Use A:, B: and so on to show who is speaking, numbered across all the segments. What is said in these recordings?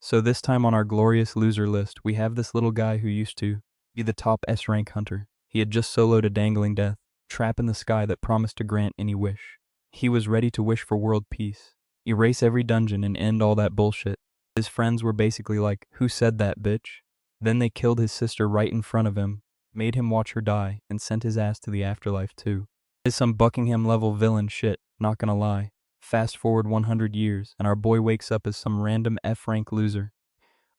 A: So this time on our glorious loser list, we have this little guy who used to be the top S-rank hunter. He had just soloed a dangling death trap in the sky that promised to grant any wish. He was ready to wish for world peace, erase every dungeon and end all that bullshit. His friends were basically like, "Who said that, bitch?" Then they killed his sister right in front of him, made him watch her die, and sent his ass to the afterlife too. It's some Buckingham-level villain shit, not gonna lie. Fast forward 100 years, and our boy wakes up as some random F-rank loser,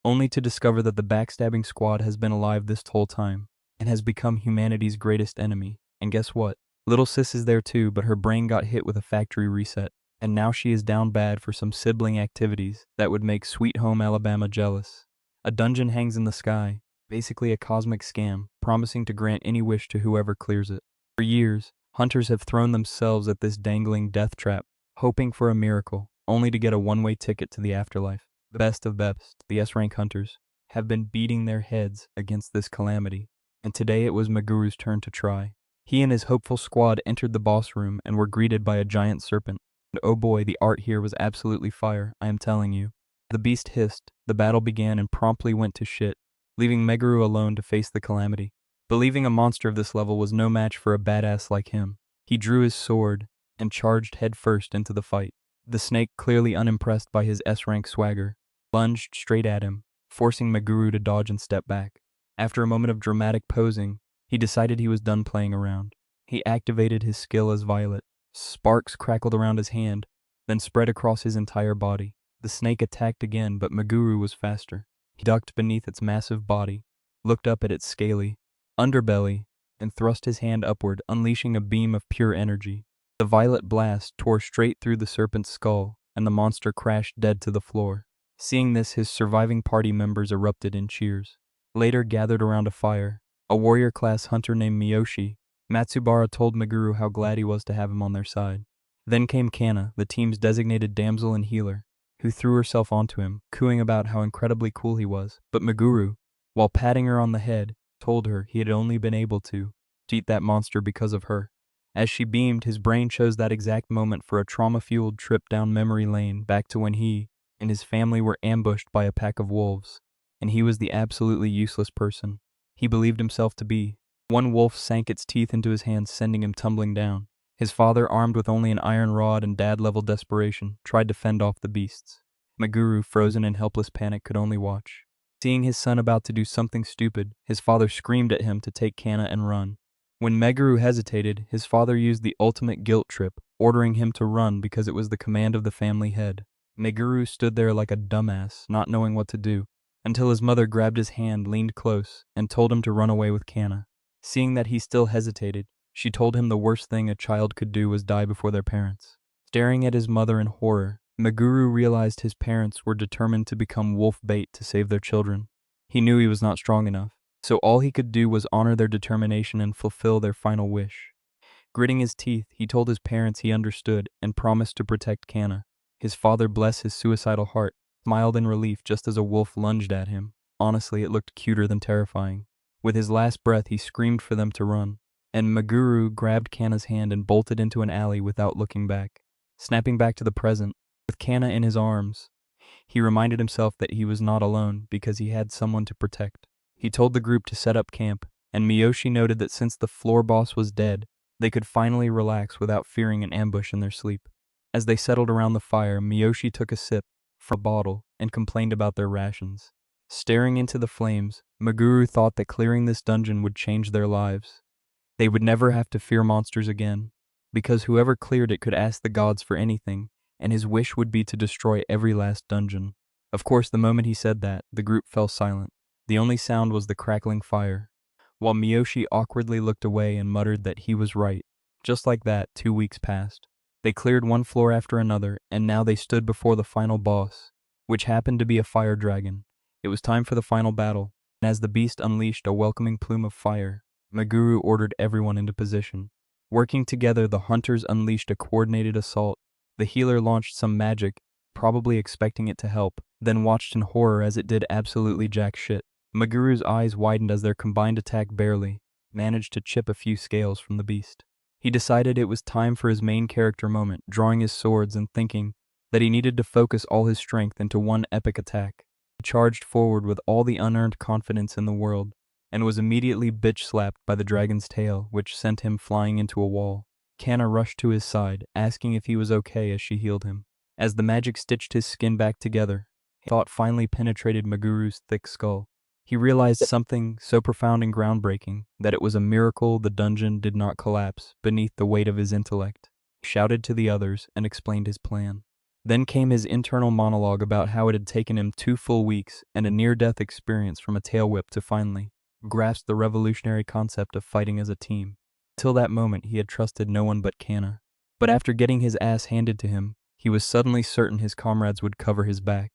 A: only to discover that the backstabbing squad has been alive this whole time, and has become humanity's greatest enemy. And guess what? Little sis is there too, but her brain got hit with a factory reset, and now she is down bad for some sibling activities that would make Sweet Home Alabama jealous. A dungeon hangs in the sky, basically a cosmic scam, promising to grant any wish to whoever clears it. For years, hunters have thrown themselves at this dangling death trap, hoping for a miracle, only to get a one-way ticket to the afterlife. The best of best, the S-rank hunters, have been beating their heads against this calamity, and today it was Maguru's turn to try. He and his hopeful squad entered the boss room and were greeted by a giant serpent. And oh boy, the art here was absolutely fire, I am telling you. The beast hissed, the battle began and promptly went to shit, leaving Meguru alone to face the calamity. Believing a monster of this level was no match for a badass like him, he drew his sword and charged headfirst into the fight. The snake, clearly unimpressed by his S-rank swagger, lunged straight at him, forcing Meguru to dodge and step back. After a moment of dramatic posing, he decided he was done playing around. He activated his skill as Violet. Sparks crackled around his hand, then spread across his entire body. The snake attacked again, but Meguru was faster. He ducked beneath its massive body, looked up at its scaly underbelly, and thrust his hand upward, unleashing a beam of pure energy. The violet blast tore straight through the serpent's skull, and the monster crashed dead to the floor. Seeing this, his surviving party members erupted in cheers. Later, gathered around a fire, a warrior-class hunter named Miyoshi, Matsubara told Meguru how glad he was to have him on their side. Then came Cana, the team's designated damsel and healer, who threw herself onto him, cooing about how incredibly cool he was. But Meguru, while patting her on the head, told her he had only been able to eat that monster because of her. As she beamed, his brain chose that exact moment for a trauma-fueled trip down memory lane back to when he and his family were ambushed by a pack of wolves, and he was the absolutely useless person he believed himself to be. One wolf sank its teeth into his hands, sending him tumbling down. His father, armed with only an iron rod and dad-level desperation, tried to fend off the beasts. Meguru, frozen in helpless panic, could only watch. Seeing his son about to do something stupid, his father screamed at him to take Cana and run. When Meguru hesitated, his father used the ultimate guilt trip, ordering him to run because it was the command of the family head. Meguru stood there like a dumbass, not knowing what to do, until his mother grabbed his hand, leaned close, and told him to run away with Cana. Seeing that he still hesitated, she told him the worst thing a child could do was die before their parents. Staring at his mother in horror, Meguru realized his parents were determined to become wolf bait to save their children. He knew he was not strong enough, so all he could do was honor their determination and fulfill their final wish. Gritting his teeth, he told his parents he understood and promised to protect Cana. His father, bless his suicidal heart, smiled in relief just as a wolf lunged at him. Honestly, it looked cuter than terrifying. With his last breath, he screamed for them to run, and Meguru grabbed Cana's hand and bolted into an alley without looking back. Snapping back to the present, with Cana in his arms, he reminded himself that he was not alone because he had someone to protect. He told the group to set up camp, and Miyoshi noted that since the floor boss was dead, they could finally relax without fearing an ambush in their sleep. As they settled around the fire, Miyoshi took a sip from a bottle and complained about their rations. Staring into the flames, Meguru thought that clearing this dungeon would change their lives. They would never have to fear monsters again, because whoever cleared it could ask the gods for anything, and his wish would be to destroy every last dungeon. Of course, the moment he said that, the group fell silent. The only sound was the crackling fire, while Miyoshi awkwardly looked away and muttered that he was right. Just like that, 2 weeks passed. They cleared one floor after another, and now they stood before the final boss, which happened to be a fire dragon. It was time for the final battle, and as the beast unleashed a welcoming plume of fire, Meguru ordered everyone into position. Working together, the hunters unleashed a coordinated assault. The healer launched some magic, probably expecting it to help, then watched in horror as it did absolutely jack shit. Meguru's eyes widened as their combined attack barely managed to chip a few scales from the beast. He decided it was time for his main character moment, drawing his swords and thinking that he needed to focus all his strength into one epic attack. He charged forward with all the unearned confidence in the world, and was immediately bitch-slapped by the dragon's tail, which sent him flying into a wall. Cana rushed to his side, asking if he was okay as she healed him. As the magic stitched his skin back together, thought finally penetrated Maguru's thick skull. He realized something so profound and groundbreaking that it was a miracle the dungeon did not collapse beneath the weight of his intellect. He shouted to the others and explained his plan. Then came his internal monologue about how it had taken him 2 full weeks and a near-death experience from a tail whip to finally grasp the revolutionary concept of fighting as a team. Till that moment, he had trusted no one but Cana. But after getting his ass handed to him, he was suddenly certain his comrades would cover his back.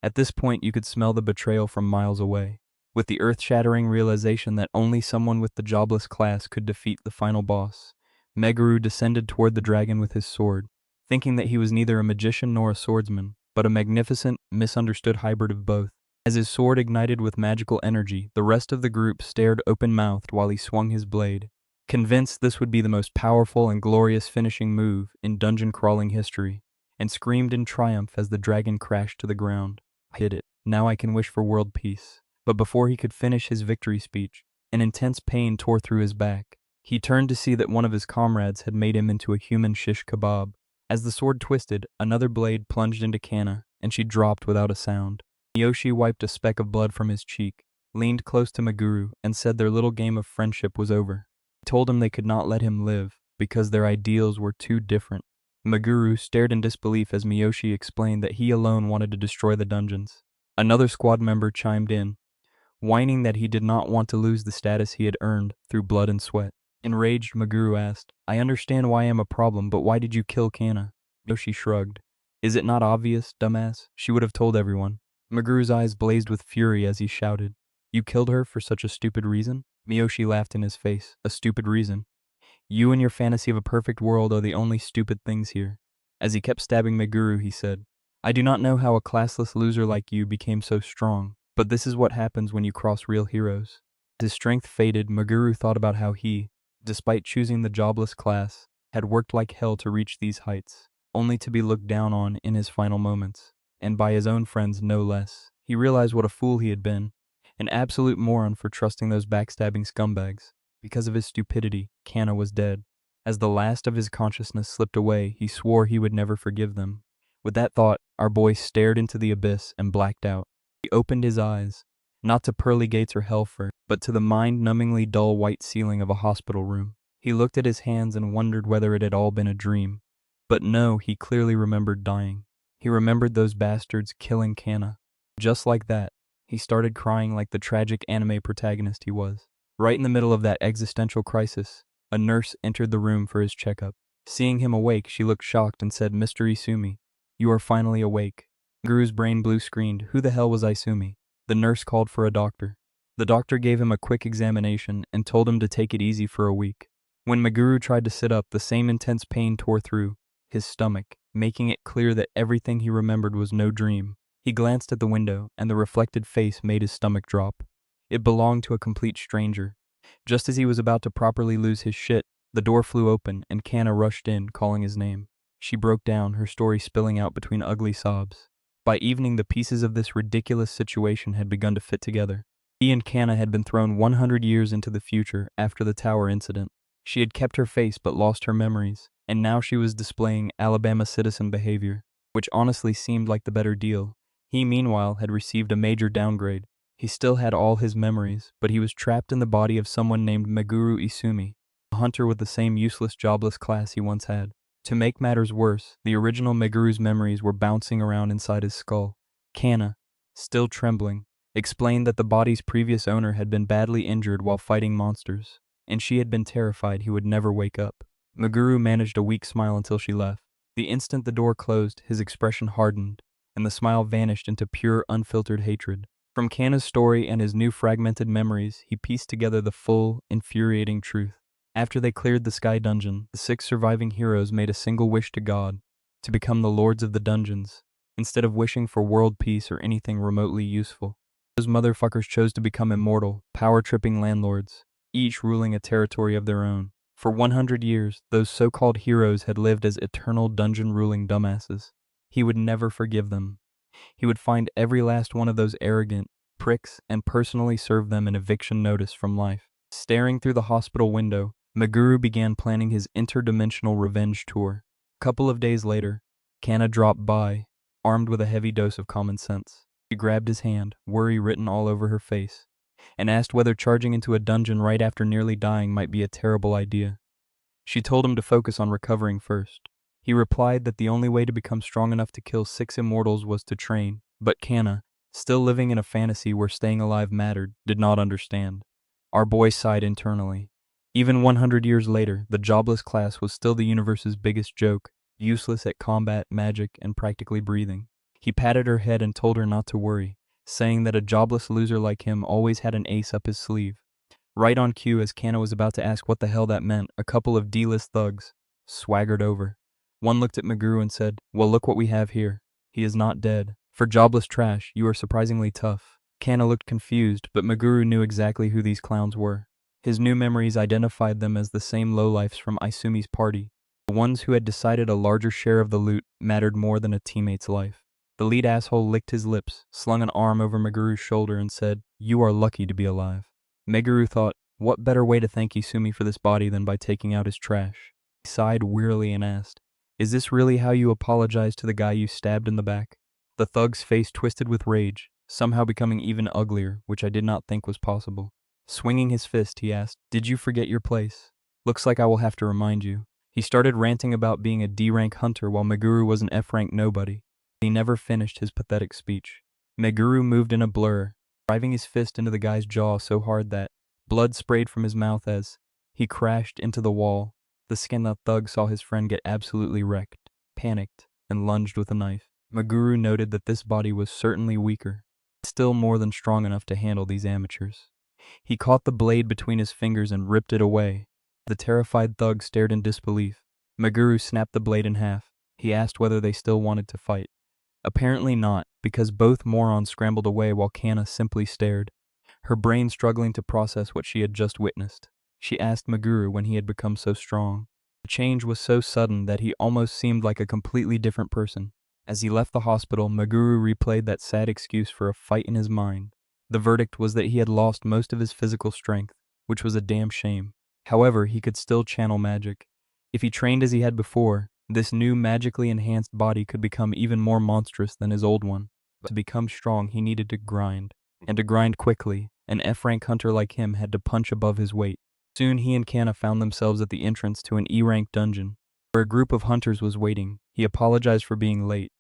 A: At this point, you could smell the betrayal from miles away. With the earth-shattering realization that only someone with the jobless class could defeat the final boss, Meguru descended toward the dragon with his sword, thinking that he was neither a magician nor a swordsman, but a magnificent, misunderstood hybrid of both. As his sword ignited with magical energy, the rest of the group stared open-mouthed while he swung his blade, convinced this would be the most powerful and glorious finishing move in dungeon-crawling history, and screamed in triumph as the dragon crashed to the ground. I did it. Now I can wish for world peace. But before he could finish his victory speech, an intense pain tore through his back. He turned to see that one of his comrades had made him into a human shish kebab. As the sword twisted, another blade plunged into Cana, and she dropped without a sound. Miyoshi wiped a speck of blood from his cheek, leaned close to Meguru, and said their little game of friendship was over. He told him they could not let him live, because their ideals were too different. Meguru stared in disbelief as Miyoshi explained that he alone wanted to destroy the dungeons. Another squad member chimed in, whining that he did not want to lose the status he had earned through blood and sweat. Enraged, Meguru asked, "I understand why I am a problem, but why did you kill Cana?" Miyoshi shrugged. "Is it not obvious, dumbass? She would have told everyone." Meguru's eyes blazed with fury as he shouted, "You killed her for such a stupid reason?" Miyoshi laughed in his face. "A stupid reason? You and your fantasy of a perfect world are the only stupid things here." As he kept stabbing Meguru, he said, "I do not know how a classless loser like you became so strong, but this is what happens when you cross real heroes." As his strength faded, Meguru thought about how he, despite choosing the jobless class, had worked like hell to reach these heights, only to be looked down on in his final moments, and by his own friends no less. He realized what a fool he had been, an absolute moron for trusting those backstabbing scumbags. Because of his stupidity, Cana was dead. As the last of his consciousness slipped away, he swore he would never forgive them. With that thought, our boy stared into the abyss and blacked out. He opened his eyes, not to pearly gates or hellfire, but to the mind-numbingly dull white ceiling of a hospital room. He looked at his hands and wondered whether it had all been a dream. But no, he clearly remembered dying. He remembered those bastards killing Cana. Just like that, he started crying like the tragic anime protagonist he was. Right in the middle of that existential crisis, a nurse entered the room for his checkup. Seeing him awake, she looked shocked and said, "Mr. Isumi, you are finally awake." Guru's brain blue-screened. Who the hell was Isumi? The nurse called for a doctor. The doctor gave him a quick examination and told him to take it easy for a week. When Meguru tried to sit up, the same intense pain tore through his stomach, making it clear that everything he remembered was no dream. He glanced at the window, and the reflected face made his stomach drop. It belonged to a complete stranger. Just as he was about to properly lose his shit, the door flew open and Cana rushed in, calling his name. She broke down, her story spilling out between ugly sobs. By evening, the pieces of this ridiculous situation had begun to fit together. He and Cana had been thrown 100 years into the future after the tower incident. She had kept her face but lost her memories, and now she was displaying Alabama citizen behavior, which honestly seemed like the better deal. He, meanwhile, had received a major downgrade. He still had all his memories, but he was trapped in the body of someone named Meguru Isumi, a hunter with the same useless jobless class he once had. To make matters worse, the original Meguru's memories were bouncing around inside his skull. Cana, still trembling, explained that the body's previous owner had been badly injured while fighting monsters, and she had been terrified he would never wake up. Meguru managed a weak smile until she left. The instant the door closed, his expression hardened, and the smile vanished into pure, unfiltered hatred. From Cana's story and his new fragmented memories, he pieced together the full, infuriating truth. After they cleared the Sky Dungeon, the 6 surviving heroes made a single wish to God, to become the lords of the dungeons, instead of wishing for world peace or anything remotely useful. Those motherfuckers chose to become immortal, power-tripping landlords, each ruling a territory of their own. For 100 years, those so-called heroes had lived as eternal dungeon-ruling dumbasses. He would never forgive them. He would find every last one of those arrogant pricks and personally serve them an eviction notice from life. Staring through the hospital window, Meguru began planning his interdimensional revenge tour. A couple of days later, Cana dropped by, armed with a heavy dose of common sense. She grabbed his hand, worry written all over her face, and asked whether charging into a dungeon right after nearly dying might be a terrible idea. She told him to focus on recovering first. He replied that the only way to become strong enough to kill 6 immortals was to train, but Cana, still living in a fantasy where staying alive mattered, did not understand. Our boy sighed internally. Even 100 years later, the jobless class was still the universe's biggest joke, useless at combat, magic, and practically breathing. He patted her head and told her not to worry, saying that a jobless loser like him always had an ace up his sleeve. Right on cue, as Cana was about to ask what the hell that meant, a couple of D-list thugs swaggered over. One looked at Meguru and said, "Well, look what we have here. He is not dead. For jobless trash, you are surprisingly tough." Cana looked confused, but Meguru knew exactly who these clowns were. His new memories identified them as the same lowlifes from Isumi's party, the ones who had decided a larger share of the loot mattered more than a teammate's life. The lead asshole licked his lips, slung an arm over Meguru's shoulder, and said, "You are lucky to be alive." Meguru thought, what better way to thank Isumi for this body than by taking out his trash? He sighed wearily and asked, "Is this really how you apologize to the guy you stabbed in the back?" The thug's face twisted with rage, somehow becoming even uglier, which I did not think was possible. Swinging his fist, he asked, "Did you forget your place? Looks like I will have to remind you." He started ranting about being a D-rank hunter while Meguru was an F-rank nobody. He never finished his pathetic speech. Meguru moved in a blur, driving his fist into the guy's jaw so hard that blood sprayed from his mouth as he crashed into the wall. The skinned-up thug saw his friend get absolutely wrecked, panicked, and lunged with a knife. Meguru noted that this body was certainly weaker, still more than strong enough to handle these amateurs. He caught the blade between his fingers and ripped it away. The terrified thug stared in disbelief. Meguru snapped the blade in half. He asked whether they still wanted to fight. Apparently not, because both morons scrambled away while Cana simply stared, her brain struggling to process what she had just witnessed. She asked Meguru when he had become so strong. The change was so sudden that he almost seemed like a completely different person. As he left the hospital, Meguru replayed that sad excuse for a fight in his mind. The verdict was that he had lost most of his physical strength, which was a damn shame. However, he could still channel magic. If he trained as he had before, this new magically enhanced body could become even more monstrous than his old one. But to become strong, he needed to grind. And to grind quickly, an F-rank hunter like him had to punch above his weight. Soon he and Cana found themselves at the entrance to an E-rank dungeon, where a group of hunters was waiting. He apologized for being late,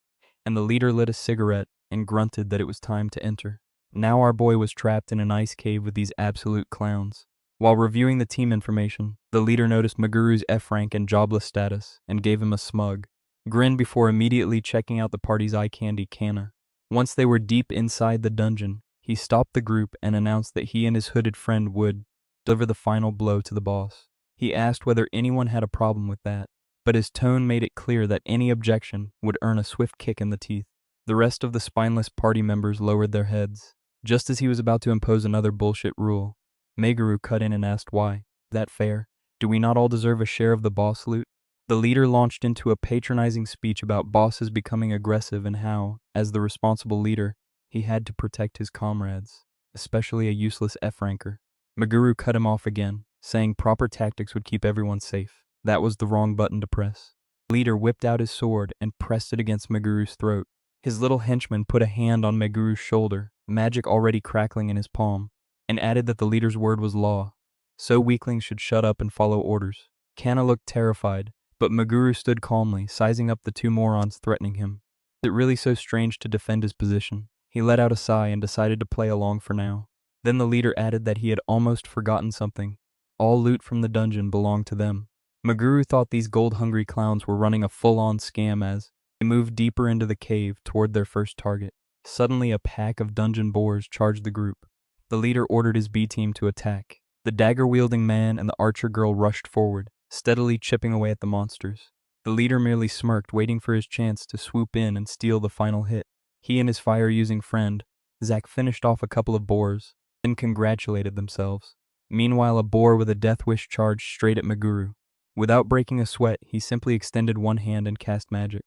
A: and the leader lit a cigarette and grunted that it was time to enter. Now our boy was trapped in an ice cave with these absolute clowns. While reviewing the team information, the leader noticed Meguru's F-rank and jobless status and gave him a smug grin before immediately checking out the party's eye candy, Cana. Once they were deep inside the dungeon, he stopped the group and announced that he and his hooded friend would deliver the final blow to the boss. He asked whether anyone had a problem with that, but his tone made it clear that any objection would earn a swift kick in the teeth. The rest of the spineless party members lowered their heads. Just as he was about to impose another bullshit rule, Meguru cut in and asked why. "Is that fair? Do we not all deserve a share of the boss loot?" The leader launched into a patronizing speech about bosses becoming aggressive and how, as the responsible leader, he had to protect his comrades, especially a useless F-ranker. Meguru cut him off again, saying proper tactics would keep everyone safe. That was the wrong button to press. The leader whipped out his sword and pressed it against Meguru's throat. His little henchman put a hand on Meguru's shoulder, magic already crackling in his palm, and added that the leader's word was law, so weaklings should shut up and follow orders. Cana looked terrified, but Meguru stood calmly, sizing up the two morons threatening him. Was it really so strange to defend his position? He let out a sigh and decided to play along for now. Then the leader added that he had almost forgotten something. All loot from the dungeon belonged to them. Meguru thought these gold-hungry clowns were running a full-on scam as they moved deeper into the cave toward their first target. Suddenly a pack of dungeon boars charged the group. The leader ordered his B-team to attack. The dagger-wielding man and the archer girl rushed forward, steadily chipping away at the monsters. The leader merely smirked, waiting for his chance to swoop in and steal the final hit. He and his fire-using friend, Zack, finished off a couple of boars, then congratulated themselves. Meanwhile, a boar with a death wish charged straight at Meguru. Without breaking a sweat, he simply extended one hand and cast magic.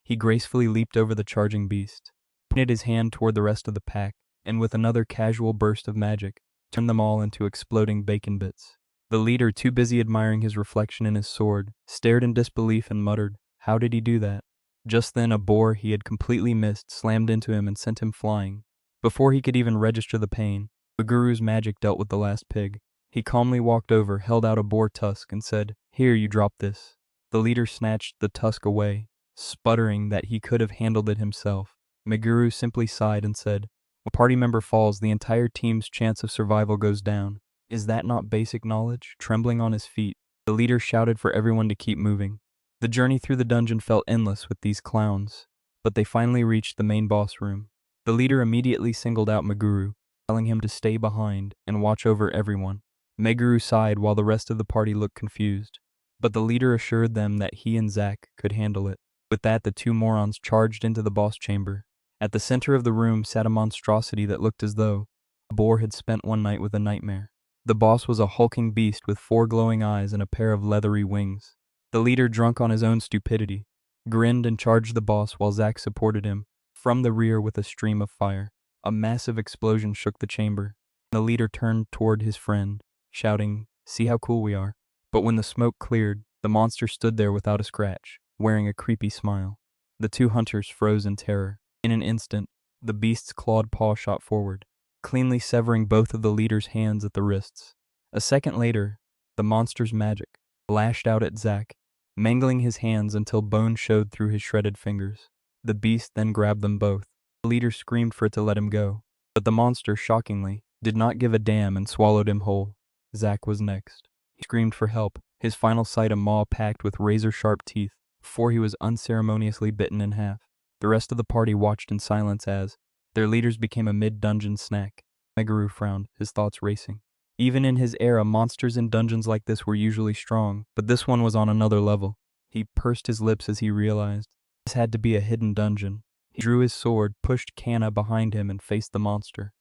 A: He gracefully leaped over the charging beast. pointed his hand toward the rest of the pack, and with another casual burst of magic, turned them all into exploding bacon bits. The leader, too busy admiring his reflection in his sword, stared in disbelief and muttered, "How did he do that?" Just then a boar he had completely missed slammed into him and sent him flying. Before he could even register the pain, the guru's magic dealt with the last pig. He calmly walked over, held out a boar tusk, and said, "Here, you drop this." The leader snatched the tusk away, sputtering that he could have handled it himself. Meguru simply sighed and said, "When a party member falls, the entire team's chance of survival goes down. Is that not basic knowledge?" Trembling on his feet, the leader shouted for everyone to keep moving. The journey through the dungeon felt endless with these clowns, but they finally reached the main boss room. The leader immediately singled out Meguru, telling him to stay behind and watch over everyone. Meguru sighed while the rest of the party looked confused, but the leader assured them that he and Zack could handle it. With that, the two morons charged into the boss chamber. At the center of the room sat a monstrosity that looked as though a boar had spent one night with a nightmare. The boss was a hulking beast with 4 glowing eyes and a pair of leathery wings. The leader, drunk on his own stupidity, grinned and charged the boss while Zack supported him from the rear with a stream of fire. A massive explosion shook the chamber. The leader turned toward his friend, shouting, "See how cool we are." But when the smoke cleared, the monster stood there without a scratch, wearing a creepy smile. The two hunters froze in terror. In an instant, the beast's clawed paw shot forward, cleanly severing both of the leader's hands at the wrists. A second later, the monster's magic lashed out at Zack, mangling his hands until bone showed through his shredded fingers. The beast then grabbed them both. The leader screamed for it to let him go, but the monster, shockingly, did not give a damn and swallowed him whole. Zack was next. He screamed for help, his final sight a maw packed with razor-sharp teeth, before he was unceremoniously bitten in half. The rest of the party watched in silence as their leaders became a mid-dungeon snack. Meguru frowned, his thoughts racing. Even in his era, monsters in dungeons like this were usually strong, but this one was on another level. He pursed his lips as he realized this had to be a hidden dungeon. He drew his sword, pushed Cana behind him, and faced the monster.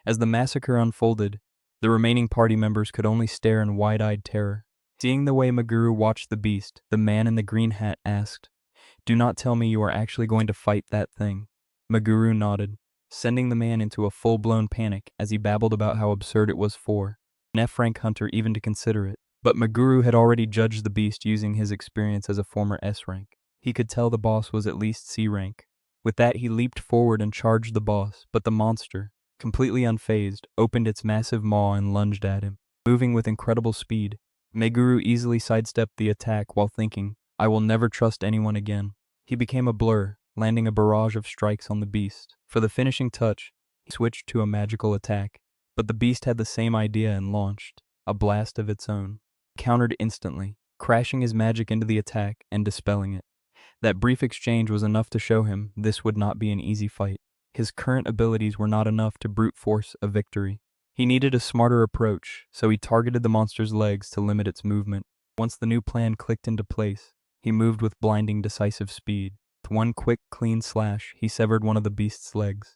A: As the massacre unfolded, the remaining party members could only stare in wide-eyed terror. Seeing the way Meguru watched the beast, the man in the green hat asked, "Do not tell me you are actually going to fight that thing." Meguru nodded, sending the man into a full-blown panic as he babbled about how absurd it was for an F-rank hunter even to consider it. But Meguru had already judged the beast using his experience as a former S-rank. He could tell the boss was at least C-rank. With that, he leaped forward and charged the boss, but the monster, completely unfazed, opened its massive maw and lunged at him. Moving with incredible speed, Meguru easily sidestepped the attack while thinking, "I will never trust anyone again." He became a blur, landing a barrage of strikes on the beast. For the finishing touch, he switched to a magical attack, but the beast had the same idea and launched a blast of its own. He countered instantly, crashing his magic into the attack and dispelling it. That brief exchange was enough to show him this would not be an easy fight. His current abilities were not enough to brute force a victory. He needed a smarter approach, so he targeted the monster's legs to limit its movement. Once the new plan clicked into place, he moved with blinding decisive speed. With one quick, clean slash, he severed one of the beast's legs.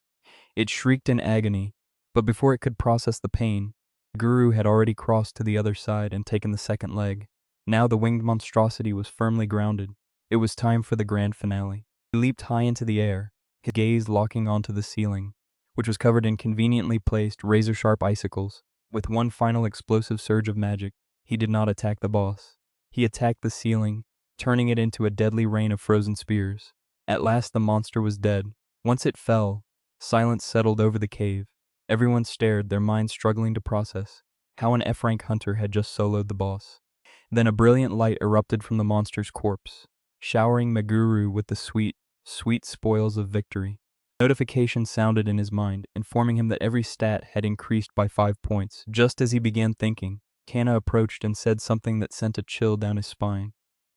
A: It shrieked in agony, but before it could process the pain, the guru had already crossed to the other side and taken the second leg. Now the winged monstrosity was firmly grounded. It was time for the grand finale. He leaped high into the air, his gaze locking onto the ceiling, which was covered in conveniently placed razor-sharp icicles. With one final explosive surge of magic, he did not attack the boss. He attacked the ceiling, turning it into a deadly rain of frozen spears. At last the monster was dead. Once it fell, silence settled over the cave. Everyone stared, their minds struggling to process how an F-rank hunter had just soloed the boss. Then a brilliant light erupted from the monster's corpse, showering Meguru with the sweet, sweet spoils of victory. Notification sounded in his mind, informing him that every stat had increased by 5 points. Just as he began thinking, Cana approached and said something that sent a chill down his spine.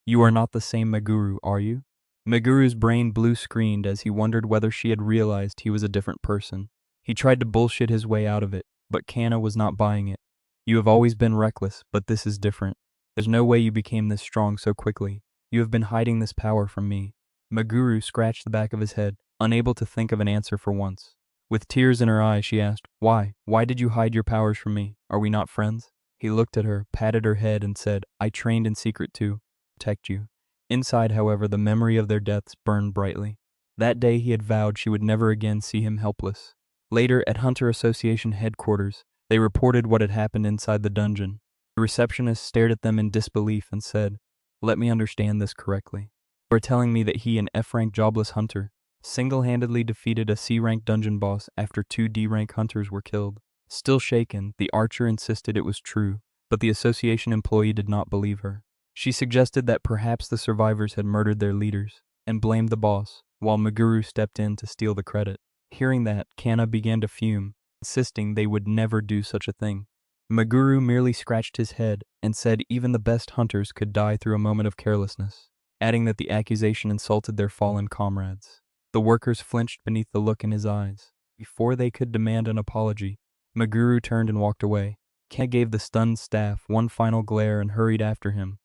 A: "You are not the same Meguru, are you?" Meguru's brain blue-screened as he wondered whether she had realized he was a different person. He tried to bullshit his way out of it, but Cana was not buying it. "You have always been reckless, but this is different. There's no way you became this strong so quickly. You have been hiding this power from me." Meguru scratched the back of his head, unable to think of an answer for once. With tears in her eyes, she asked, "Why? Why did you hide your powers from me? Are we not friends?" He looked at her, patted her head, and said, "I trained in secret to protect you." Inside, however, the memory of their deaths burned brightly. That day he had vowed she would never again see him helpless. Later, at Hunter Association headquarters, they reported what had happened inside the dungeon. The receptionist stared at them in disbelief and said, "Let me understand this correctly. You are telling me that he, an F-rank jobless hunter, single-handedly defeated a C-rank dungeon boss after 2 D-rank hunters were killed." Still shaken, the archer insisted it was true, but the association employee did not believe her. She suggested that perhaps the survivors had murdered their leaders, and blamed the boss, while Meguru stepped in to steal the credit. Hearing that, Cana began to fume, insisting they would never do such a thing. Meguru merely scratched his head and said even the best hunters could die through a moment of carelessness, adding that the accusation insulted their fallen comrades. The workers flinched beneath the look in his eyes. Before they could demand an apology, Meguru turned and walked away. Cana gave the stunned staff one final glare and hurried after him.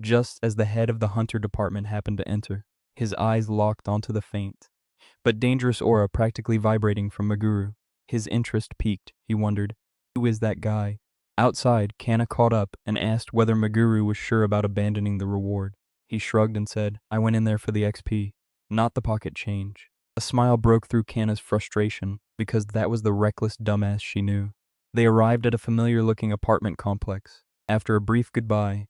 A: Just as the head of the hunter department happened to enter, his eyes locked onto the faint but dangerous aura practically vibrating from Meguru. His interest piqued. He wondered, who is that guy? Outside, Cana caught up and asked whether Meguru was sure about abandoning the reward. He shrugged and said, "I went in there for the XP, not the pocket change." A smile broke through Cana's frustration, because that was the reckless dumbass she knew. They arrived at a familiar-looking apartment complex. After a brief goodbye,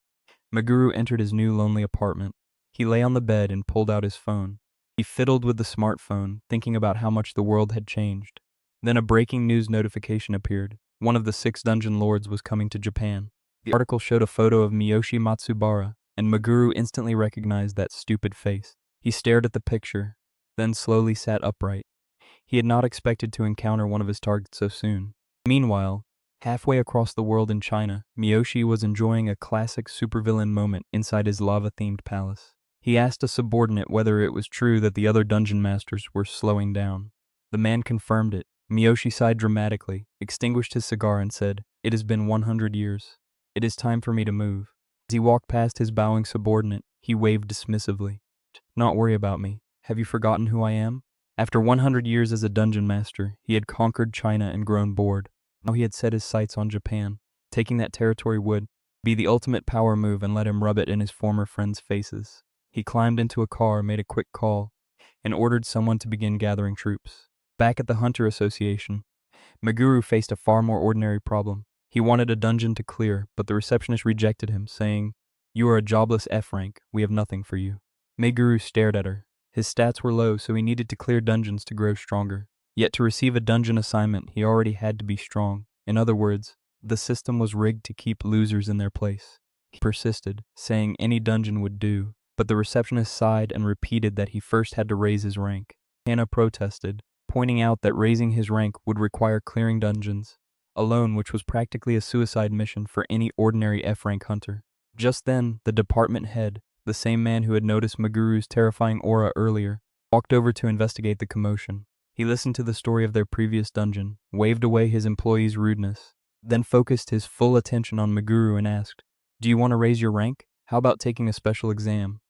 A: Meguru entered his new lonely apartment. He lay on the bed and pulled out his phone. He fiddled with the smartphone, thinking about how much the world had changed. Then a breaking news notification appeared. One of the 6 dungeon lords was coming to Japan. The article showed a photo of Miyoshi Matsubara, and Meguru instantly recognized that stupid face. He stared at the picture, then slowly sat upright. He had not expected to encounter one of his targets so soon. Meanwhile, halfway across the world in China, Miyoshi was enjoying a classic supervillain moment inside his lava-themed palace. He asked a subordinate whether it was true that the other dungeon masters were slowing down. The man confirmed it. Miyoshi sighed dramatically, extinguished his cigar and said, "It has been 100 years. It is time for me to move." As he walked past his bowing subordinate, he waved dismissively. "Not worry about me. Have you forgotten who I am?" After 100 years as a dungeon master, he had conquered China and grown bored. Now he had set his sights on Japan. Taking that territory would be the ultimate power move and let him rub it in his former friends' faces. He climbed into a car, made a quick call, and ordered someone to begin gathering troops. Back at the Hunter Association, Meguru faced a far more ordinary problem. He wanted a dungeon to clear, but the receptionist rejected him, saying, "You are a jobless F rank. We have nothing for you." Meguru stared at her. His stats were low, so he needed to clear dungeons to grow stronger. Yet to receive a dungeon assignment, he already had to be strong. In other words, the system was rigged to keep losers in their place. He persisted, saying any dungeon would do, but the receptionist sighed and repeated that he first had to raise his rank. Cana protested, pointing out that raising his rank would require clearing dungeons alone, which was practically a suicide mission for any ordinary F-rank hunter. Just then, the department head, the same man who had noticed Meguru's terrifying aura earlier, walked over to investigate the commotion. He listened to the story of their previous dungeon, waved away his employees' rudeness, then focused his full attention on Meguru and asked, "Do you want to raise your rank? How about taking a special exam?"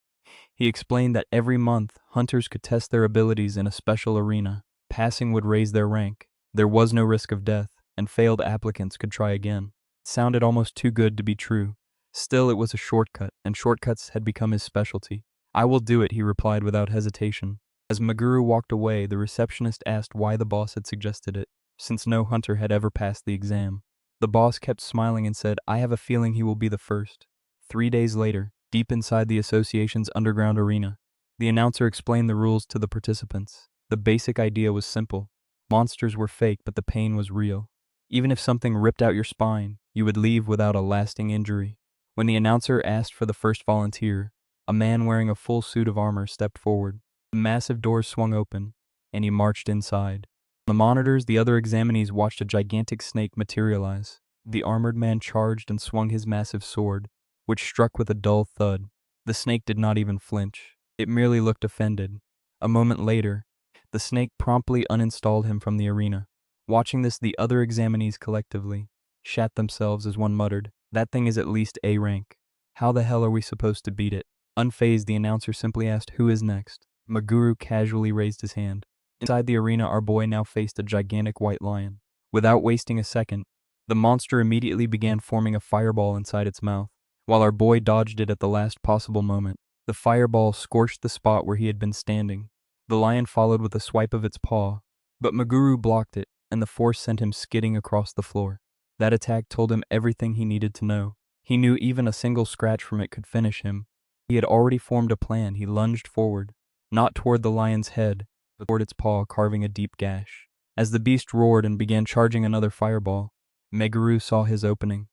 A: He explained that every month, hunters could test their abilities in a special arena. Passing would raise their rank. There was no risk of death, and failed applicants could try again. It sounded almost too good to be true. Still, it was a shortcut, and shortcuts had become his specialty. "I will do it," he replied without hesitation. As Meguru walked away, the receptionist asked why the boss had suggested it, since no hunter had ever passed the exam. The boss kept smiling and said, "I have a feeling he will be the first." 3 days later, deep inside the association's underground arena, the announcer explained the rules to the participants. The basic idea was simple. Monsters were fake, but the pain was real. Even if something ripped out your spine, you would leave without a lasting injury. When the announcer asked for the first volunteer, a man wearing a full suit of armor stepped forward. The massive doors swung open, and he marched inside. On the monitors, the other examinees watched a gigantic snake materialize. The armored man charged and swung his massive sword, which struck with a dull thud. The snake did not even flinch. It merely looked offended. A moment later, the snake promptly uninstalled him from the arena. Watching this, the other examinees collectively shat themselves as one muttered, "That thing is at least A rank. How the hell are we supposed to beat it?" Unfazed, the announcer simply asked, "Who is next?" Meguru casually raised his hand. Inside the arena, our boy now faced a gigantic white lion. Without wasting a second, the monster immediately began forming a fireball inside its mouth. While our boy dodged it at the last possible moment, the fireball scorched the spot where he had been standing. The lion followed with a swipe of its paw, but Meguru blocked it, and the force sent him skidding across the floor. That attack told him everything he needed to know. He knew even a single scratch from it could finish him. He had already formed a plan. He lunged forward, not toward the lion's head, but toward its paw, carving a deep gash. As the beast roared and began charging another fireball, Meguru saw his opening.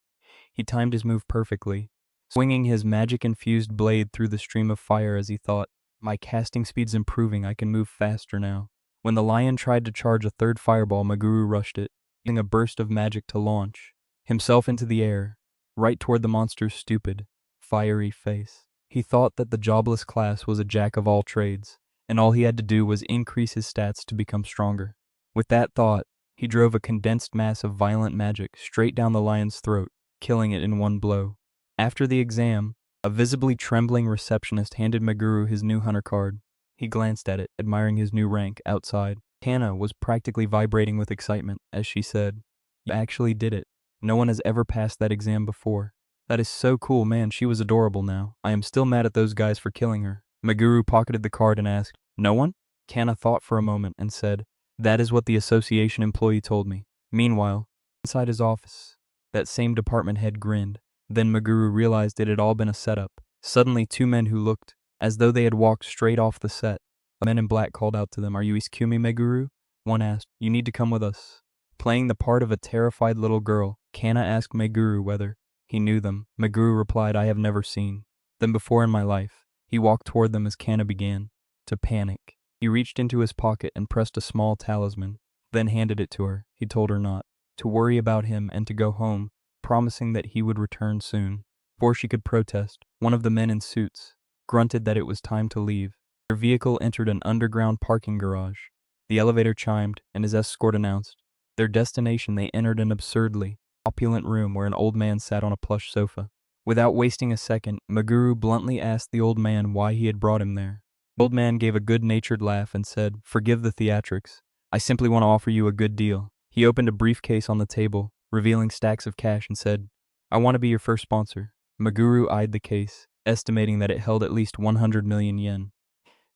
A: He timed his move perfectly, swinging his magic-infused blade through the stream of fire as he thought, "My casting speed's improving, I can move faster now." When the lion tried to charge a third fireball, Meguru rushed it, using a burst of magic to launch himself into the air, right toward the monster's stupid, fiery face. He thought that the jobless class was a jack of all trades, and all he had to do was increase his stats to become stronger. With that thought, he drove a condensed mass of violent magic straight down the lion's throat, killing it in one blow. After the exam, a visibly trembling receptionist handed Meguru his new hunter card. He glanced at it, admiring his new rank outside. Cana was practically vibrating with excitement as she said, "You actually did it. No one has ever passed that exam before. That is so cool, man. She was adorable now. I am still mad at those guys for killing her." Meguru pocketed the card and asked, "No one?" Cana thought for a moment and said, "That is what the association employee told me." Meanwhile, inside his office, that same department head grinned. Then Meguru realized it had all been a setup. Suddenly, two men who looked as though they had walked straight off the set. A man in black called out to them, "Are you Iskumi, Meguru?" One asked, "You need to come with us." Playing the part of a terrified little girl, Cana asked Meguru whether he knew them. Meguru replied, "I have never seen them before in my life." He walked toward them as Cana began to panic. He reached into his pocket and pressed a small talisman, then handed it to her. He told her not to worry about him and to go home, promising that he would return soon. Before she could protest, one of the men in suits grunted that it was time to leave. Their vehicle entered an underground parking garage. The elevator chimed, and his escort announced their destination. They entered an absurdly opulent room where an old man sat on a plush sofa. Without wasting a second, Meguru bluntly asked the old man why he had brought him there. The old man gave a good-natured laugh and said, "Forgive the theatrics. I simply want to offer you a good deal." He opened a briefcase on the table, revealing stacks of cash, and said, "I want to be your first sponsor." Meguru eyed the case, estimating that it held at least 100 million yen.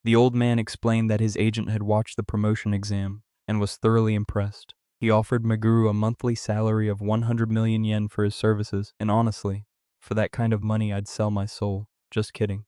A: The old man explained that his agent had watched the promotion exam and was thoroughly impressed. He offered Meguru a monthly salary of 100 million yen for his services, and honestly, for that kind of money I'd sell my soul. Just kidding.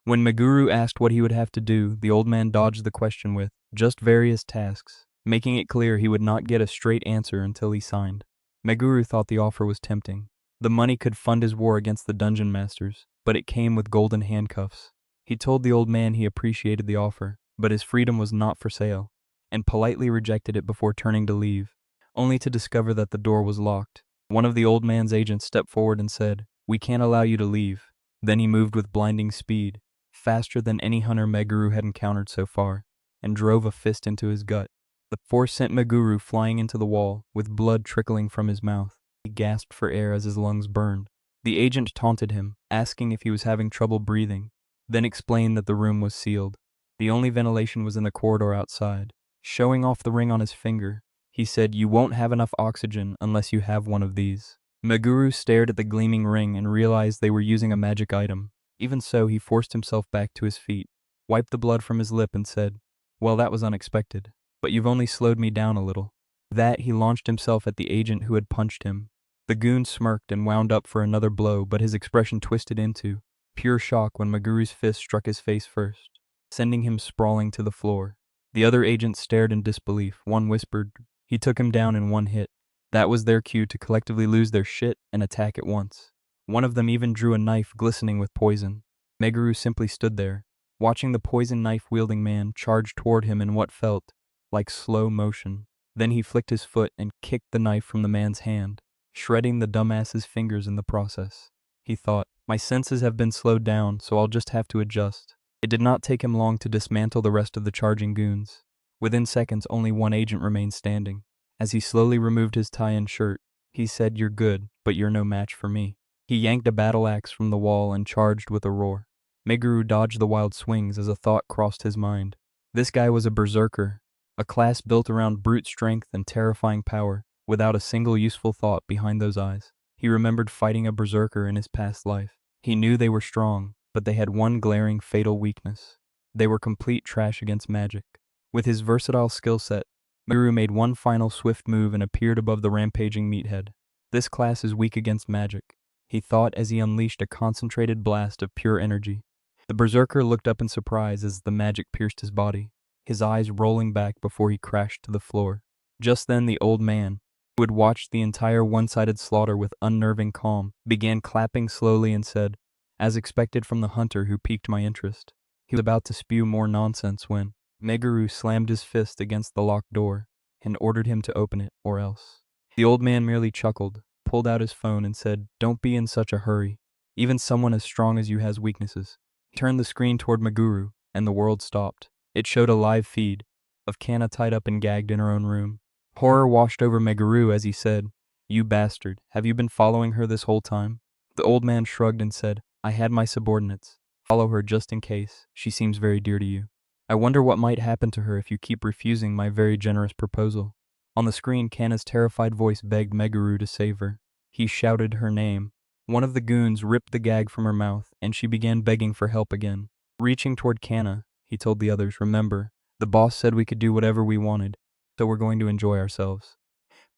A: When Meguru asked what he would have to do, the old man dodged the question with just various tasks, making it clear he would not get a straight answer until he signed. Meguru thought the offer was tempting. The money could fund his war against the dungeon masters, but it came with golden handcuffs. He told the old man he appreciated the offer, but his freedom was not for sale, and politely rejected it before turning to leave, only to discover that the door was locked. One of the old man's agents stepped forward and said, "We can't allow you to leave." Then he moved with blinding speed, faster than any hunter Meguru had encountered so far, and drove a fist into his gut. The force sent Meguru flying into the wall, with blood trickling from his mouth. He gasped for air as his lungs burned. The agent taunted him, asking if he was having trouble breathing, then explained that the room was sealed. The only ventilation was in the corridor outside. Showing off the ring on his finger, he said, "You won't have enough oxygen unless you have one of these." Meguru stared at the gleaming ring and realized they were using a magic item. Even so, he forced himself back to his feet, wiped the blood from his lip and said, "Well, that was unexpected, but you've only slowed me down a little." That he launched himself at the agent who had punched him. The goon smirked and wound up for another blow, but his expression twisted into pure shock when Maguru's fist struck his face first, sending him sprawling to the floor. The other agents stared in disbelief. One whispered, "He took him down in one hit." That was their cue to collectively lose their shit and attack at once. One of them even drew a knife glistening with poison. Meguru simply stood there, watching the poison knife-wielding man charge toward him in what felt like slow motion. Then he flicked his foot and kicked the knife from the man's hand, shredding the dumbass's fingers in the process. He thought, "My senses have been slowed down, so I'll just have to adjust." It did not take him long to dismantle the rest of the charging goons. Within seconds, only one agent remained standing. As he slowly removed his tie and shirt, he said, "You're good, but you're no match for me." He yanked a battle axe from the wall and charged with a roar. Meguru dodged the wild swings as a thought crossed his mind. This guy was a berserker, a class built around brute strength and terrifying power, without a single useful thought behind those eyes. He remembered fighting a berserker in his past life. He knew they were strong, but they had one glaring fatal weakness. They were complete trash against magic. With his versatile skill set, Meguru made one final swift move and appeared above the rampaging meathead. This class is weak against magic, he thought as he unleashed a concentrated blast of pure energy. The berserker looked up in surprise as the magic pierced his body, his eyes rolling back before he crashed to the floor. Just then the old man, who had watched the entire one-sided slaughter with unnerving calm, began clapping slowly and said, "As expected from the hunter who piqued my interest." He was about to spew more nonsense when Meguru slammed his fist against the locked door and ordered him to open it, or else. The old man merely chuckled, pulled out his phone and said, "Don't be in such a hurry. Even someone as strong as you has weaknesses." He turned the screen toward Meguru, and the world stopped. It showed a live feed of Cana tied up and gagged in her own room. Horror washed over Meguru as he said, "You bastard, have you been following her this whole time?" The old man shrugged and said, "I had my subordinates. Follow her just in case. She seems very dear to you. I wonder what might happen to her if you keep refusing my very generous proposal." On the screen, Cana's terrified voice begged Meguru to save her. He shouted her name. One of the goons ripped the gag from her mouth, and she began begging for help again. Reaching toward Cana, he told the others, "Remember, the boss said we could do whatever we wanted, so we're going to enjoy ourselves."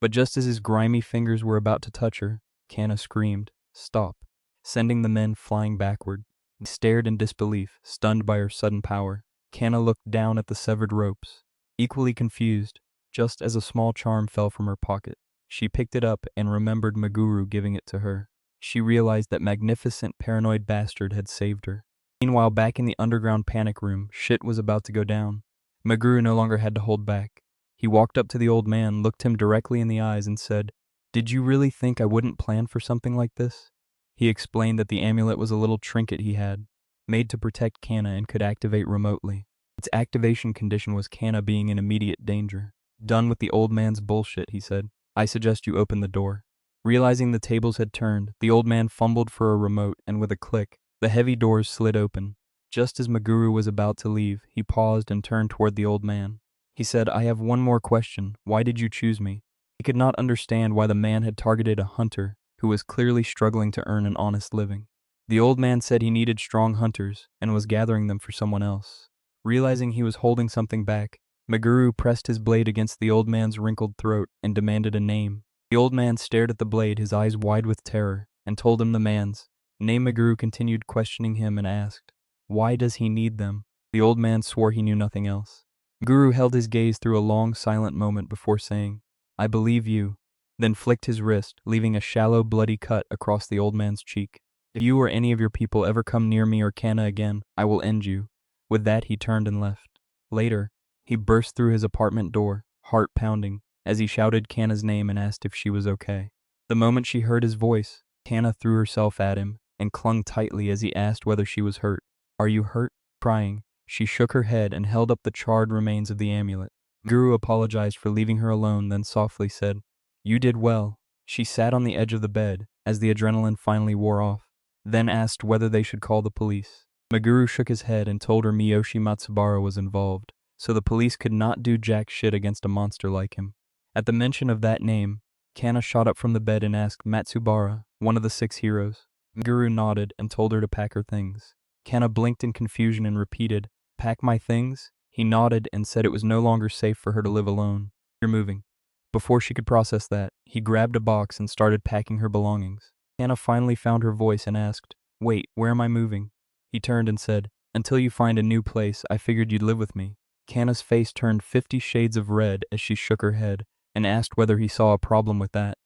A: But just as his grimy fingers were about to touch her, Cana screamed, "Stop," sending the men flying backward. They stared in disbelief, stunned by her sudden power. Cana looked down at the severed ropes, equally confused, just as a small charm fell from her pocket. She picked it up and remembered Meguru giving it to her. She realized that magnificent paranoid bastard had saved her. Meanwhile, back in the underground panic room, shit was about to go down. Meguru no longer had to hold back. He walked up to the old man, looked him directly in the eyes and said, "Did you really think I wouldn't plan for something like this?" He explained that the amulet was a little trinket he had, made to protect Cana and could activate remotely. Its activation condition was Cana being in immediate danger. "Done with the old man's bullshit," he said. "I suggest you open the door." Realizing the tables had turned, the old man fumbled for a remote and with a click, the heavy doors slid open. Just as Meguru was about to leave, he paused and turned toward the old man. He said, "I have one more question. Why did you choose me?" He could not understand why the man had targeted a hunter who was clearly struggling to earn an honest living. The old man said he needed strong hunters and was gathering them for someone else. Realizing he was holding something back, Meguru pressed his blade against the old man's wrinkled throat and demanded a name. The old man stared at the blade, his eyes wide with terror, and told him the man's name. Meguru continued questioning him and asked, "Why does he need them?" The old man swore he knew nothing else. Meguru held his gaze through a long silent moment before saying, "I believe you," then flicked his wrist, leaving a shallow bloody cut across the old man's cheek. "If you or any of your people ever come near me or Cana again, I will end you." With that he turned and left. Later, he burst through his apartment door, heart pounding, as he shouted Cana's name and asked if she was okay. The moment she heard his voice, Cana threw herself at him and clung tightly as he asked whether she was hurt. "Are you hurt?" Crying, she shook her head and held up the charred remains of the amulet. Guru apologized for leaving her alone, then softly said, "You did well." She sat on the edge of the bed as the adrenaline finally wore off, then asked whether they should call the police. Meguru shook his head and told her Miyoshi Matsubara was involved, so the police could not do jack shit against a monster like him. At the mention of that name, Cana shot up from the bed and asked, "Matsubara, one of the 6 heroes?" Meguru nodded and told her to pack her things. Cana blinked in confusion and repeated, "Pack my things?" He nodded and said it was no longer safe for her to live alone. "You're moving." Before she could process that, he grabbed a box and started packing her belongings. Cana finally found her voice and asked, "Wait, where am I moving?" He turned and said, "Until you find a new place, I figured you'd live with me." Cana's face turned 50 shades of red as she shook her head and asked whether he saw a problem with that.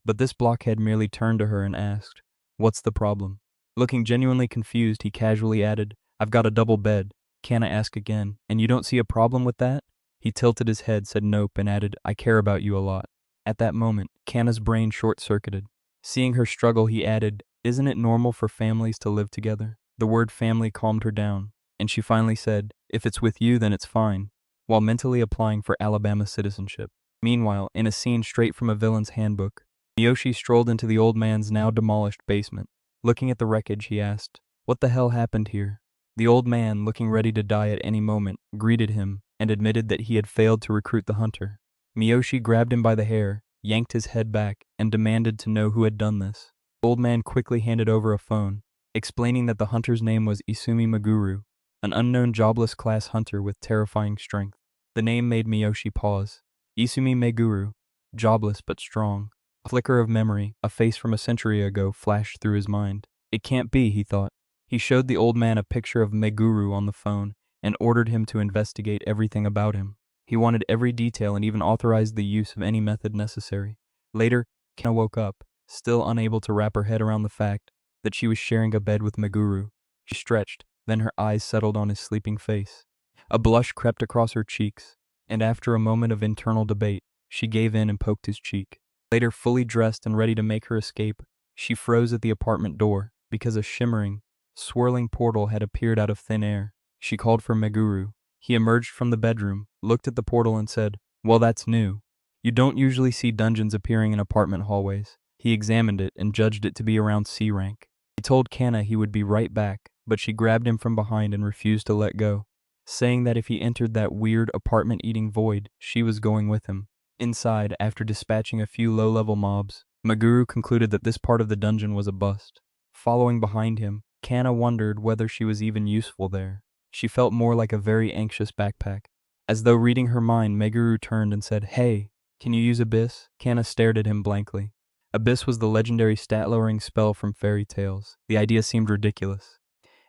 A: But this blockhead merely turned to her and asked, "What's the problem?" Looking genuinely confused, he casually added, "I've got a double bed." Cana asked again, "And you don't see a problem with that?" He tilted his head, said nope, and added, "I care about you a lot." At that moment, Cana's brain short-circuited. Seeing her struggle, he added, "Isn't it normal for families to live together?" The word family calmed her down, and she finally said, "If it's with you, then it's fine," while mentally applying for Alabama citizenship. Meanwhile, in a scene straight from a villain's handbook, Miyoshi strolled into the old man's now demolished basement. Looking at the wreckage, he asked, "What the hell happened here?" The old man, looking ready to die at any moment, greeted him and admitted that he had failed to recruit the hunter. Miyoshi grabbed him by the hair, yanked his head back, and demanded to know who had done this. The old man quickly handed over a phone, explaining that the hunter's name was Isumi Meguru, an unknown jobless class hunter with terrifying strength. The name made Miyoshi pause. Isumi Meguru, jobless but strong. A flicker of memory, a face from a century ago, flashed through his mind. It can't be, he thought. He showed the old man a picture of Meguru on the phone and ordered him to investigate everything about him. He wanted every detail and even authorized the use of any method necessary. Later, Cana woke up, still unable to wrap her head around the fact that she was sharing a bed with Meguru. She stretched, then her eyes settled on his sleeping face. A blush crept across her cheeks, and after a moment of internal debate, she gave in and poked his cheek. Later, fully dressed and ready to make her escape, she froze at the apartment door because a shimmering, swirling portal had appeared out of thin air. She called for Meguru. He emerged from the bedroom, looked at the portal and said, "Well, that's new. You don't usually see dungeons appearing in apartment hallways." He examined it and judged it to be around C rank. He told Cana he would be right back, but she grabbed him from behind and refused to let go, saying that if he entered that weird apartment-eating void, she was going with him. Inside, after dispatching a few low-level mobs, Meguru concluded that this part of the dungeon was a bust. Following behind him, Cana wondered whether she was even useful there. She felt more like a very anxious backpack. As though reading her mind, Meguru turned and said, "Hey, can you use Abyss?" Cana stared at him blankly. Abyss was the legendary stat-lowering spell from fairy tales. The idea seemed ridiculous.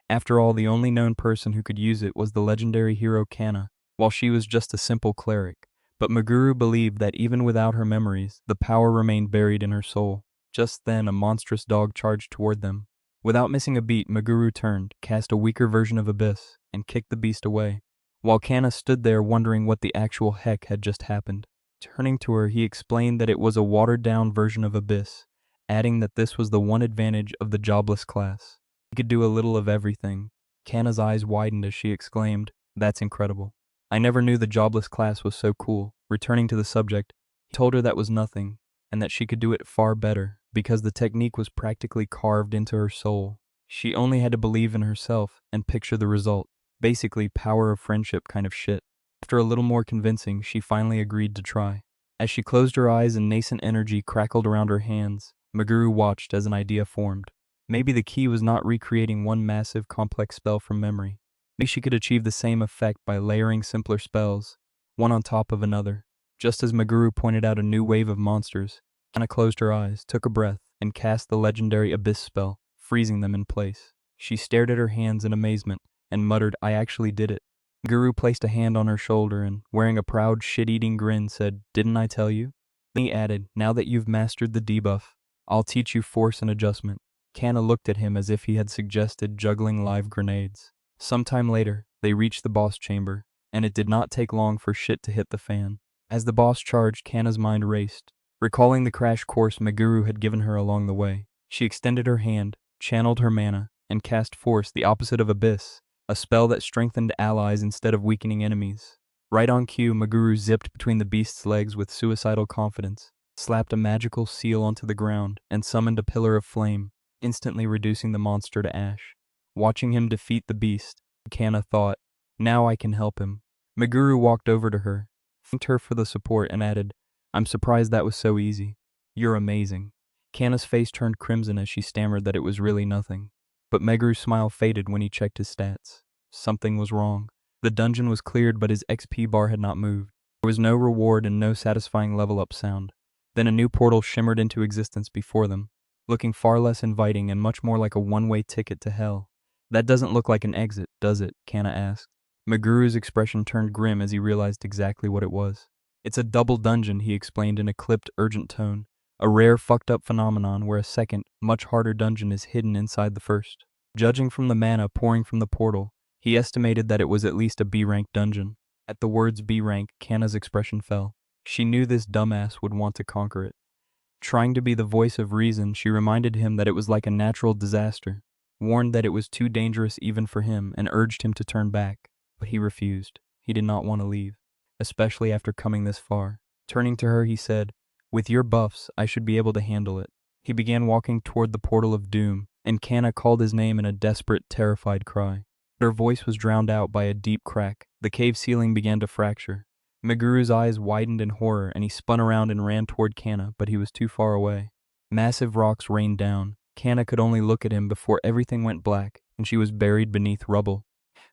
A: After all, the only known person who could use it was the legendary hero Cana, while she was just a simple cleric. But Meguru believed that even without her memories, the power remained buried in her soul. Just then, a monstrous dog charged toward them. Without missing a beat, Meguru turned, cast a weaker version of Abyss, and kicked the beast away, while Cana stood there wondering what the actual heck had just happened. Turning to her, he explained that it was a watered-down version of Abyss, adding that this was the one advantage of the jobless class. He could do a little of everything. Cana's eyes widened as she exclaimed, "That's incredible. I never knew the jobless class was so cool." Returning to the subject, he told her that was nothing, and that she could do it far better, because the technique was practically carved into her soul. She only had to believe in herself and picture the result. Basically, power of friendship kind of shit. After a little more convincing, she finally agreed to try. As she closed her eyes and nascent energy crackled around her hands, Meguru watched as an idea formed. Maybe the key was not recreating one massive, complex spell from memory. Maybe she could achieve the same effect by layering simpler spells, one on top of another. Just as Meguru pointed out a new wave of monsters, Cana closed her eyes, took a breath, and cast the legendary Abyss spell, freezing them in place. She stared at her hands in amazement and muttered, "I actually did it." Meguru placed a hand on her shoulder and, wearing a proud, shit-eating grin, said, "Didn't I tell you?" Then he added, "Now that you've mastered the debuff, I'll teach you force and adjustment." Cana looked at him as if he had suggested juggling live grenades. Sometime later, they reached the boss chamber, and it did not take long for shit to hit the fan. As the boss charged, Cana's mind raced, recalling the crash course Meguru had given her along the way. She extended her hand, channeled her mana, and cast Force, the opposite of Abyss, a spell that strengthened allies instead of weakening enemies. Right on cue, Meguru zipped between the beast's legs with suicidal confidence, slapped a magical seal onto the ground, and summoned a pillar of flame, instantly reducing the monster to ash. Watching him defeat the beast, Cana thought, "Now I can help him." Meguru walked over to her, thanked her for the support, and added, "I'm surprised that was so easy. You're amazing." Cana's face turned crimson as she stammered that it was really nothing. But Meguru's smile faded when he checked his stats. Something was wrong. The dungeon was cleared, but his XP bar had not moved. There was no reward and no satisfying level-up sound. Then a new portal shimmered into existence before them, looking far less inviting and much more like a one-way ticket to hell. "That doesn't look like an exit, does it?" Cana asked. Meguru's expression turned grim as he realized exactly what it was. "It's a double dungeon," he explained in a clipped, urgent tone. "A rare fucked-up phenomenon where a second, much harder dungeon is hidden inside the first." Judging from the mana pouring from the portal, he estimated that it was at least a B-rank dungeon. At the words B-rank, Cana's expression fell. She knew this dumbass would want to conquer it. Trying to be the voice of reason, she reminded him that it was like a natural disaster, warned that it was too dangerous even for him, and urged him to turn back. But he refused. He did not want to leave, especially after coming this far. Turning to her, he said, "With your buffs, I should be able to handle it." He began walking toward the portal of doom, and Cana called his name in a desperate, terrified cry. But her voice was drowned out by a deep crack. The cave ceiling began to fracture. Meguru's eyes widened in horror, and he spun around and ran toward Cana, but he was too far away. Massive rocks rained down. Cana could only look at him before everything went black, and she was buried beneath rubble.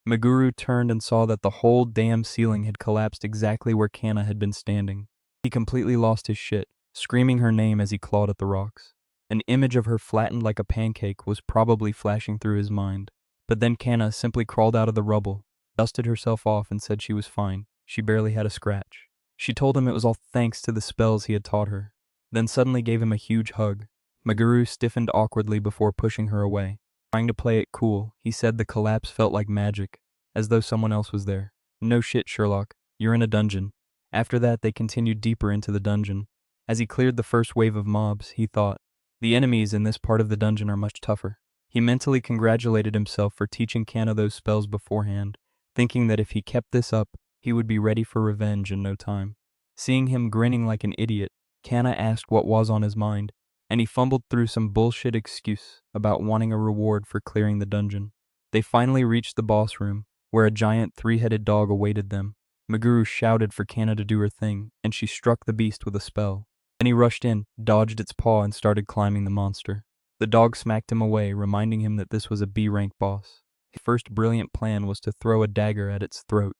A: Meguru turned and saw that the whole damn ceiling had collapsed exactly where Cana had been standing. He completely lost his shit, screaming her name as he clawed at the rocks. An image of her flattened like a pancake was probably flashing through his mind. But then Cana simply crawled out of the rubble, dusted herself off and said she was fine. She barely had a scratch. She told him it was all thanks to the spells he had taught her, then suddenly gave him a huge hug. Meguru stiffened awkwardly before pushing her away. Trying to play it cool, he said the collapse felt like magic, as though someone else was there. No shit, Sherlock. You're in a dungeon. After that, they continued deeper into the dungeon. As he cleared the first wave of mobs, he thought, the enemies in this part of the dungeon are much tougher. He mentally congratulated himself for teaching Cana those spells beforehand, thinking that if he kept this up, he would be ready for revenge in no time. Seeing him grinning like an idiot, Cana asked what was on his mind, and he fumbled through some bullshit excuse about wanting a reward for clearing the dungeon. They finally reached the boss room, where a giant three-headed dog awaited them. Meguru shouted for Cana to do her thing, and she struck the beast with a spell. Then he rushed in, dodged its paw, and started climbing the monster. The dog smacked him away, reminding him that this was a B-rank boss. His first brilliant plan was to throw a dagger at its throat.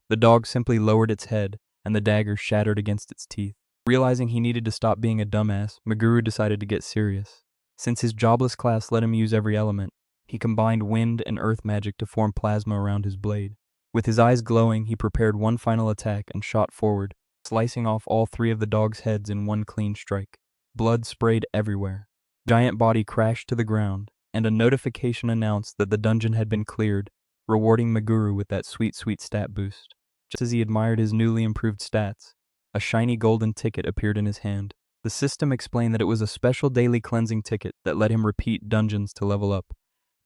A: The dog simply lowered its head, and the dagger shattered against its teeth. Realizing he needed to stop being a dumbass, Meguru decided to get serious. Since his jobless class let him use every element, he combined wind and earth magic to form plasma around his blade. With his eyes glowing, he prepared one final attack and shot forward, slicing off all three of the dog's heads in one clean strike. Blood sprayed everywhere. Giant body crashed to the ground, and a notification announced that the dungeon had been cleared, rewarding Meguru with that sweet stat boost. Just as he admired his newly improved stats, a shiny golden ticket appeared in his hand. The system explained that it was a special daily cleansing ticket that let him repeat dungeons to level up.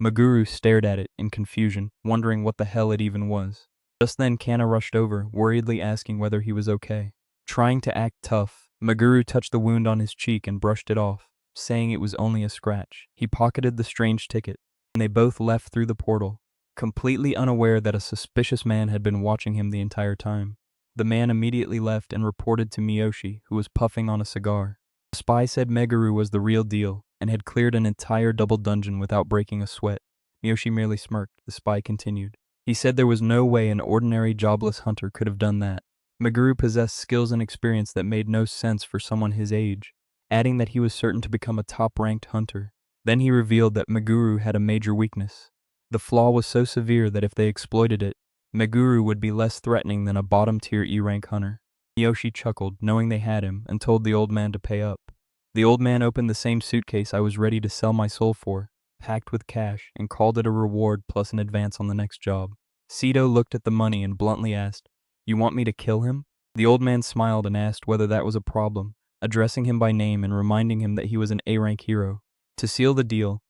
A: Meguru stared at it in confusion, wondering what the hell it even was. Just then Cana rushed over, worriedly asking whether he was okay. Trying to act tough, Meguru touched the wound on his cheek and brushed it off, saying it was only a scratch. He pocketed the strange ticket, and they both left through the portal, completely unaware that a suspicious man had been watching him the entire time. The man immediately left and reported to Miyoshi, who was puffing on a cigar. The spy said Meguru was the real deal and had cleared an entire double dungeon without breaking a sweat. Miyoshi merely smirked. The spy continued. He said there was no way an ordinary jobless hunter could have done that. Meguru possessed skills and experience that made no sense for someone his age, adding that he was certain to become a top-ranked hunter. Then he revealed that Meguru had a major weakness. The flaw was so severe that if they exploited it, Meguru would be less threatening than a bottom-tier E-rank hunter. Miyoshi chuckled, knowing they had him, and told the old man to pay up. The old man opened the same suitcase I was ready to sell my soul for, packed with cash, and called it a reward plus an advance on the next job. Sito looked at the money and bluntly asked, "You want me to kill him?" The old man smiled and asked whether that was a problem, addressing him by name and reminding him that he was an A-rank hero. To seal the deal,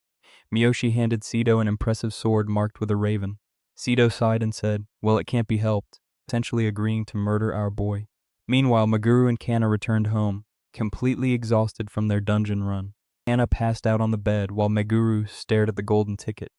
A: Miyoshi handed Sito an impressive sword marked with a raven. Sito sighed and said, "Well, it can't be helped," essentially agreeing to murder our boy. Meanwhile, Meguru and Cana returned home, completely exhausted from their dungeon run. Cana passed out on the bed while Meguru stared at the golden ticket.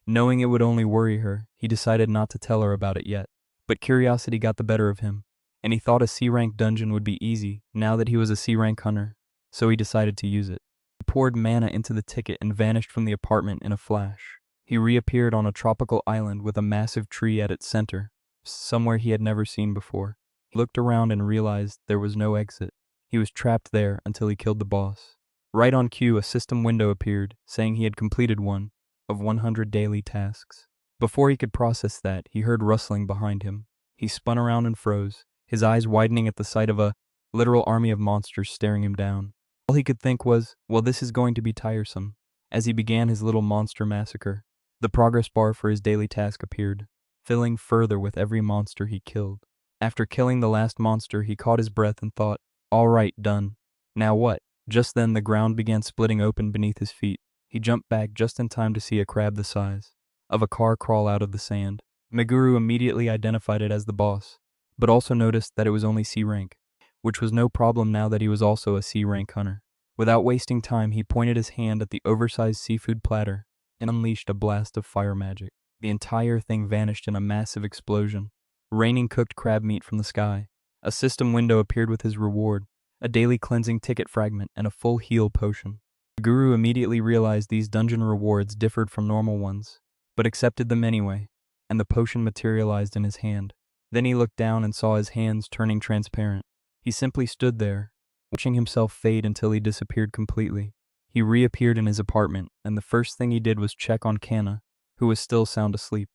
A: Knowing it would only worry her, he decided not to tell her about it yet. But curiosity got the better of him, and he thought a C-rank dungeon would be easy now that he was a C-rank hunter, so he decided to use it. He poured mana into the ticket and vanished from the apartment in a flash. He reappeared on a tropical island with a massive tree at its center, somewhere he had never seen before. He looked around and realized there was no exit. He was trapped there until he killed the boss. Right on cue, a system window appeared, saying he had completed one of 100 daily tasks. Before he could process that, he heard rustling behind him. He spun around and froze, his eyes widening at the sight of a literal army of monsters staring him down. All he could think was, well, this is going to be tiresome. As he began his little monster massacre, the progress bar for his daily task appeared, filling further with every monster he killed. After killing the last monster, he caught his breath and thought, all right, done. Now what? Just then the ground began splitting open beneath his feet. He jumped back just in time to see a crab the size of a car crawl out of the sand. Meguru immediately identified it as the boss, but also noticed that it was only C rank, which was no problem now that he was also a C rank hunter. Without wasting time, he pointed his hand at the oversized seafood platter and unleashed a blast of fire magic. The entire thing vanished in a massive explosion, raining cooked crab meat from the sky. A system window appeared with his reward, a daily cleansing ticket fragment, and a full heal potion. The guru immediately realized these dungeon rewards differed from normal ones, but accepted them anyway. and the potion materialized in his hand. Then he looked down and saw his hands turning transparent. He simply stood there, watching himself fade until he disappeared completely. He reappeared in his apartment, and the first thing he did was check on Cana, who was still sound asleep.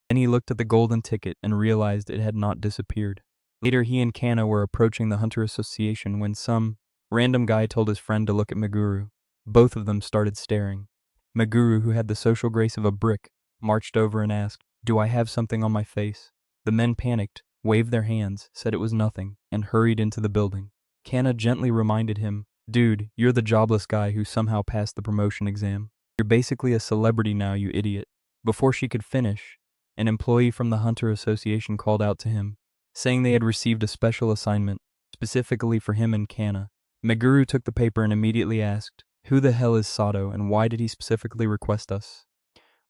A: Then he looked at the golden ticket and realized it had not disappeared. Later, he and Cana were approaching the Hunter Association when some random guy told his friend to look at Meguru. Both of them started staring. Meguru, who had the social grace of a brick, marched over and asked, "Do I have something on my face?" The men panicked, waved their hands, said it was nothing, and hurried into the building. Cana gently reminded him, "Dude, you're the jobless guy who somehow passed the promotion exam. You're basically a celebrity now, you idiot." Before she could finish, an employee from the Hunter Association called out to him, saying they had received a special assignment, specifically for him and Cana. Meguru took the paper and immediately asked, "Who the hell is Sato, and why did he specifically request us?"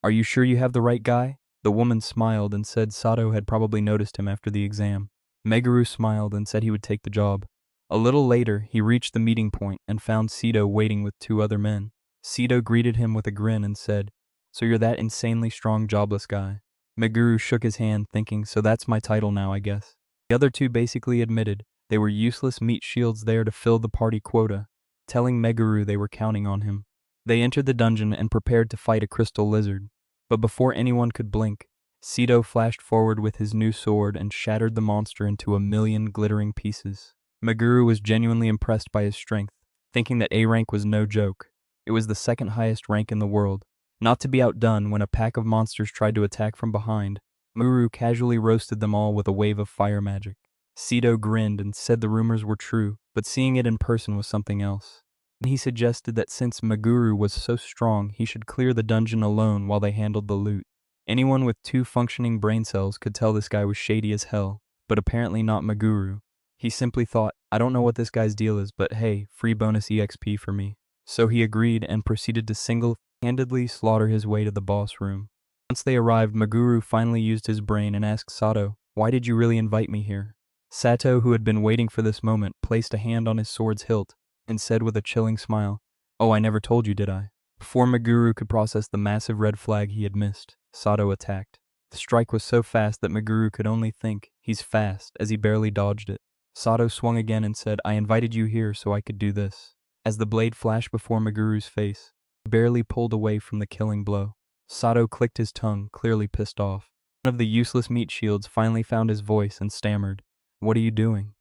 A: "Are you sure you have the right guy?" The woman smiled and said Sato had probably noticed him after the exam. Meguru smiled and said he would take the job. A little later, he reached the meeting point and found Sito waiting with 2 other men. Sito greeted him with a grin and said, "So you're that insanely strong jobless guy." Meguru shook his hand, thinking, "So that's my title now, I guess." The other 2 basically admitted they were useless meat shields there to fill the party quota, telling Meguru they were counting on him. They entered the dungeon and prepared to fight a crystal lizard. But before anyone could blink, Sito flashed forward with his new sword and shattered the monster into a million glittering pieces. Meguru was genuinely impressed by his strength, thinking that A rank was no joke. It was the 2nd highest rank in the world. Not to be outdone, when a pack of monsters tried to attack from behind, Meguru casually roasted them all with a wave of fire magic. Sito grinned and said the rumors were true, but seeing it in person was something else. He suggested that since Meguru was so strong, he should clear the dungeon alone while they handled the loot. Anyone with 2 functioning brain cells could tell this guy was shady as hell, but apparently not Meguru. He simply thought, "I don't know what this guy's deal is, but hey, free bonus EXP for me." So he agreed and proceeded to single-handedly slaughter his way to the boss room. Once they arrived, Meguru finally used his brain and asked Sato, "Why did you really invite me here?" Sato, who had been waiting for this moment, placed a hand on his sword's hilt and said with a chilling smile, "Oh, I never told you, did I?" Before Meguru could process the massive red flag he had missed, Sato attacked. The strike was so fast that Meguru could only think, "He's fast," as he barely dodged it. Sato swung again and said, "I invited you here so I could do this." As the blade flashed before Meguru's face, he barely pulled away from the killing blow. Sato clicked his tongue, clearly pissed off. One of the useless meat shields finally found his voice and stammered, "What are you doing?"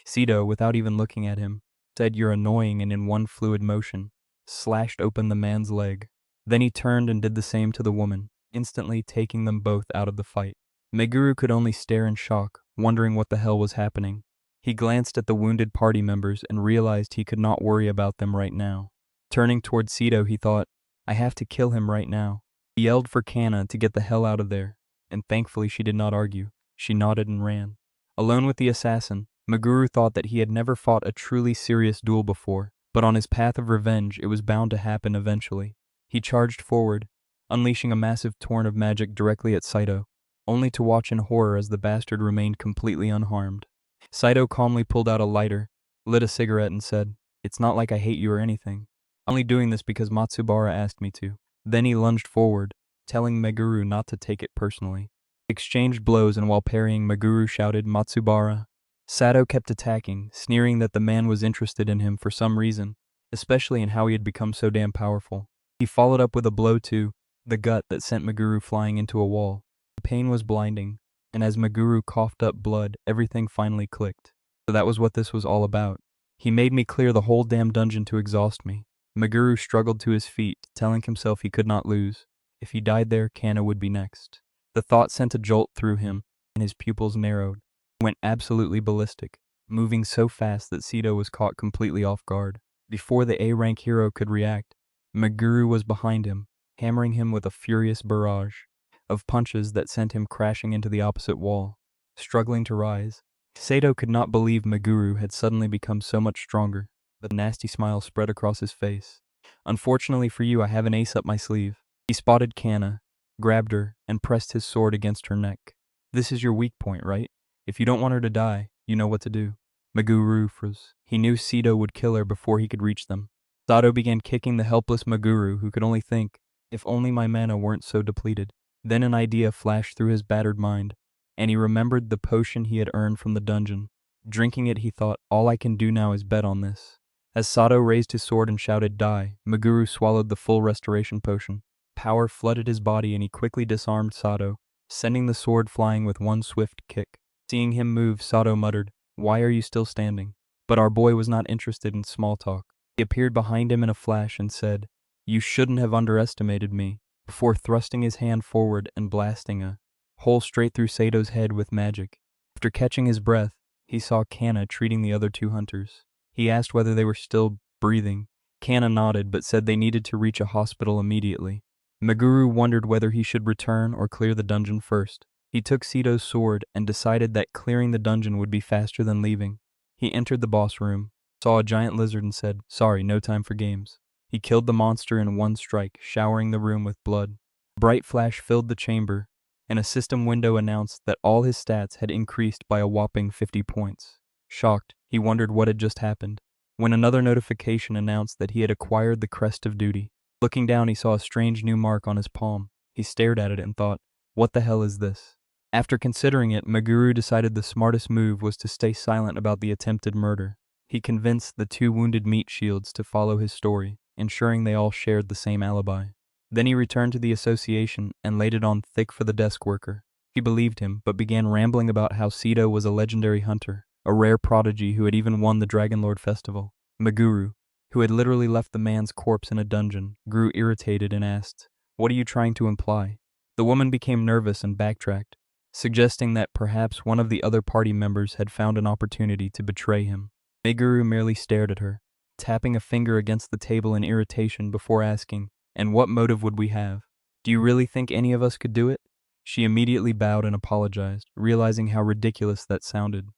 A: Sito, without even looking at him, said, "You're annoying," and in one fluid motion, slashed open the man's leg. Then he turned and did the same to the woman, instantly taking them both out of the fight. Meguru could only stare in shock, wondering what the hell was happening. He glanced at the wounded party members and realized he could not worry about them right now. Turning toward Sito, he thought, "I have to kill him right now." He yelled for Cana to get the hell out of there, and thankfully she did not argue. She nodded and ran. Alone with the assassin, Meguru thought that he had never fought a truly serious duel before, but on his path of revenge it was bound to happen eventually. He charged forward, unleashing a massive torrent of magic directly at Saito, only to watch in horror as the bastard remained completely unharmed. Saito calmly pulled out a lighter, lit a cigarette and said, "It's not like I hate you or anything. I'm only doing this because Matsubara asked me to." Then he lunged forward, telling Meguru not to take it personally. They exchanged blows, and while parrying, Meguru shouted, "Matsubara." Sato kept attacking, sneering that the man was interested in him for some reason, especially in how he had become so damn powerful. He followed up with a blow to the gut that sent Meguru flying into a wall. The pain was blinding, and as Meguru coughed up blood, everything finally clicked. So that was what this was all about. "He made me clear the whole damn dungeon to exhaust me." Meguru struggled to his feet, telling himself he could not lose. If he died there, Cana would be next. The thought sent a jolt through him, and his pupils narrowed. He went absolutely ballistic, moving so fast that Sito was caught completely off guard. Before the A-rank hero could react, Meguru was behind him, hammering him with a furious barrage of punches that sent him crashing into the opposite wall. Struggling to rise, Sato could not believe Meguru had suddenly become so much stronger. The nasty smile spread across his face. "Unfortunately for you, I have an ace up my sleeve." He spotted Cana, grabbed her, and pressed his sword against her neck. "This is your weak point, right? If you don't want her to die, you know what to do." Meguru froze. He knew Sito would kill her before he could reach them. Sato began kicking the helpless Meguru, who could only think, "If only my mana weren't so depleted." Then an idea flashed through his battered mind, and he remembered the potion he had earned from the dungeon. Drinking it, he thought, all I can do now is bet on this. As Sato raised his sword and shouted, "Die," Meguru swallowed the full restoration potion. Power flooded his body and he quickly disarmed Sato, sending the sword flying with one swift kick. Seeing him move, Sato muttered, "Why are you still standing?" But our boy was not interested in small talk. He appeared behind him in a flash and said, "You shouldn't have underestimated me," before thrusting his hand forward and blasting a hole straight through Sato's head with magic. After catching his breath, he saw Cana treating the other two hunters. He asked whether they were still breathing. Cana nodded but said they needed to reach a hospital immediately. Meguru wondered whether he should return or clear the dungeon first. He took Sato's sword and decided that clearing the dungeon would be faster than leaving. He entered the boss room, saw a giant lizard and said, "Sorry, no time for games." He killed the monster in one strike, showering the room with blood. A bright flash filled the chamber, and a system window announced that all his stats had increased by a whopping 50 points. Shocked, he wondered what had just happened, when another notification announced that he had acquired the Crest of Duty. Looking down, he saw a strange new mark on his palm. He stared at it and thought, "What the hell is this?" After considering it, Meguru decided the smartest move was to stay silent about the attempted murder. He convinced the two wounded meat shields to follow his story, ensuring they all shared the same alibi. Then he returned to the association and laid it on thick for the desk worker. He believed him, but began rambling about how Sato was a legendary hunter, a rare prodigy who had even won the Dragonlord Festival. Meguru, who had literally left the man's corpse in a dungeon, grew irritated and asked, "What are you trying to imply?" The woman became nervous and backtracked, suggesting that perhaps one of the other party members had found an opportunity to betray him. Meguru merely stared at her, tapping a finger against the table in irritation before asking, "And what motive would we have? Do you really think any of us could do it?" She immediately bowed and apologized, realizing how ridiculous that sounded.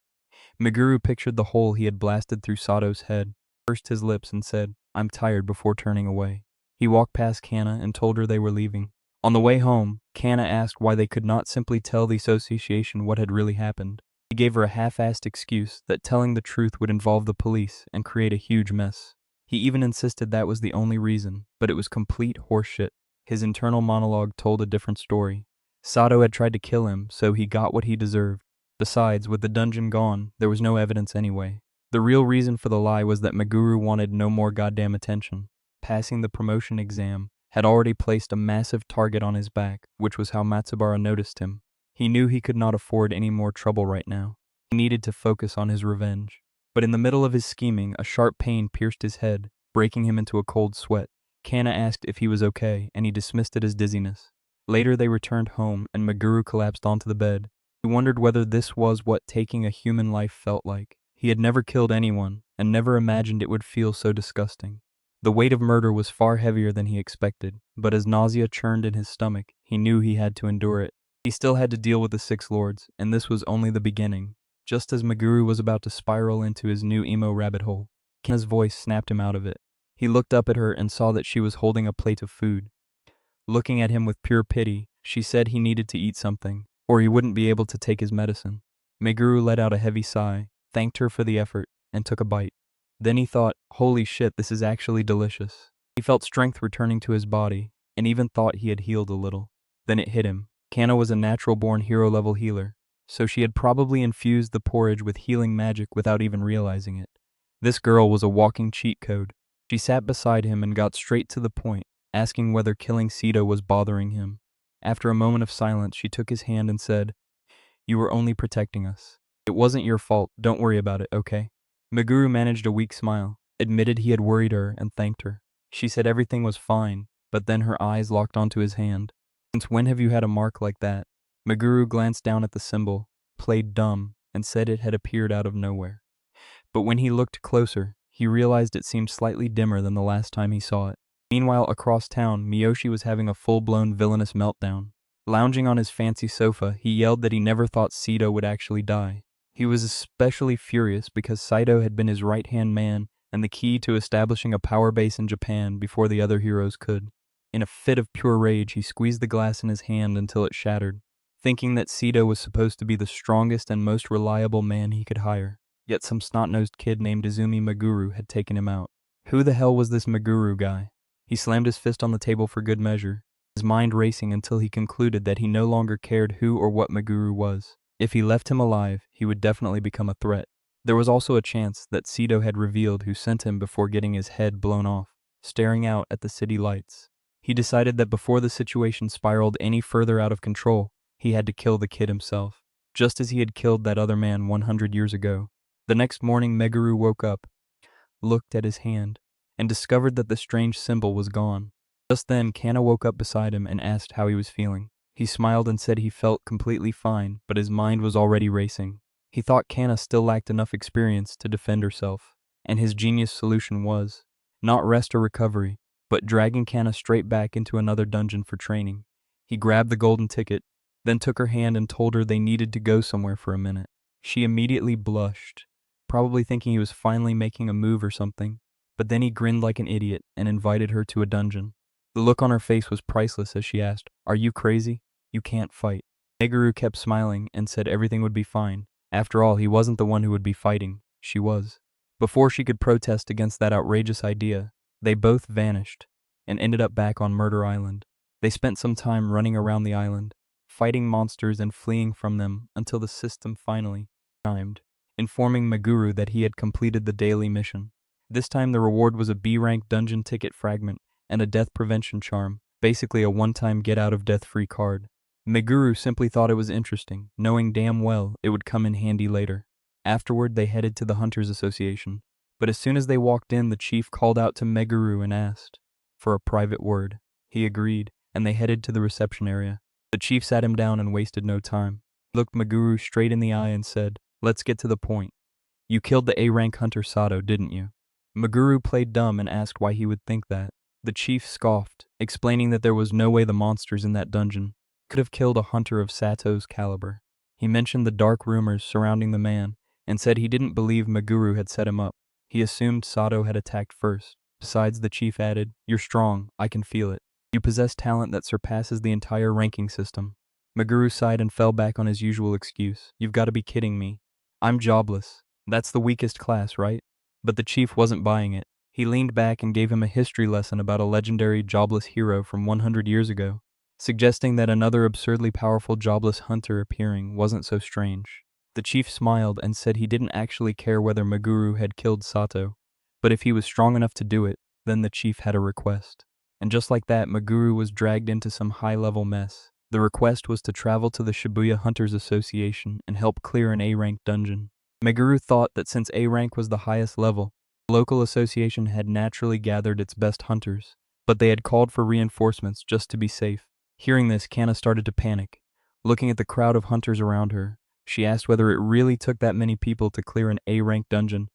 A: Meguru pictured the hole he had blasted through Sato's head, pursed his lips and said, "I'm tired," before turning away. He walked past Cana and told her they were leaving. On the way home, Cana asked why they could not simply tell the association what had really happened. He gave her a half-assed excuse that telling the truth would involve the police and create a huge mess. He even insisted that was the only reason, but it was complete horseshit. His internal monologue told a different story. Sato had tried to kill him, so he got what he deserved. Besides, with the dungeon gone, there was no evidence anyway. The real reason for the lie was that Meguru wanted no more goddamn attention. Passing the promotion exam had already placed a massive target on his back, which was how Matsubara noticed him. He knew he could not afford any more trouble right now. He needed to focus on his revenge. But in the middle of his scheming, a sharp pain pierced his head, breaking him into a cold sweat. Cana asked if he was okay, and he dismissed it as dizziness. Later they returned home, and Meguru collapsed onto the bed. He wondered whether this was what taking a human life felt like. He had never killed anyone, and never imagined it would feel so disgusting. The weight of murder was far heavier than he expected, but as nausea churned in his stomach, he knew he had to endure it. He still had to deal with the Six Lords, and this was only the beginning. Just as Meguru was about to spiral into his new emo rabbit hole, Cana's voice snapped him out of it. He looked up at her and saw that she was holding a plate of food. Looking at him with pure pity, she said he needed to eat something, or he wouldn't be able to take his medicine. Meguru let out a heavy sigh, thanked her for the effort, and took a bite. Then he thought, "Holy shit, this is actually delicious." He felt strength returning to his body, and even thought he had healed a little. Then it hit him. Cana was a natural-born hero-level healer, so she had probably infused the porridge with healing magic without even realizing it. This girl was a walking cheat code. She sat beside him and got straight to the point, asking whether killing Sato was bothering him. After a moment of silence, she took his hand and said, "You were only protecting us. It wasn't your fault, don't worry about it, okay?" Meguru managed a weak smile, admitted he had worried her, and thanked her. She said everything was fine, but then her eyes locked onto his hand. "Since when have you had a mark like that?" Meguru glanced down at the symbol, played dumb, and said it had appeared out of nowhere. But when he looked closer, he realized it seemed slightly dimmer than the last time he saw it. Meanwhile, across town, Miyoshi was having a full-blown villainous meltdown. Lounging on his fancy sofa, he yelled that he never thought Sato would actually die. He was especially furious because Saito had been his right-hand man and the key to establishing a power base in Japan before the other heroes could. In a fit of pure rage, he squeezed the glass in his hand until it shattered, thinking that Saito was supposed to be the strongest and most reliable man he could hire. Yet some snot-nosed kid named Izumi Meguru had taken him out. Who the hell was this Meguru guy? He slammed his fist on the table for good measure. his mind racing until he concluded that he no longer cared who or what Meguru was. If he left him alive, he would definitely become a threat. There was also a chance that Sito had revealed who sent him before getting his head blown off, staring out at the city lights. He decided that before the situation spiraled any further out of control, he had to kill the kid himself, just as he had killed that other man 100 years ago. The next morning, Meguru woke up, looked at his hand, and discovered that the strange symbol was gone. Just then, Cana woke up beside him and asked how he was feeling. He smiled and said he felt completely fine, but his mind was already racing. He thought Cana still lacked enough experience to defend herself, and his genius solution was not rest or recovery, but dragging Cana straight back into another dungeon for training. He grabbed the golden ticket, then took her hand and told her they needed to go somewhere for a minute. She immediately blushed, probably thinking he was finally making a move or something, but then he grinned like an idiot and invited her to a dungeon. The look on her face was priceless as she asked, "Are you crazy? You can't fight." Meguru kept smiling and said everything would be fine. After all, he wasn't the one who would be fighting, she was. Before she could protest against that outrageous idea, they both vanished and ended up back on Murder Island. They spent some time running around the island, fighting monsters and fleeing from them until the system finally chimed, informing Meguru that he had completed the daily mission. This time the reward was a B-rank dungeon ticket fragment and a death prevention charm, basically a one-time get-out-of-death-free card. Meguru simply thought it was interesting, knowing damn well it would come in handy later. Afterward, they headed to the Hunters Association, but as soon as they walked in, the chief called out to Meguru and asked for a private word. He agreed, and they headed to the reception area. The chief sat him down and wasted no time. He looked Meguru straight in the eye and said, "Let's get to the point. You killed the A-rank hunter Sato, didn't you?" Meguru played dumb and asked why he would think that. The chief scoffed, explaining that there was no way the monsters in that dungeon could have killed a hunter of Sato's caliber. He mentioned the dark rumors surrounding the man and said he didn't believe Meguru had set him up. He assumed Sato had attacked first. Besides, the chief added, "You're strong, I can feel it. You possess talent that surpasses the entire ranking system." Meguru sighed and fell back on his usual excuse. "You've got to be kidding me. I'm jobless. That's the weakest class, right?" But the chief wasn't buying it. He leaned back and gave him a history lesson about a legendary jobless hero from 100 years ago, suggesting that another absurdly powerful jobless hunter appearing wasn't so strange. The chief smiled and said he didn't actually care whether Meguru had killed Sato, but if he was strong enough to do it, then the chief had a request. And just like that, Meguru was dragged into some high-level mess. The request was to travel to the Shibuya Hunters Association and help clear an A-rank dungeon. Meguru thought that since A-rank was the highest level, the local association had naturally gathered its best hunters, but they had called for reinforcements just to be safe. Hearing this, Cana started to panic. Looking at the crowd of hunters around her, she asked whether it really took that many people to clear an A-rank dungeon,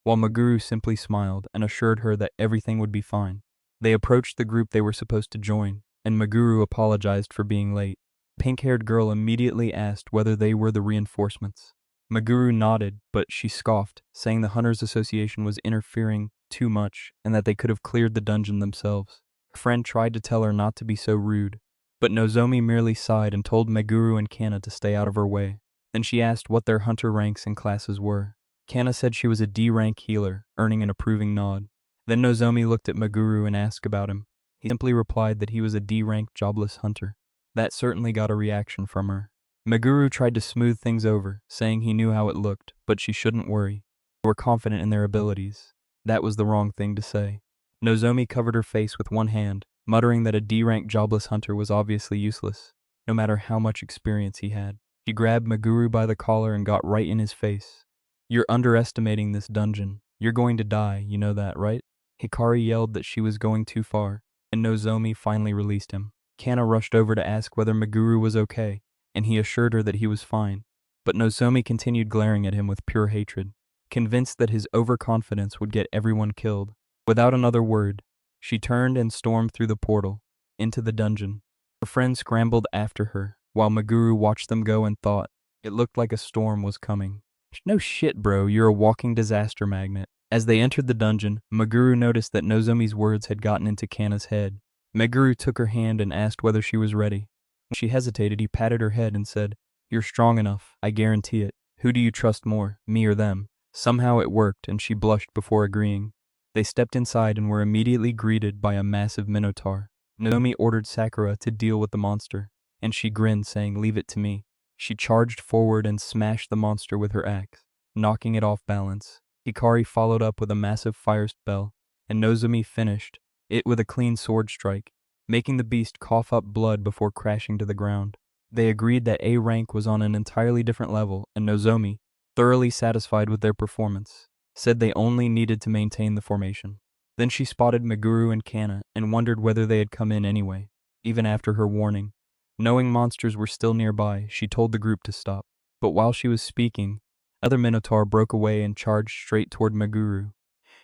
A: while Meguru simply smiled and assured her that everything would be fine. They approached the group they were supposed to join, and Meguru apologized for being late. The pink-haired girl immediately asked whether they were the reinforcements. Meguru nodded, but she scoffed, saying the Hunters Association was interfering too much and that they could have cleared the dungeon themselves. Her friend tried to tell her not to be so rude, but Nozomi merely sighed and told Meguru and Cana to stay out of her way. Then she asked what their hunter ranks and classes were. Cana said she was a D-rank healer, earning an approving nod. Then Nozomi looked at Meguru and asked about him. He simply replied that he was a D-rank jobless hunter. That certainly got a reaction from her. Meguru tried to smooth things over, saying he knew how it looked, but she shouldn't worry. They were confident in their abilities. That was the wrong thing to say. Nozomi covered her face with one hand, muttering that a D-rank jobless hunter was obviously useless, no matter how much experience he had. She grabbed Meguru by the collar and got right in his face. "You're underestimating this dungeon. You're going to die, you know that, right?" Hikari yelled that she was going too far, and Nozomi finally released him. Cana rushed over to ask whether Meguru was okay, and he assured her that he was fine, but Nozomi continued glaring at him with pure hatred, convinced that his overconfidence would get everyone killed. Without another word, she turned and stormed through the portal, into the dungeon. Her friend scrambled after her, while Meguru watched them go and thought, it looked like a storm was coming. "No shit, bro, you're a walking disaster magnet." As they entered the dungeon, Meguru noticed that Nozomi's words had gotten into Cana's head. Meguru took her hand and asked whether she was ready. When she hesitated, he patted her head and said, "You're strong enough, I guarantee it. Who do you trust more, me or them?" Somehow it worked, and she blushed before agreeing. They stepped inside and were immediately greeted by a massive minotaur. Nozomi ordered Sakura to deal with the monster, and she grinned, saying, "Leave it to me." She charged forward and smashed the monster with her axe, knocking it off balance. Hikari followed up with a massive fire spell, and Nozomi finished it with a clean sword strike, making the beast cough up blood before crashing to the ground. They agreed that A rank was on an entirely different level, and Nozomi, thoroughly satisfied with their performance, said they only needed to maintain the formation. Then she spotted Meguru and Cana and wondered whether they had come in anyway, even after her warning. Knowing monsters were still nearby, she told the group to stop. But while she was speaking, another Minotaur broke away and charged straight toward Meguru.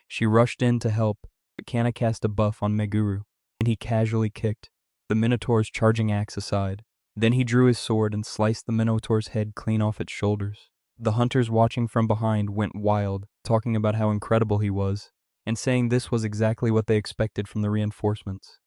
A: She rushed in to help, but Cana cast a buff on Meguru, and he casually kicked the Minotaur's charging axe aside. Then he drew his sword and sliced the Minotaur's head clean off its shoulders. The hunters watching from behind went wild, talking about how incredible he was, and saying this was exactly what they expected from the reinforcements.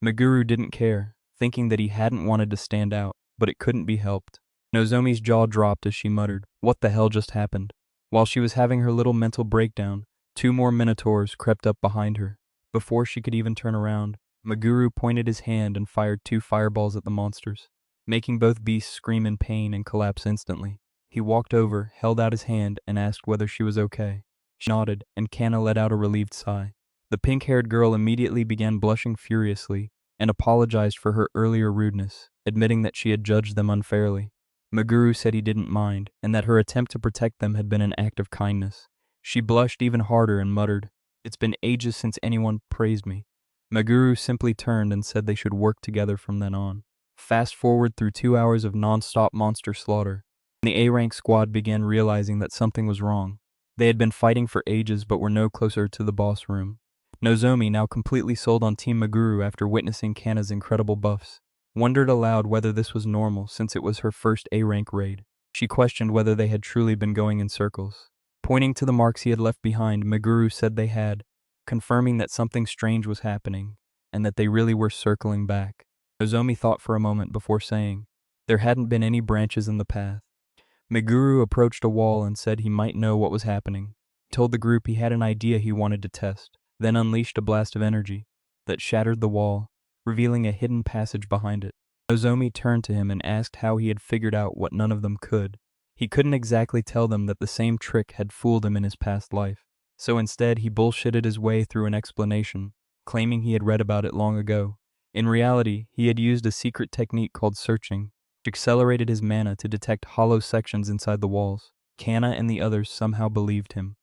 A: Meguru didn't care, thinking that he hadn't wanted to stand out, but it couldn't be helped. Nozomi's jaw dropped as she muttered, "What the hell just happened?" While she was having her little mental breakdown, 2 more Minotaurs crept up behind her. Before she could even turn around, Meguru pointed his hand and fired 2 fireballs at the monsters, making both beasts scream in pain and collapse instantly. He walked over, held out his hand, and asked whether she was okay. She nodded, and Cana let out a relieved sigh. The pink-haired girl immediately began blushing furiously and apologized for her earlier rudeness, admitting that she had judged them unfairly. Meguru said he didn't mind, and that her attempt to protect them had been an act of kindness. She blushed even harder and muttered, "It's been ages since anyone praised me." Meguru simply turned and said they should work together from then on. Fast forward through 2 hours of non-stop monster slaughter, and the A-rank squad began realizing that something was wrong. They had been fighting for ages but were no closer to the boss room. Nozomi, now completely sold on Team Meguru after witnessing Cana's incredible buffs, wondered aloud whether this was normal since it was her first A-rank raid. She questioned whether they had truly been going in circles. Pointing to the marks he had left behind, Meguru said they had, confirming that something strange was happening, and that they really were circling back. Nozomi thought for a moment before saying, there hadn't been any branches in the path. Meguru approached a wall and said he might know what was happening. He told the group he had an idea he wanted to test, then unleashed a blast of energy that shattered the wall, revealing a hidden passage behind it. Nozomi turned to him and asked how he had figured out what none of them could. He couldn't exactly tell them that the same trick had fooled him in his past life, so instead he bullshitted his way through an explanation, claiming he had read about it long ago. In reality, he had used a secret technique called searching, which accelerated his mana to detect hollow sections inside the walls. Cana and the others somehow believed him.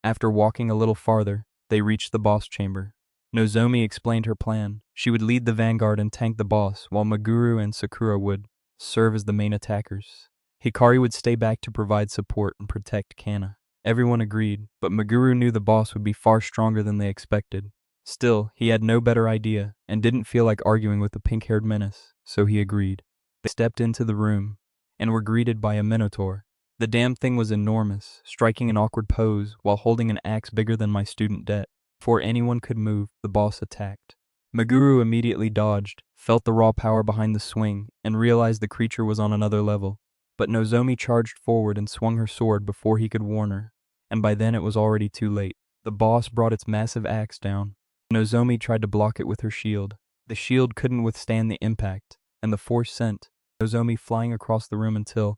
A: After walking a little farther, they reached the boss chamber. Nozomi explained her plan. She would lead the vanguard and tank the boss, while Meguru and Sakura would serve as the main attackers. Hikari would stay back to provide support and protect Cana. Everyone agreed, but Meguru knew the boss would be far stronger than they expected. Still, he had no better idea, and didn't feel like arguing with the pink-haired menace, so he agreed. They stepped into the room, and were greeted by a Minotaur. The damn thing was enormous, striking an awkward pose while holding an axe bigger than my student debt. Before anyone could move, the boss attacked. Meguru immediately dodged, felt the raw power behind the swing, and realized the creature was on another level. But Nozomi charged forward and swung her sword before he could warn her, and by then it was already too late. The boss brought its massive axe down. Nozomi tried to block it with her shield. The shield couldn't withstand the impact, and the force sent Nozomi flying across the room until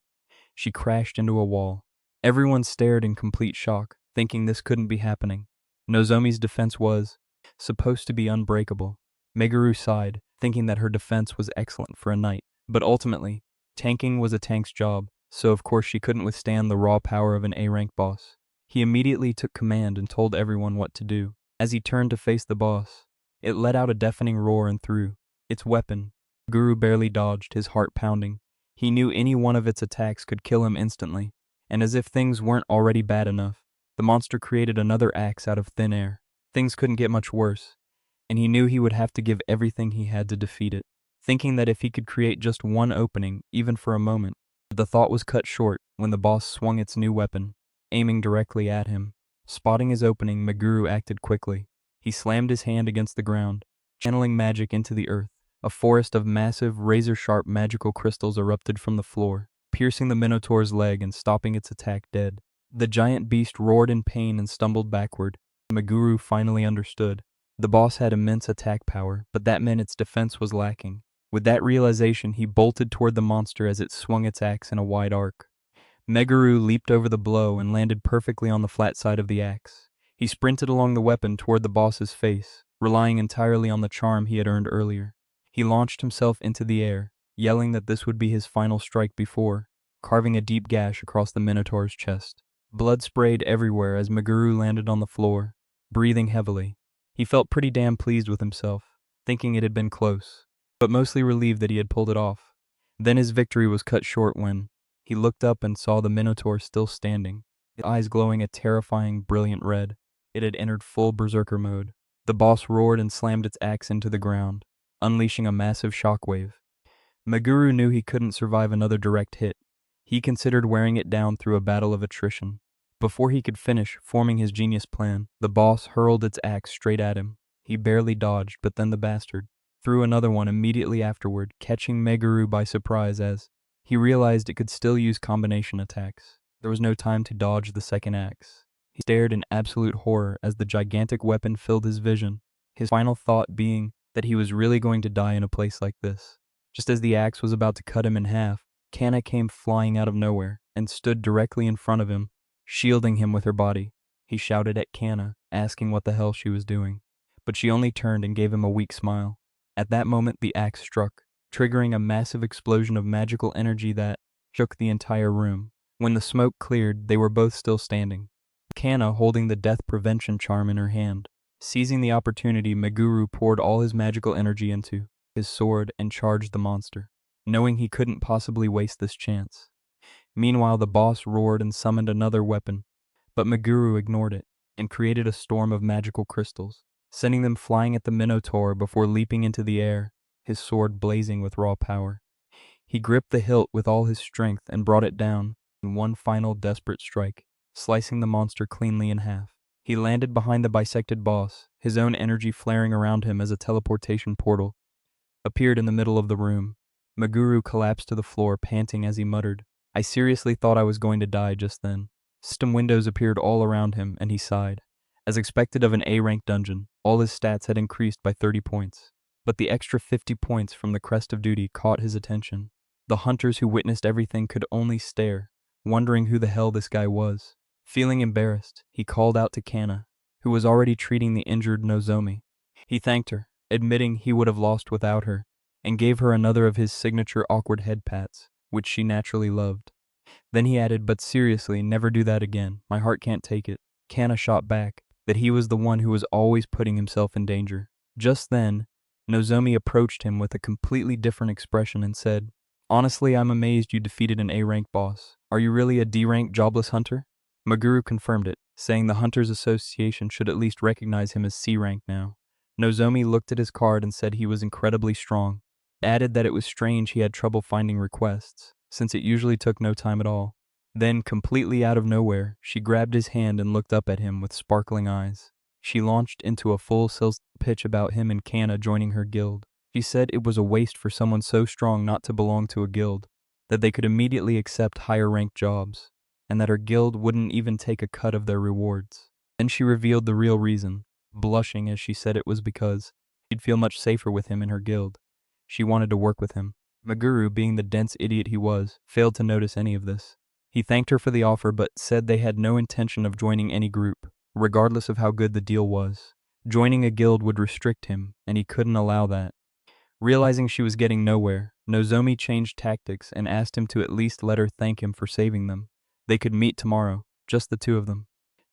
A: she crashed into a wall. Everyone stared in complete shock, thinking this couldn't be happening. Nozomi's defense was supposed to be unbreakable. Meguru sighed, thinking that her defense was excellent for a knight, but ultimately, tanking was a tank's job, so of course she couldn't withstand the raw power of an A-rank boss. He immediately took command and told everyone what to do. As he turned to face the boss, it let out a deafening roar and threw its weapon. Meguru barely dodged, his heart pounding. He knew any one of its attacks could kill him instantly, and as if things weren't already bad enough, the monster created another axe out of thin air. Things couldn't get much worse, and he knew he would have to give everything he had to defeat it. Thinking that if he could create just one opening, even for a moment, the thought was cut short when the boss swung its new weapon, aiming directly at him. Spotting his opening, Meguru acted quickly. He slammed his hand against the ground, channeling magic into the earth. A forest of massive, razor-sharp magical crystals erupted from the floor, piercing the Minotaur's leg and stopping its attack dead. The giant beast roared in pain and stumbled backward. Meguru finally understood. The boss had immense attack power, but that meant its defense was lacking. With that realization, he bolted toward the monster as it swung its axe in a wide arc. Meguru leaped over the blow and landed perfectly on the flat side of the axe. He sprinted along the weapon toward the boss's face, relying entirely on the charm he had earned earlier. He launched himself into the air, yelling that this would be his final strike before, carving a deep gash across the Minotaur's chest. Blood sprayed everywhere as Meguru landed on the floor, breathing heavily. He felt pretty damn pleased with himself, thinking it had been close, but mostly relieved that he had pulled it off. Then his victory was cut short when he looked up and saw the Minotaur still standing, its eyes glowing a terrifying, brilliant red. It had entered full berserker mode. The boss roared and slammed its axe into the ground, unleashing a massive shockwave. Meguru knew he couldn't survive another direct hit. He considered wearing it down through a battle of attrition. Before he could finish forming his genius plan, the boss hurled its axe straight at him. He barely dodged, but then the bastard threw another one immediately afterward, catching Meguru by surprise as he realized it could still use combination attacks. There was no time to dodge the second axe. He stared in absolute horror as the gigantic weapon filled his vision, his final thought being that he was really going to die in a place like this. Just as the axe was about to cut him in half, Cana came flying out of nowhere and stood directly in front of him, shielding him with her body. He shouted at Cana, asking what the hell she was doing, but she only turned and gave him a weak smile. At that moment, the axe struck, triggering a massive explosion of magical energy that shook the entire room. When the smoke cleared, they were both still standing, Cana holding the death prevention charm in her hand. Seizing the opportunity, Meguru poured all his magical energy into his sword and charged the monster, knowing he couldn't possibly waste this chance. Meanwhile, the boss roared and summoned another weapon, but Meguru ignored it and created a storm of magical crystals, sending them flying at the Minotaur before leaping into the air, his sword blazing with raw power. He gripped the hilt with all his strength and brought it down in one final desperate strike, slicing the monster cleanly in half. He landed behind the bisected boss, his own energy flaring around him as a teleportation portal appeared in the middle of the room. Meguru collapsed to the floor, panting as he muttered, "I seriously thought I was going to die just then." System windows appeared all around him, and he sighed. As expected of an A-rank dungeon, all his stats had increased by 30 points. But the extra 50 points from the Crest of Duty caught his attention. The hunters who witnessed everything could only stare, wondering who the hell this guy was. Feeling embarrassed, he called out to Cana, who was already treating the injured Nozomi. He thanked her, admitting he would have lost without her, and gave her another of his signature awkward head pats, which she naturally loved. Then he added, "But seriously, never do that again. My heart can't take it." Cana shot back that he was the one who was always putting himself in danger. Just then, Nozomi approached him with a completely different expression and said, "Honestly, I'm amazed you defeated an A-rank boss. Are you really a D-rank jobless hunter?" Meguru confirmed it, saying the Hunters Association should at least recognize him as C-rank now. Nozomi looked at his card and said he was incredibly strong. Added that it was strange he had trouble finding requests, since it usually took no time at all. Then, completely out of nowhere, she grabbed his hand and looked up at him with sparkling eyes. She launched into a full sales pitch about him and Cana joining her guild. She said it was a waste for someone so strong not to belong to a guild, that they could immediately accept higher-ranked jobs, and that her guild wouldn't even take a cut of their rewards. Then she revealed the real reason, blushing as she said it was because she'd feel much safer with him in her guild. She wanted to work with him. Meguru, being the dense idiot he was, failed to notice any of this. He thanked her for the offer but said they had no intention of joining any group, regardless of how good the deal was. Joining a guild would restrict him, and he couldn't allow that. Realizing she was getting nowhere, Nozomi changed tactics and asked him to at least let her thank him for saving them. They could meet tomorrow, just the two of them.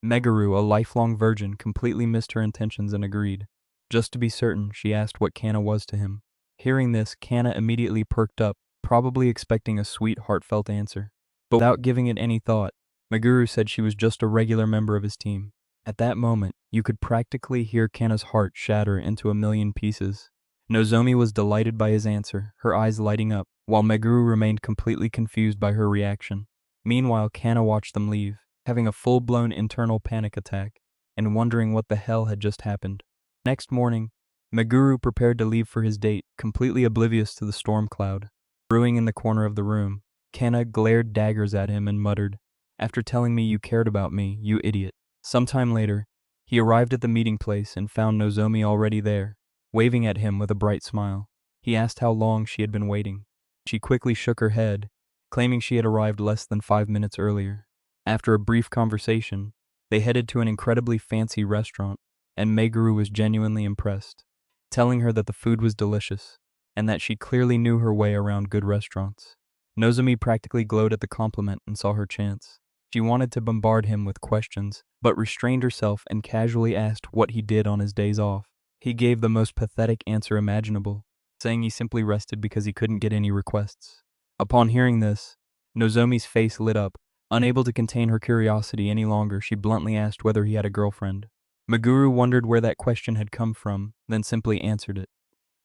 A: Meguru, a lifelong virgin, completely missed her intentions and agreed. Just to be certain, she asked what Cana was to him. Hearing this, Cana immediately perked up, probably expecting a sweet, heartfelt answer. But without giving it any thought, Meguru said she was just a regular member of his team. At that moment, you could practically hear Cana's heart shatter into a million pieces. Nozomi was delighted by his answer, her eyes lighting up, while Meguru remained completely confused by her reaction. Meanwhile, Cana watched them leave, having a full-blown internal panic attack, and wondering what the hell had just happened. Next morning, Meguru prepared to leave for his date, completely oblivious to the storm cloud. Brewing in the corner of the room, Cana glared daggers at him and muttered, "After telling me you cared about me, you idiot." Sometime later, He arrived at the meeting place and found Nozomi already there, waving at him with a bright smile. He asked how long she had been waiting. She quickly shook her head, claiming she had arrived less than 5 minutes earlier. After a brief conversation, they headed to an incredibly fancy restaurant, and Meguru was genuinely impressed, telling her that the food was delicious, and that she clearly knew her way around good restaurants. Nozomi practically glowed at the compliment and saw her chance. She wanted to bombard him with questions, but restrained herself and casually asked what he did on his days off. He gave the most pathetic answer imaginable, saying he simply rested because he couldn't get any requests. Upon hearing this, Nozomi's face lit up. Unable to contain her curiosity any longer, she bluntly asked whether he had a girlfriend. Meguru wondered where that question had come from, then simply answered it.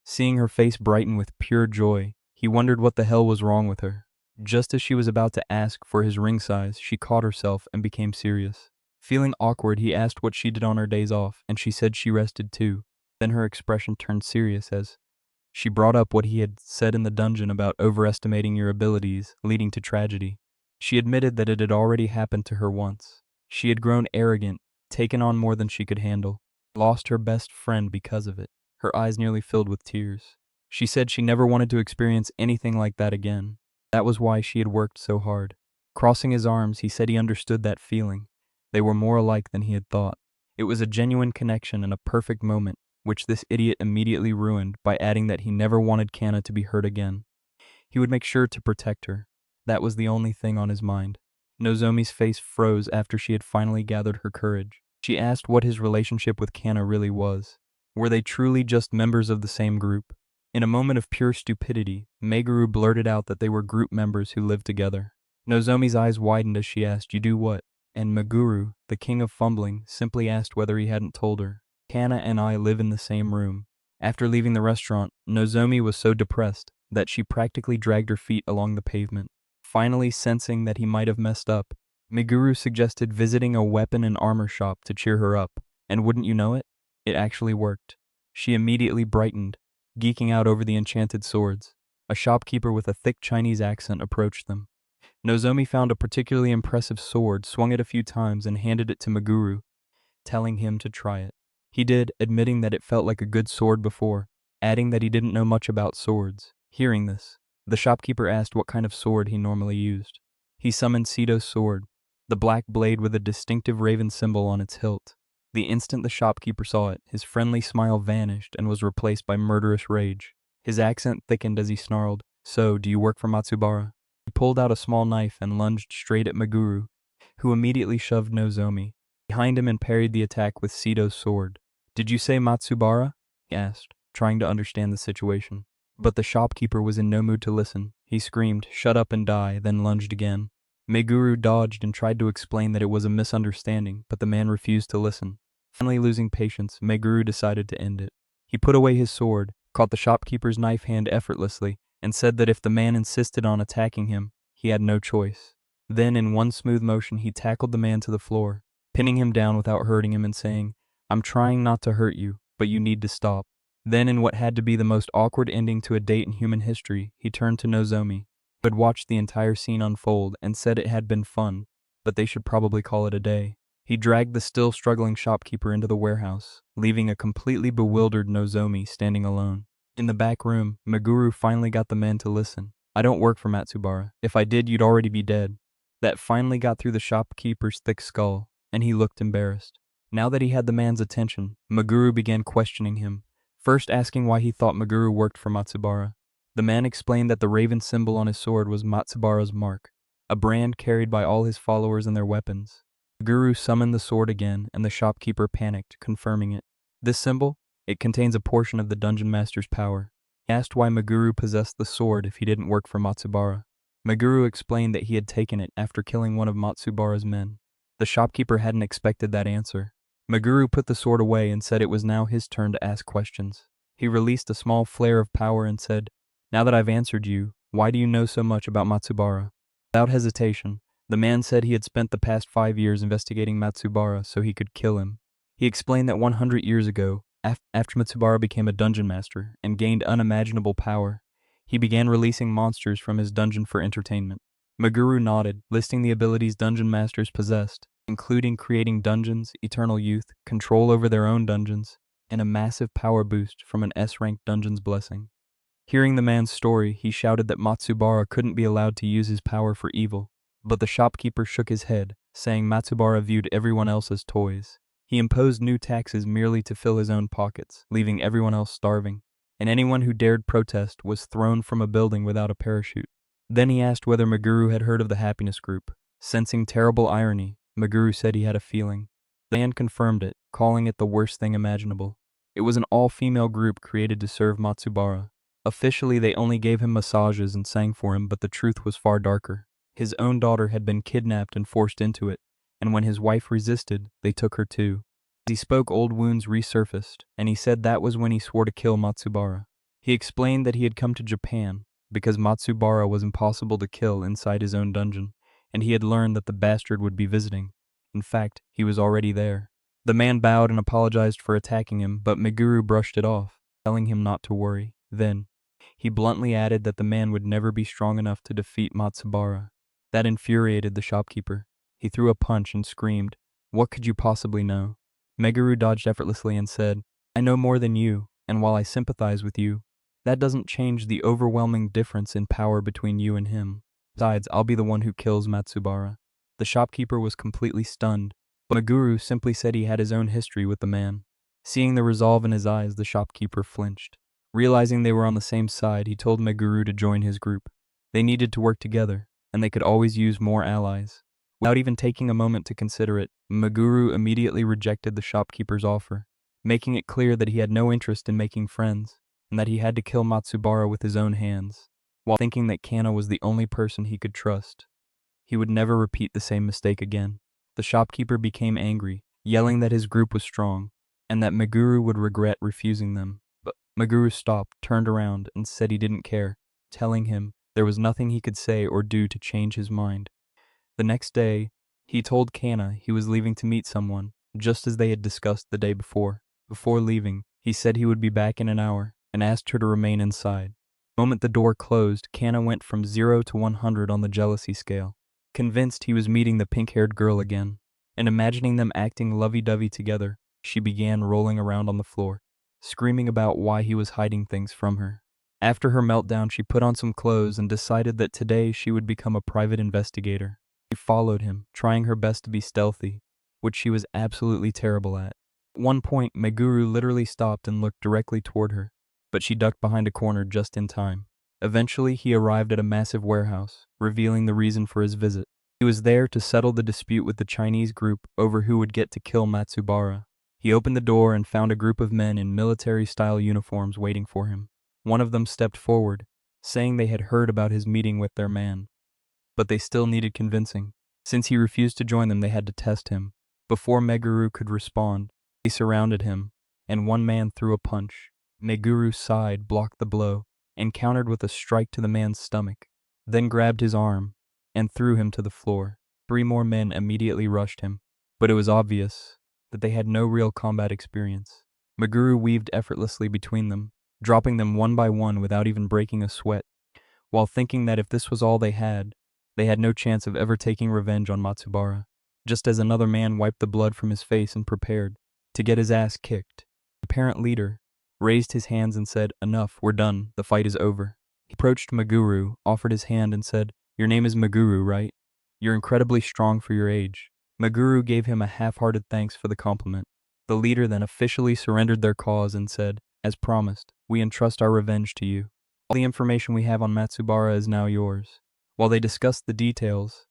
A: Seeing her face brighten with pure joy, he wondered what the hell was wrong with her. Just as she was about to ask for his ring size, she caught herself and became serious. Feeling awkward, he asked what she did on her days off, and she said she rested too. Then her expression turned serious as she brought up what he had said in the dungeon about overestimating your abilities, leading to tragedy. She admitted that it had already happened to her once. She had grown arrogant, taken on more than she could handle, lost her best friend because of it. Her eyes nearly filled with tears. She said she never wanted to experience anything like that again. That was why she had worked so hard. Crossing his arms, he said he understood that feeling. They were more alike than he had thought. It was a genuine connection and a perfect moment, which this idiot immediately ruined by adding that he never wanted Cana to be hurt again. He would make sure to protect her. That was the only thing on his mind. Nozomi's face froze after she had finally gathered her courage. She asked what his relationship with Cana really was. Were they truly just members of the same group? In a moment of pure stupidity, Meguru blurted out that they were group members who lived together. Nozomi's eyes widened as she asked, "You do what?" And Meguru, the king of fumbling, simply asked whether he hadn't told her. "Cana and I live in the same room." After leaving the restaurant, Nozomi was so depressed that she practically dragged her feet along the pavement. Finally sensing that he might have messed up, Meguru suggested visiting a weapon and armor shop to cheer her up, and wouldn't you know it? It actually worked. She immediately brightened, geeking out over the enchanted swords. A shopkeeper with a thick Chinese accent approached them. Nozomi found a particularly impressive sword, swung it a few times, and handed it to Meguru, telling him to try it. He did, admitting that it felt like a good sword before, adding that he didn't know much about swords. Hearing this, the shopkeeper asked what kind of sword he normally used. He summoned Sito's sword, the black blade with a distinctive raven symbol on its hilt. The instant the shopkeeper saw it, his friendly smile vanished and was replaced by murderous rage. His accent thickened as he snarled, "So, do you work for Matsubara?" He pulled out a small knife and lunged straight at Meguru, who immediately shoved Nozomi behind him and parried the attack with Sito's sword. "Did you say Matsubara?" he asked, trying to understand the situation. But the shopkeeper was in no mood to listen. He screamed, "Shut up and die," then lunged again. Meguru dodged and tried to explain that it was a misunderstanding, but the man refused to listen. Finally losing patience, Meguru decided to end it. He put away his sword, caught the shopkeeper's knife hand effortlessly, and said that if the man insisted on attacking him, he had no choice. Then, in one smooth motion, he tackled the man to the floor, pinning him down without hurting him and saying, "I'm trying not to hurt you, but you need to stop." Then, in what had to be the most awkward ending to a date in human history, he turned to Nozomi, who had watched the entire scene unfold and said it had been fun, but they should probably call it a day. He dragged the still struggling shopkeeper into the warehouse, leaving a completely bewildered Nozomi standing alone. In the back room, Meguru finally got the man to listen. "I don't work for Matsubara. If I did, you'd already be dead." That finally got through the shopkeeper's thick skull, and he looked embarrassed. Now that he had the man's attention, Meguru began questioning him, first asking why he thought Meguru worked for Matsubara. The man explained that the raven symbol on his sword was Matsubara's mark, a brand carried by all his followers and their weapons. Meguru summoned the sword again, and the shopkeeper panicked, confirming it. "This symbol? It contains a portion of the dungeon master's power." He asked why Meguru possessed the sword if he didn't work for Matsubara. Meguru explained that he had taken it after killing one of Matsubara's men. The shopkeeper hadn't expected that answer. Meguru put the sword away and said it was now his turn to ask questions. He released a small flare of power and said, "Now that I've answered you, why do you know so much about Matsubara?" Without hesitation, the man said he had spent the past 5 years investigating Matsubara so he could kill him. He explained that 100 years ago, after Matsubara became a dungeon master and gained unimaginable power, he began releasing monsters from his dungeon for entertainment. Meguru nodded, listing the abilities dungeon masters possessed, including creating dungeons, eternal youth, control over their own dungeons, and a massive power boost from an S-rank dungeon's blessing. Hearing the man's story, he shouted that Matsubara couldn't be allowed to use his power for evil, but the shopkeeper shook his head, saying Matsubara viewed everyone else as toys. He imposed new taxes merely to fill his own pockets, leaving everyone else starving, and anyone who dared protest was thrown from a building without a parachute. Then he asked whether Meguru had heard of the happiness group. Sensing terrible irony, Meguru said he had a feeling. The man confirmed it, calling it the worst thing imaginable. It was an all-female group created to serve Matsubara. Officially, they only gave him massages and sang for him, but the truth was far darker. His own daughter had been kidnapped and forced into it, and when his wife resisted, they took her too. As he spoke, old wounds resurfaced, and he said that was when he swore to kill Matsubara. He explained that he had come to Japan because Matsubara was impossible to kill inside his own dungeon, and he had learned that the bastard would be visiting. In fact, he was already there. The man bowed and apologized for attacking him, but Meguru brushed it off, telling him not to worry. Then, he bluntly added that the man would never be strong enough to defeat Matsubara. That infuriated the shopkeeper. He threw a punch and screamed, "What could you possibly know?" Meguru dodged effortlessly and said, "I know more than you, and while I sympathize with you, that doesn't change the overwhelming difference in power between you and him. Besides, I'll be the one who kills Matsubara." The shopkeeper was completely stunned, but Meguru simply said he had his own history with the man. Seeing the resolve in his eyes, the shopkeeper flinched. Realizing they were on the same side, he told Meguru to join his group. They needed to work together, and they could always use more allies. Without even taking a moment to consider it, Meguru immediately rejected the shopkeeper's offer, making it clear that he had no interest in making friends, and that he had to kill Matsubara with his own hands. While thinking that Cana was the only person he could trust, he would never repeat the same mistake again. The shopkeeper became angry, yelling that his group was strong, and that Meguru would regret refusing them. But Meguru stopped, turned around, and said he didn't care, telling him there was nothing he could say or do to change his mind. The next day, he told Cana he was leaving to meet someone, just as they had discussed the day before. Before leaving, he said he would be back in an hour, and asked her to remain inside. The moment the door closed, Cana went from 0 to 100 on the jealousy scale. Convinced he was meeting the pink-haired girl again, and imagining them acting lovey-dovey together, she began rolling around on the floor, screaming about why he was hiding things from her. After her meltdown, she put on some clothes and decided that today she would become a private investigator. She followed him, trying her best to be stealthy, which she was absolutely terrible at. At one point, Meguru literally stopped and looked directly toward her, but she ducked behind a corner just in time. Eventually, he arrived at a massive warehouse, revealing the reason for his visit. He was there to settle the dispute with the Chinese group over who would get to kill Matsubara. He opened the door and found a group of men in military-style uniforms waiting for him. One of them stepped forward, saying they had heard about his meeting with their man, but they still needed convincing. Since he refused to join them, they had to test him. Before Meguru could respond, they surrounded him, and one man threw a punch. Meguru's side blocked the blow, and countered with a strike to the man's stomach, then grabbed his arm and threw him to the floor. 3 more men immediately rushed him, but it was obvious that they had no real combat experience. Meguru weaved effortlessly between them, dropping them one by one without even breaking a sweat, while thinking that if this was all they had no chance of ever taking revenge on Matsubara. Just as another man wiped the blood from his face and prepared to get his ass kicked, the apparent leader raised his hands and said, "Enough, we're done, the fight is over." He approached Meguru, offered his hand, and said, "Your name is Meguru, right? You're incredibly strong for your age." Meguru gave him a half-hearted thanks for the compliment. The leader then officially surrendered their cause and said, "As promised, we entrust our revenge to you. All the information we have on Matsubara is now yours." While they discussed the details,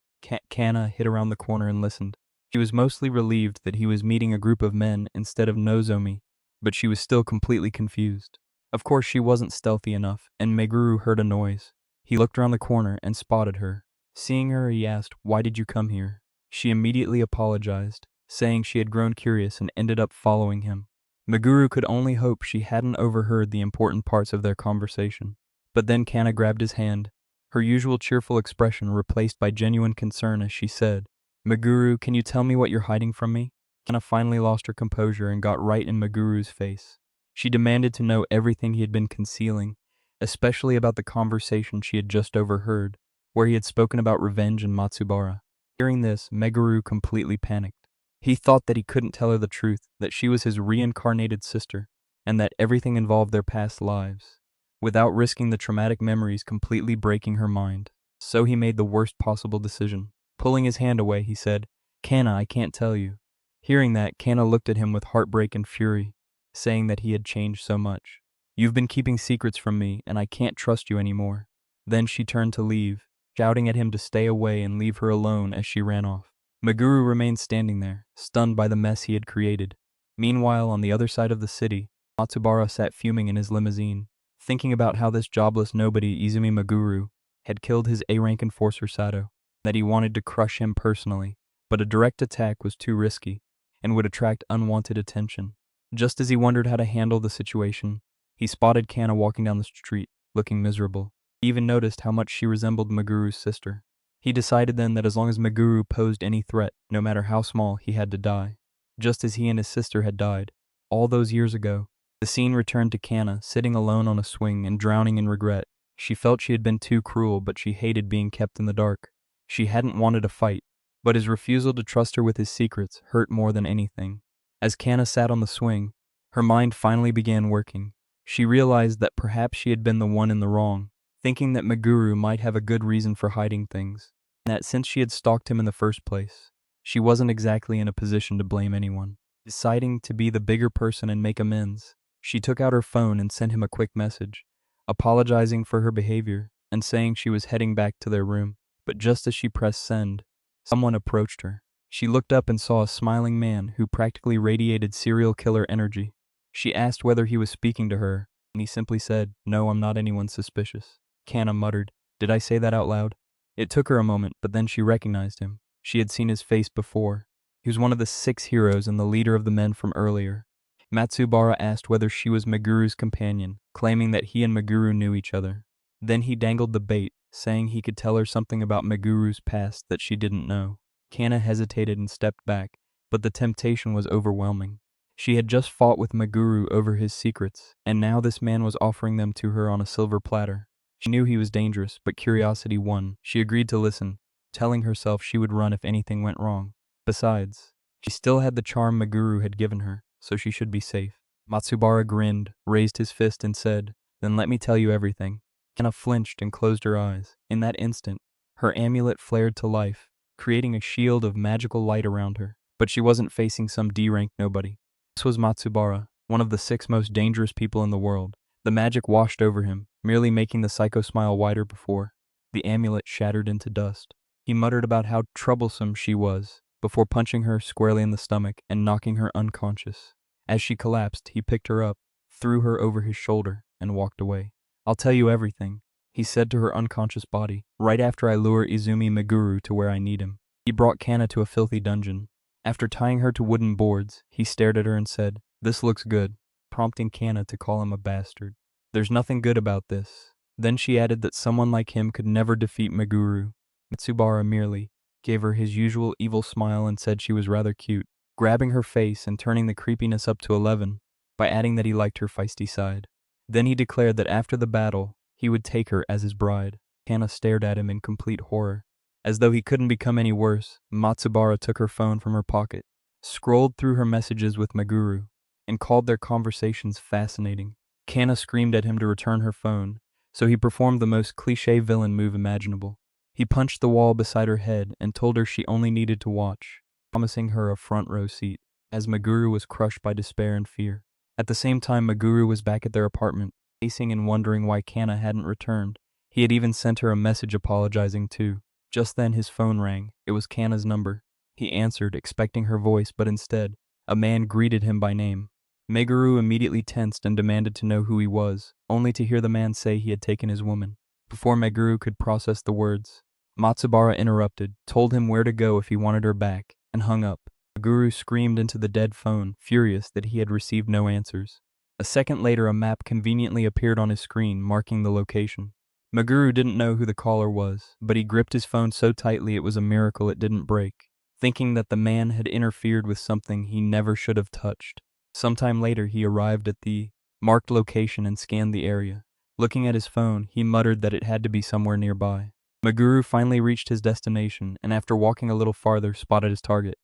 A: Cana hid around the corner and listened. She was mostly relieved that he was meeting a group of men instead of Nozomi, but she was still completely confused. Of course, she wasn't stealthy enough, and Meguru heard a noise. He looked around the corner and spotted her. Seeing her, he asked, "Why did you come here?" She immediately apologized, saying she had grown curious and ended up following him. Meguru could only hope she hadn't overheard the important parts of their conversation. But then Cana grabbed his hand, her usual cheerful expression replaced by genuine concern as she said, "Meguru, can you tell me what you're hiding from me?" Cana finally lost her composure and got right in Meguru's face. She demanded to know everything he had been concealing, especially about the conversation she had just overheard, where he had spoken about revenge and Matsubara. Hearing this, Meguru completely panicked. He thought that he couldn't tell her the truth, that she was his reincarnated sister, and that everything involved their past lives, without risking the traumatic memories completely breaking her mind. So he made the worst possible decision. Pulling his hand away, he said, "Cana, I can't tell you." Hearing that, Cana looked at him with heartbreak and fury, saying that he had changed so much. "You've been keeping secrets from me, and I can't trust you anymore." Then she turned to leave, shouting at him to stay away and leave her alone as she ran off. Meguru remained standing there, stunned by the mess he had created. Meanwhile, on the other side of the city, Matsubara sat fuming in his limousine, thinking about how this jobless nobody Izumi Meguru had killed his A-rank enforcer Sato, that he wanted to crush him personally, but a direct attack was too risky and would attract unwanted attention. Just as he wondered how to handle the situation, he spotted Cana walking down the street, looking miserable. He even noticed how much she resembled Meguru's sister. He decided then that as long as Meguru posed any threat, no matter how small, he had to die, just as he and his sister had died, all those years ago. The scene returned to Cana, sitting alone on a swing and drowning in regret. She felt she had been too cruel, but she hated being kept in the dark. She hadn't wanted a fight, but his refusal to trust her with his secrets hurt more than anything. As Cana sat on the swing, her mind finally began working. She realized that perhaps she had been the one in the wrong, thinking that Meguru might have a good reason for hiding things, and that since she had stalked him in the first place, she wasn't exactly in a position to blame anyone. Deciding to be the bigger person and make amends, she took out her phone and sent him a quick message, apologizing for her behavior and saying she was heading back to their room. But just as she pressed send, someone approached her. She looked up and saw a smiling man who practically radiated serial killer energy. She asked whether he was speaking to her, and he simply said, "No, I'm not anyone suspicious." Cana muttered, "Did I say that out loud?" It took her a moment, but then she recognized him. She had seen his face before. He was one of the 6 heroes and the leader of the men from earlier. Matsubara asked whether she was Meguru's companion, claiming that he and Meguru knew each other. Then he dangled the bait, saying he could tell her something about Meguru's past that she didn't know. Cana hesitated and stepped back, but the temptation was overwhelming. She had just fought with Meguru over his secrets, and now this man was offering them to her on a silver platter. She knew he was dangerous, but curiosity won. She agreed to listen, telling herself she would run if anything went wrong. Besides, she still had the charm Meguru had given her, so she should be safe. Matsubara grinned, raised his fist, and said, "Then let me tell you everything." Cana flinched and closed her eyes. In that instant, her amulet flared to life, creating a shield of magical light around her. But she wasn't facing some D-rank nobody. This was Matsubara, one of the 6 most dangerous people in the world. The magic washed over him, merely making the psycho smile wider before. The amulet shattered into dust. He muttered about how troublesome she was, before punching her squarely in the stomach and knocking her unconscious. As she collapsed, he picked her up, threw her over his shoulder, and walked away. "I'll tell you everything," he said to her unconscious body, "right after I lure Izumi Meguru to where I need him." He brought Cana to a filthy dungeon. After tying her to wooden boards, he stared at her and said, "This looks good," prompting Cana to call him a bastard. "There's nothing good about this." Then she added that someone like him could never defeat Meguru. Matsubara merely gave her his usual evil smile and said she was rather cute, grabbing her face and turning the creepiness up to 11 by adding that he liked her feisty side. Then he declared that after the battle, he would take her as his bride. Cana stared at him in complete horror. As though he couldn't become any worse, Matsubara took her phone from her pocket, scrolled through her messages with Meguru, and called their conversations fascinating. Cana screamed at him to return her phone, so he performed the most cliché villain move imaginable. He punched the wall beside her head and told her she only needed to watch, promising her a front row seat, as Meguru was crushed by despair and fear. At the same time, Meguru was back at their apartment, pacing and wondering why Cana hadn't returned. He had even sent her a message apologizing too. Just then his phone rang. It was Cana's number. He answered, expecting her voice, but instead, a man greeted him by name. Meguru immediately tensed and demanded to know who he was, only to hear the man say he had taken his woman. Before Meguru could process the words, Matsubara interrupted, told him where to go if he wanted her back, and hung up. Meguru screamed into the dead phone, furious that he had received no answers. A second later, a map conveniently appeared on his screen, marking the location. Meguru didn't know who the caller was, but he gripped his phone so tightly it was a miracle it didn't break, thinking that the man had interfered with something he never should have touched. Sometime later, he arrived at the marked location and scanned the area. Looking at his phone, he muttered that it had to be somewhere nearby. Meguru finally reached his destination and after walking a little farther spotted his target.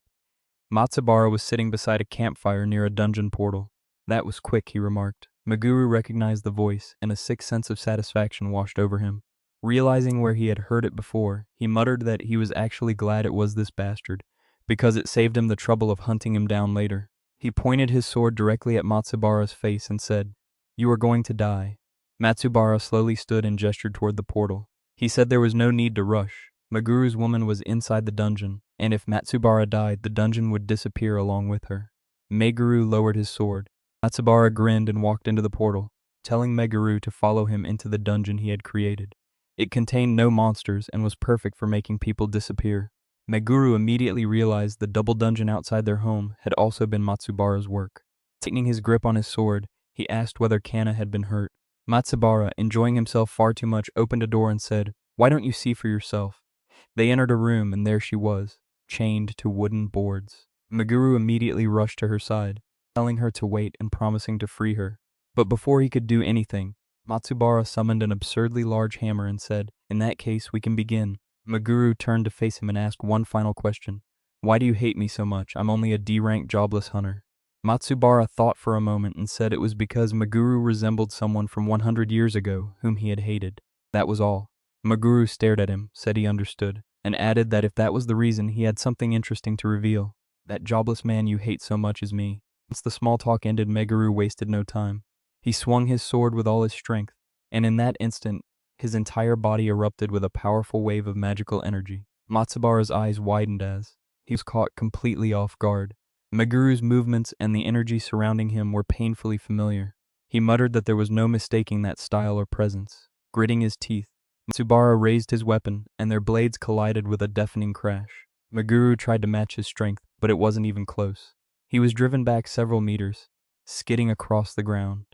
A: Matsubara was sitting beside a campfire near a dungeon portal. That was quick, he remarked. Meguru recognized the voice, and a sick sense of satisfaction washed over him. Realizing where he had heard it before, he muttered that he was actually glad it was this bastard, because it saved him the trouble of hunting him down later. He pointed his sword directly at Matsubara's face and said, "You are going to die." Matsubara slowly stood and gestured toward the portal. He said there was no need to rush. Meguru's woman was inside the dungeon, and if Matsubara died, the dungeon would disappear along with her. Meguru lowered his sword. Matsubara grinned and walked into the portal, telling Meguru to follow him into the dungeon he had created. It contained no monsters and was perfect for making people disappear. Meguru immediately realized the double dungeon outside their home had also been Matsubara's work. Tightening his grip on his sword, he asked whether Cana had been hurt. Matsubara, enjoying himself far too much, opened a door and said, "Why don't you see for yourself?" They entered a room and there she was, chained to wooden boards. Meguru immediately rushed to her side, telling her to wait and promising to free her. But before he could do anything, Matsubara summoned an absurdly large hammer and said, "In that case, we can begin." Meguru turned to face him and asked one final question. "Why do you hate me so much? I'm only a D-rank jobless hunter." Matsubara thought for a moment and said it was because Meguru resembled someone from 100 years ago whom he had hated. That was all. Meguru stared at him, said he understood, and added that if that was the reason, he had something interesting to reveal. "That jobless man you hate so much is me." Once the small talk ended, Meguru wasted no time. He swung his sword with all his strength, and in that instant, his entire body erupted with a powerful wave of magical energy. Matsubara's eyes widened as he was caught completely off guard. Meguru's movements and the energy surrounding him were painfully familiar. He muttered that there was no mistaking that style or presence. Gritting his teeth, Matsubara raised his weapon, and their blades collided with a deafening crash. Meguru tried to match his strength, but it wasn't even close. He was driven back several meters, skidding across the ground.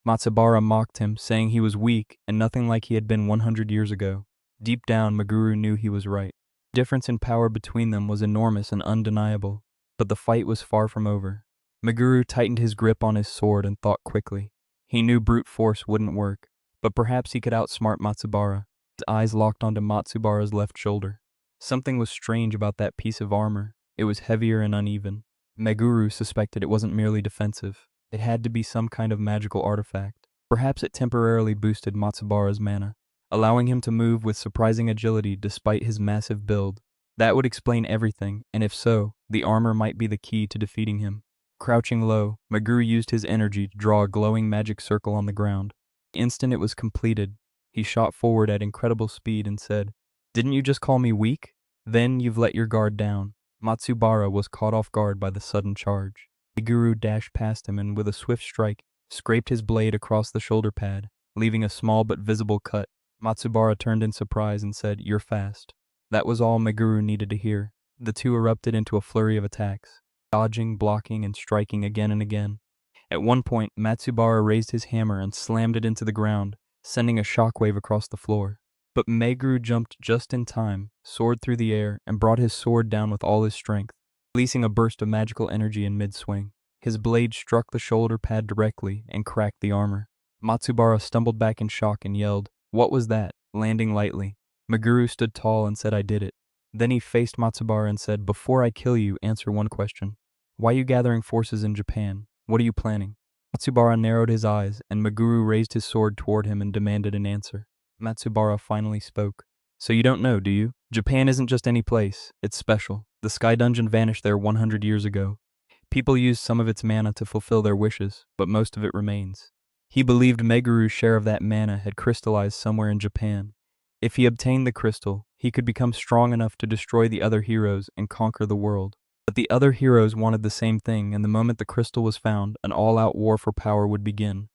A: Matsubara mocked him, saying he was weak and nothing like he had been 100 years ago. Deep down, Meguru knew he was right. The difference in power between them was enormous and undeniable, but the fight was far from over. Meguru tightened his grip on his sword and thought quickly. He knew brute force wouldn't work, but perhaps he could outsmart Matsubara. His eyes locked onto Matsubara's left shoulder. Something was strange about that piece of armor. It was heavier and uneven. Meguru suspected it wasn't merely defensive. It had to be some kind of magical artifact. Perhaps it temporarily boosted Matsubara's mana, allowing him to move with surprising agility despite his massive build. That would explain everything, and if so, the armor might be the key to defeating him. Crouching low, Meguru used his energy to draw a glowing magic circle on the ground. The instant it was completed, he shot forward at incredible speed and said, "Didn't you just call me weak? Then you've let your guard down." Matsubara was caught off guard by the sudden charge. Meguru dashed past him and with a swift strike, scraped his blade across the shoulder pad, leaving a small but visible cut. Matsubara turned in surprise and said, "You're fast." That was all Meguru needed to hear. The two erupted into a flurry of attacks, dodging, blocking, and striking again and again. At one point, Matsubara raised his hammer and slammed it into the ground, sending a shockwave across the floor. But Meguru jumped just in time, soared through the air, and brought his sword down with all his strength, releasing a burst of magical energy in mid-swing. His blade struck the shoulder pad directly and cracked the armor. Matsubara stumbled back in shock and yelled, "What was that?" landing lightly. Meguru stood tall and said, "I did it." Then he faced Matsubara and said, "Before I kill you, answer one question. Why are you gathering forces in Japan? What are you planning?" Matsubara narrowed his eyes, and Meguru raised his sword toward him and demanded an answer. Matsubara finally spoke. "So you don't know, do you? Japan isn't just any place. It's special. The Sky Dungeon vanished there 100 years ago. People used some of its mana to fulfill their wishes, but most of it remains." He believed Meguru's share of that mana had crystallized somewhere in Japan. If he obtained the crystal, he could become strong enough to destroy the other heroes and conquer the world. But the other heroes wanted the same thing, and the moment the crystal was found, an all-out war for power would begin.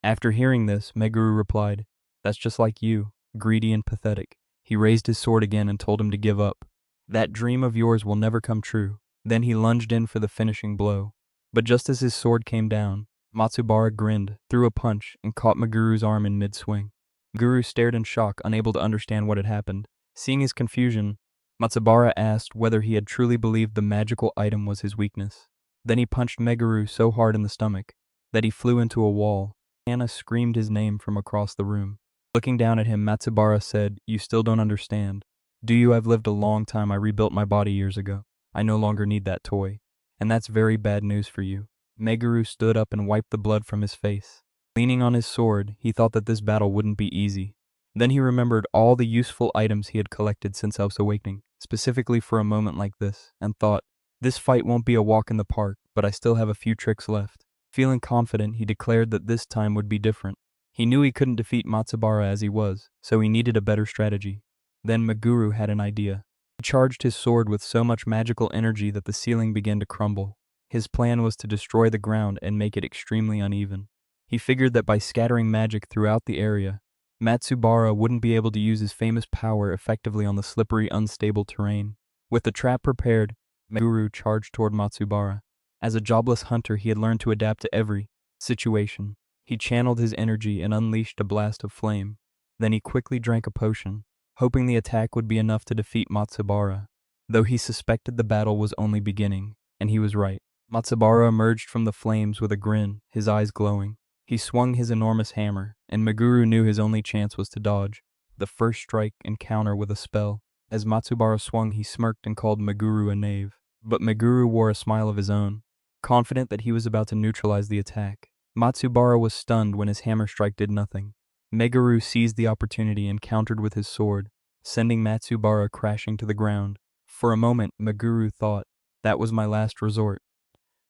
A: After hearing this, Meguru replied, "That's just like you, greedy and pathetic." He raised his sword again and told him to give up. "That dream of yours will never come true." Then he lunged in for the finishing blow. But just as his sword came down, Matsubara grinned, threw a punch, and caught Meguru's arm in mid-swing. Meguru stared in shock, unable to understand what had happened. Seeing his confusion, Matsubara asked whether he had truly believed the magical item was his weakness. Then he punched Meguru so hard in the stomach that he flew into a wall. Cana screamed his name from across the room. Looking down at him, Matsubara said, "You still don't understand. Do you? I've lived a long time. I rebuilt my body years ago. I no longer need that toy. And that's very bad news for you." Meguru stood up and wiped the blood from his face. Leaning on his sword, he thought that this battle wouldn't be easy. Then he remembered all the useful items he had collected since Elf's awakening, specifically for a moment like this, and thought, this fight won't be a walk in the park, but I still have a few tricks left. Feeling confident, he declared that this time would be different. He knew he couldn't defeat Matsubara as he was, so he needed a better strategy. Then Meguru had an idea. He charged his sword with so much magical energy that the ceiling began to crumble. His plan was to destroy the ground and make it extremely uneven. He figured that by scattering magic throughout the area, Matsubara wouldn't be able to use his famous power effectively on the slippery, unstable terrain. With the trap prepared, Meguru charged toward Matsubara. As a jobless hunter, he had learned to adapt to every situation. He channeled his energy and unleashed a blast of flame. Then he quickly drank a potion, hoping the attack would be enough to defeat Matsubara, though he suspected the battle was only beginning, and he was right. Matsubara emerged from the flames with a grin, his eyes glowing. He swung his enormous hammer, and Meguru knew his only chance was to dodge the first strike and counter with a spell. As Matsubara swung, he smirked and called Meguru a knave. But Meguru wore a smile of his own, confident that he was about to neutralize the attack. Matsubara was stunned when his hammer strike did nothing. Meguru seized the opportunity and countered with his sword, sending Matsubara crashing to the ground. For a moment, Meguru thought, that was my last resort.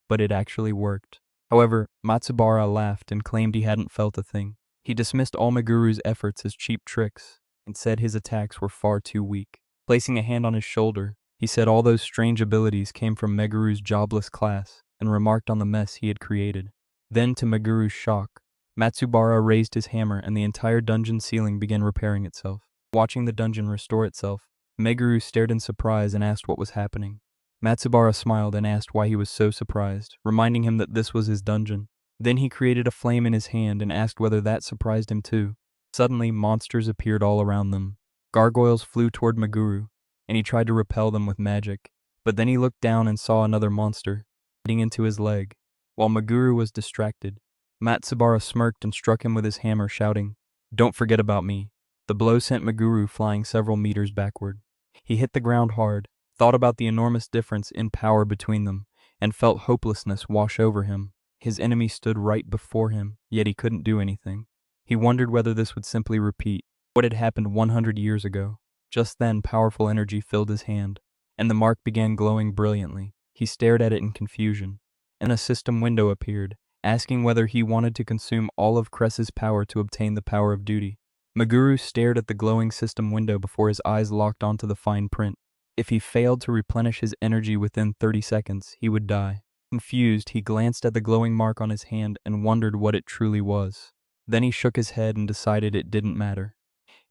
A: But it actually worked. However, Matsubara laughed and claimed he hadn't felt a thing. He dismissed all Meguru's efforts as cheap tricks and said his attacks were far too weak. Placing a hand on his shoulder, he said all those strange abilities came from Meguru's jobless class and remarked on the mess he had created. Then, to Meguru's shock, Matsubara raised his hammer and the entire dungeon ceiling began repairing itself. Watching the dungeon restore itself, Meguru stared in surprise and asked what was happening. Matsubara smiled and asked why he was so surprised, reminding him that this was his dungeon. Then he created a flame in his hand and asked whether that surprised him too. Suddenly, monsters appeared all around them. Gargoyles flew toward Meguru, and he tried to repel them with magic. But then he looked down and saw another monster, biting into his leg. While Meguru was distracted, Matsubara smirked and struck him with his hammer, shouting, "Don't forget about me." The blow sent Meguru flying several meters backward. He hit the ground hard, thought about the enormous difference in power between them, and felt hopelessness wash over him. His enemy stood right before him, yet he couldn't do anything. He wondered whether this would simply repeat what had happened 100 years ago. Just then, powerful energy filled his hand, and the mark began glowing brilliantly. He stared at it in confusion, and a system window appeared, asking whether he wanted to consume all of Cress's power to obtain the power of duty. Meguru stared at the glowing system window before his eyes locked onto the fine print. If he failed to replenish his energy within 30 seconds, he would die. Confused, he glanced at the glowing mark on his hand and wondered what it truly was. Then he shook his head and decided it didn't matter.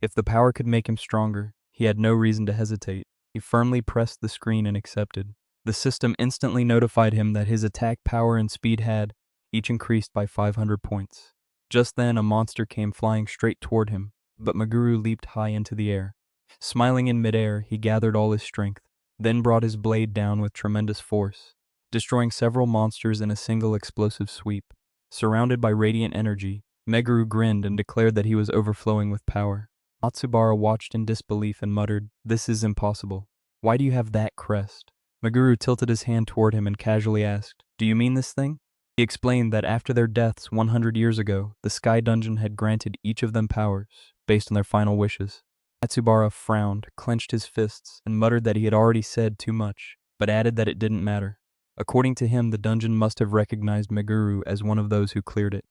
A: If the power could make him stronger, he had no reason to hesitate. He firmly pressed the screen and accepted. The system instantly notified him that his attack power and speed had each increased by 500 points. Just then, a monster came flying straight toward him, but Meguru leaped high into the air. Smiling in midair, he gathered all his strength, then brought his blade down with tremendous force, destroying several monsters in a single explosive sweep. Surrounded by radiant energy, Meguru grinned and declared that he was overflowing with power. Matsubara watched in disbelief and muttered, "This is impossible. Why do you have that crest?" Meguru tilted his hand toward him and casually asked, "Do you mean this thing?" He explained that after their deaths 100 years ago, the Sky Dungeon had granted each of them powers, based on their final wishes. Matsubara frowned, clenched his fists, and muttered that he had already said too much, but added that it didn't matter. According to him, the dungeon must have recognized Meguru as one of those who cleared it.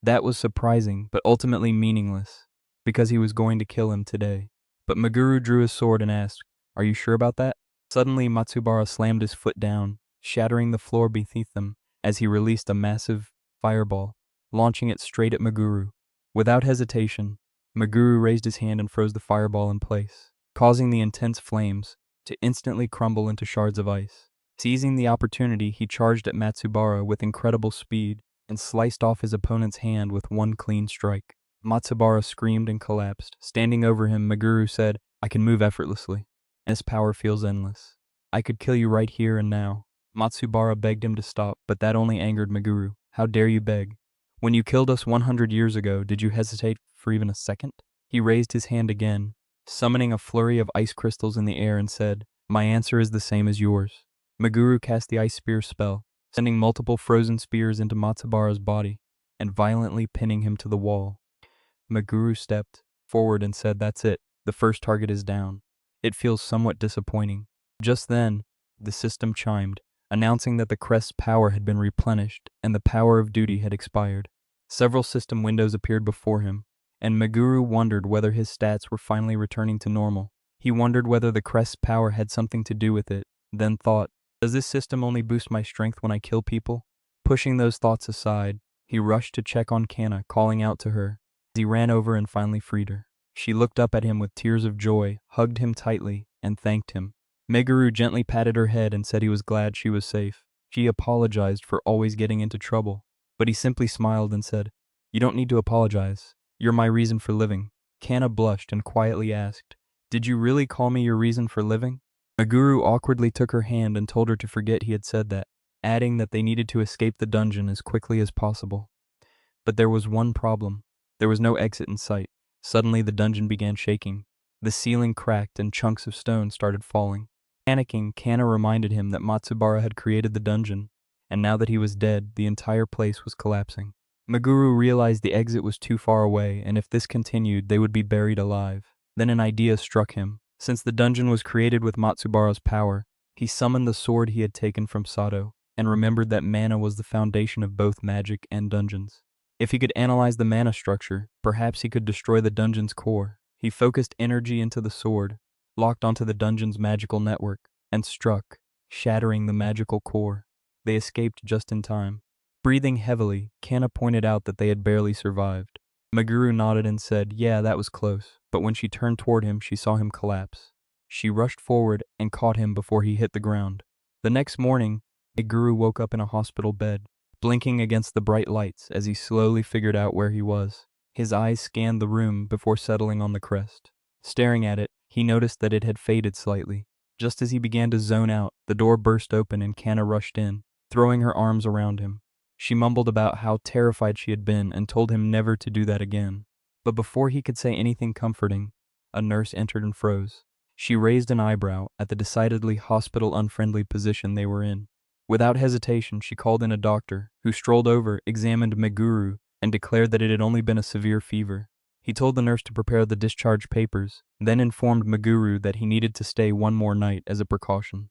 A: That was surprising, but ultimately meaningless, because he was going to kill him today. But Meguru drew his sword and asked, "Are you sure about that?" Suddenly, Matsubara slammed his foot down, shattering the floor beneath them, as he released a massive fireball, launching it straight at Meguru. Without hesitation, Meguru raised his hand and froze the fireball in place, causing the intense flames to instantly crumble into shards of ice. Seizing the opportunity, he charged at Matsubara with incredible speed and sliced off his opponent's hand with one clean strike. Matsubara screamed and collapsed. Standing over him, Meguru said, "I can move effortlessly, and his power feels endless. I could kill you right here and now." Matsubara begged him to stop, but that only angered Meguru. "How dare you beg? When you killed us 100 years ago, did you hesitate for even a second?" He raised his hand again, summoning a flurry of ice crystals in the air and said, "My answer is the same as yours." Meguru cast the ice spear spell, sending multiple frozen spears into Matsubara's body and violently pinning him to the wall. Meguru stepped forward and said, "That's it, the first target is down. It feels somewhat disappointing." Just then, the system chimed, announcing that the crest's power had been replenished and the power of duty had expired. Several system windows appeared before him, and Meguru wondered whether his stats were finally returning to normal. He wondered whether the crest's power had something to do with it, then thought, "Does this system only boost my strength when I kill people?" Pushing those thoughts aside, he rushed to check on Cana, calling out to her. He ran over and finally freed her. She looked up at him with tears of joy, hugged him tightly, and thanked him. Meguru gently patted her head and said he was glad she was safe. She apologized for always getting into trouble, but he simply smiled and said, "You don't need to apologize. You're my reason for living." Cana blushed and quietly asked, "Did you really call me your reason for living?" Meguru awkwardly took her hand and told her to forget he had said that, adding that they needed to escape the dungeon as quickly as possible. But there was one problem. There was no exit in sight. Suddenly the dungeon began shaking. The ceiling cracked and chunks of stone started falling. Panicking, Cana reminded him that Matsubara had created the dungeon, and now that he was dead, the entire place was collapsing. Meguru realized the exit was too far away, and if this continued, they would be buried alive. Then an idea struck him. Since the dungeon was created with Matsubara's power, he summoned the sword he had taken from Sato, and remembered that mana was the foundation of both magic and dungeons. If he could analyze the mana structure, perhaps he could destroy the dungeon's core. He focused energy into the sword, locked onto the dungeon's magical network, and struck, shattering the magical core. They escaped just in time. Breathing heavily, Cana pointed out that they had barely survived. Meguru nodded and said, "Yeah, that was close," but when she turned toward him, she saw him collapse. She rushed forward and caught him before he hit the ground. The next morning, Meguru woke up in a hospital bed, blinking against the bright lights as he slowly figured out where he was. His eyes scanned the room before settling on the crest. Staring at it, he noticed that it had faded slightly. Just as he began to zone out, the door burst open and Cana rushed in, throwing her arms around him. She mumbled about how terrified she had been and told him never to do that again. But before he could say anything comforting, a nurse entered and froze. She raised an eyebrow at the decidedly hospital-unfriendly position they were in. Without hesitation, she called in a doctor, who strolled over, examined Meguru, and declared that it had only been a severe fever. He told the nurse to prepare the discharge papers, then informed Meguru that he needed to stay one more night as a precaution,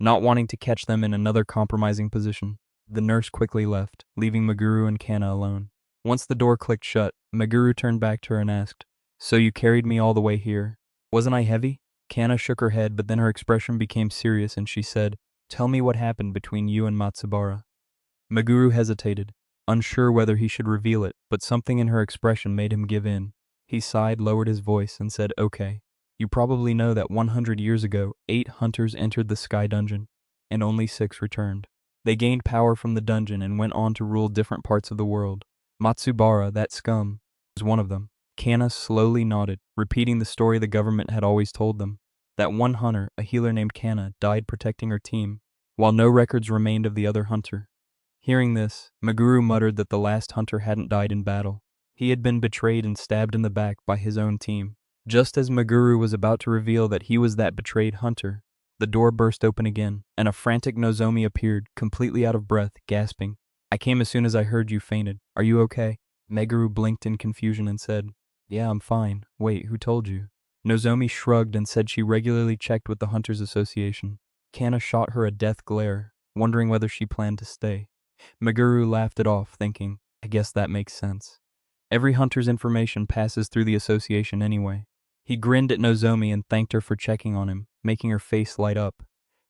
A: not wanting to catch them in another compromising position. The nurse quickly left, leaving Meguru and Cana alone. Once the door clicked shut, Meguru turned back to her and asked, "So you carried me all the way here? Wasn't I heavy?" Cana shook her head, but then her expression became serious and she said, "Tell me what happened between you and Matsubara." Meguru hesitated, unsure whether he should reveal it, but something in her expression made him give in. He sighed, lowered his voice, and said, "Okay. You probably know that 100 years ago, 8 hunters entered the Sky Dungeon, and only 6 returned. They gained power from the dungeon and went on to rule different parts of the world. Matsubara, that scum, was one of them." Cana slowly nodded, repeating the story the government had always told them. That one hunter, a healer named Cana, died protecting her team, while no records remained of the other hunter. Hearing this, Meguru muttered that the last hunter hadn't died in battle. He had been betrayed and stabbed in the back by his own team. Just as Meguru was about to reveal that he was that betrayed hunter, the door burst open again, and a frantic Nozomi appeared, completely out of breath, gasping, "I came as soon as I heard you fainted. Are you okay?" Meguru blinked in confusion and said, "Yeah, I'm fine. Wait, who told you?" Nozomi shrugged and said she regularly checked with the Hunters Association. Cana shot her a death glare, wondering whether she planned to stay. Meguru laughed it off, thinking, "I guess that makes sense. Every hunter's information passes through the association anyway." He grinned at Nozomi and thanked her for checking on him, making her face light up.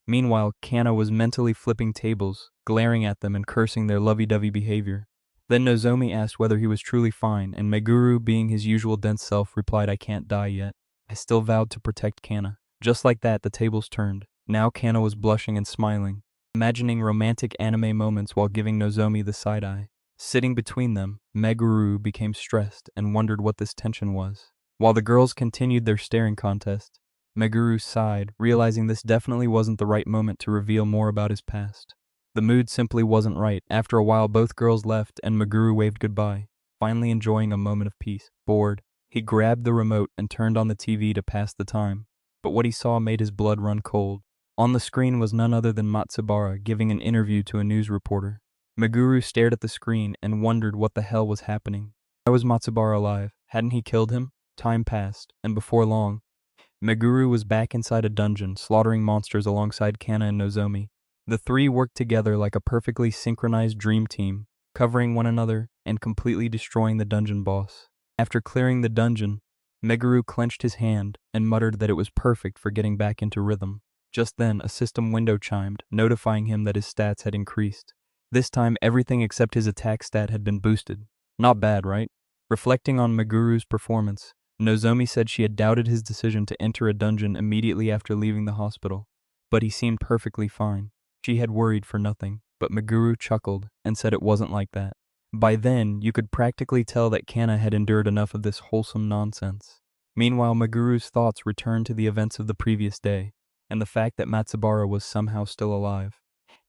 A: Meanwhile, Cana was mentally flipping tables, glaring at them and cursing their lovey-dovey behavior. Then Nozomi asked whether he was truly fine, and Meguru, being his usual dense self, replied, "I can't die yet. I still vowed to protect Cana." Just like that, the tables turned. Now Cana was blushing and smiling, imagining romantic anime moments while giving Nozomi the side-eye. Sitting between them, Meguru became stressed and wondered what this tension was. While the girls continued their staring contest, Meguru sighed, realizing this definitely wasn't the right moment to reveal more about his past. The mood simply wasn't right. After a while, both girls left and Meguru waved goodbye, finally enjoying a moment of peace. Bored, He grabbed the remote and turned on the TV to pass the time, but what he saw made his blood run cold. On the screen was none other than Matsubara giving an interview to a news reporter. Meguru stared at the screen and wondered what the hell was happening. Why was Matsubara alive? Hadn't he killed him? Time passed, and before long, Meguru was back inside a dungeon, slaughtering monsters alongside Cana and Nozomi. The three worked together like a perfectly synchronized dream team, covering one another and completely destroying the dungeon boss. After clearing the dungeon, Meguru clenched his hand and muttered that it was perfect for getting back into rhythm. Just then, a system window chimed, notifying him that his stats had increased. This time, everything except his attack stat had been boosted. Not bad, right? Reflecting on Meguru's performance, Nozomi said she had doubted his decision to enter a dungeon immediately after leaving the hospital, but he seemed perfectly fine. She had worried for nothing, but Meguru chuckled and said it wasn't like that. By then, you could practically tell that Cana had endured enough of this wholesome nonsense. Meanwhile, Meguru's thoughts returned to the events of the previous day, and the fact that Matsubara was somehow still alive.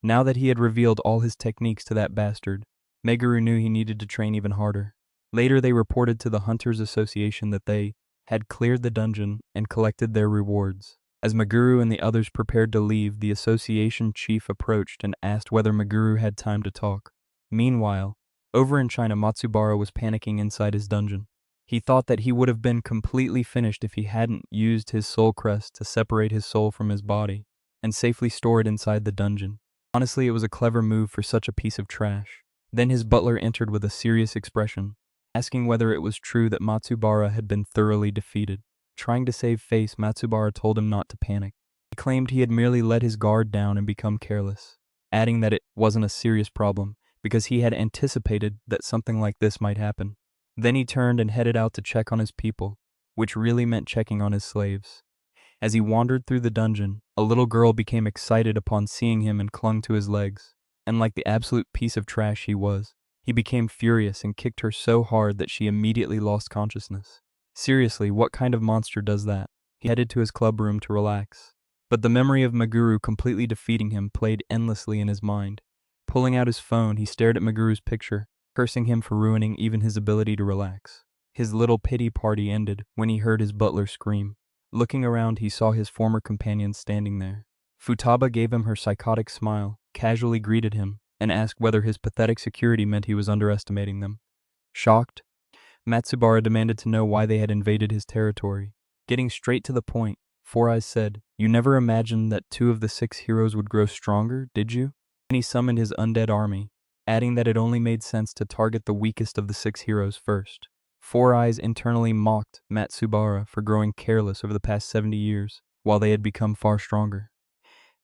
A: Now that he had revealed all his techniques to that bastard, Meguru knew he needed to train even harder. Later they reported to the Hunters Association that they had cleared the dungeon and collected their rewards. As Meguru and the others prepared to leave, the association chief approached and asked whether Meguru had time to talk. Meanwhile, over in China, Matsubara was panicking inside his dungeon. He thought that he would have been completely finished if he hadn't used his soul crest to separate his soul from his body and safely store it inside the dungeon. Honestly, it was a clever move for such a piece of trash. Then his butler entered with a serious expression, asking whether it was true that Matsubara had been thoroughly defeated. Trying to save face, Matsubara told him not to panic. He claimed he had merely let his guard down and become careless, adding that it wasn't a serious problem because he had anticipated that something like this might happen. Then he turned and headed out to check on his people, which really meant checking on his slaves. As he wandered through the dungeon, a little girl became excited upon seeing him and clung to his legs, and like the absolute piece of trash he was, he became furious and kicked her so hard that she immediately lost consciousness. Seriously, what kind of monster does that? He headed to his club room to relax, but the memory of Meguru completely defeating him played endlessly in his mind. Pulling out his phone, he stared at Meguru's picture, cursing him for ruining even his ability to relax. His little pity party ended when he heard his butler scream. Looking around, he saw his former companion standing there. Futaba gave him her psychotic smile, casually greeted him, and asked whether his pathetic security meant he was underestimating them. Shocked, Matsubara demanded to know why they had invaded his territory. Getting straight to the point, Four Eyes said, "You never imagined that 2 of the 6 heroes would grow stronger, did you?" And he summoned his undead army, adding that it only made sense to target the weakest of the 6 heroes first. Four Eyes internally mocked Matsubara for growing careless over the past 70 years, while they had become far stronger.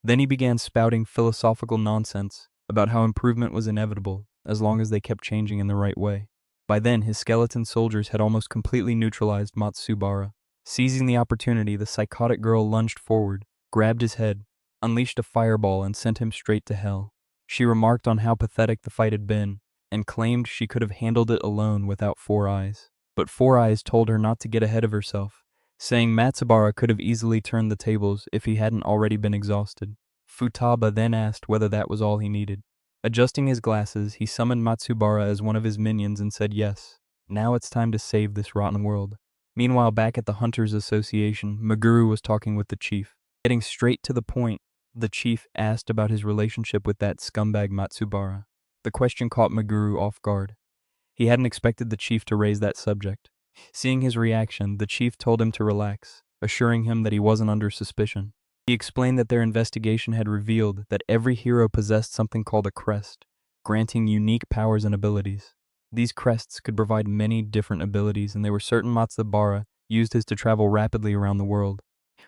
A: Then he began spouting philosophical nonsense about how improvement was inevitable as long as they kept changing in the right way. By then, his skeleton soldiers had almost completely neutralized Matsubara. Seizing the opportunity, the psychotic girl lunged forward, grabbed his head, unleashed a fireball, and sent him straight to hell. She remarked on how pathetic the fight had been, and claimed she could have handled it alone without Four Eyes. But Four Eyes told her not to get ahead of herself, saying Matsubara could have easily turned the tables if he hadn't already been exhausted. Futaba then asked whether that was all he needed. Adjusting his glasses, he summoned Matsubara as one of his minions and said yes. Now it's time to save this rotten world. Meanwhile, back at the Hunters Association, Meguru was talking with the chief. Getting straight to the point, the chief asked about his relationship with that scumbag Matsubara. The question caught Meguru off guard. He hadn't expected the chief to raise that subject. Seeing his reaction, the chief told him to relax, assuring him that he wasn't under suspicion. He explained that their investigation had revealed that every hero possessed something called a crest, granting unique powers and abilities. These crests could provide many different abilities, and they were certain Matsubara used his to travel rapidly around the world.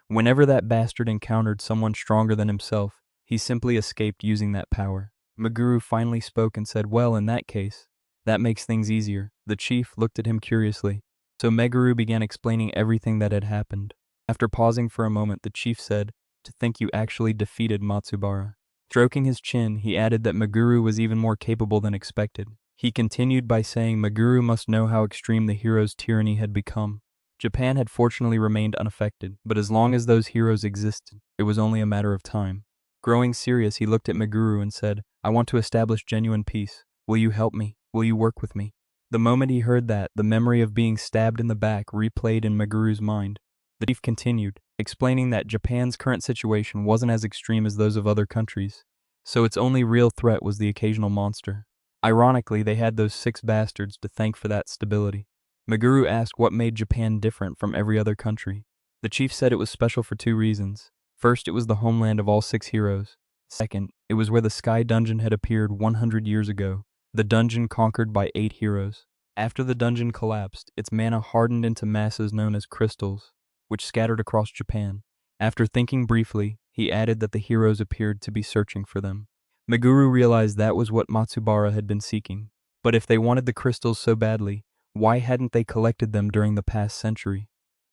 A: Whenever that bastard encountered someone stronger than himself, he simply escaped using that power. Meguru finally spoke and said, "Well, in that case, that makes things easier." The chief looked at him curiously, so Meguru began explaining everything that had happened. After pausing for a moment, the chief said, "To think you actually defeated Matsubara." Stroking his chin, he added that Meguru was even more capable than expected. He continued by saying Meguru must know how extreme the hero's tyranny had become. Japan had fortunately remained unaffected, but as long as those heroes existed, it was only a matter of time. Growing serious, he looked at Meguru and said, "I want to establish genuine peace. Will you help me? Will you work with me?" The moment he heard that, the memory of being stabbed in the back replayed in Maguru's mind. The chief continued, explaining that Japan's current situation wasn't as extreme as those of other countries, so its only real threat was the occasional monster. Ironically, they had those 6 bastards to thank for that stability. Maguru asked what made Japan different from every other country. The chief said it was special for 2 reasons. First, it was the homeland of all 6 heroes. Second, it was where the Sky Dungeon had appeared 100 years ago, the dungeon conquered by 8 heroes. After the dungeon collapsed, its mana hardened into masses known as crystals, which scattered across Japan. After thinking briefly, he added that the heroes appeared to be searching for them. Maguru realized that was what Matsubara had been seeking. But if they wanted the crystals so badly, why hadn't they collected them during the past century?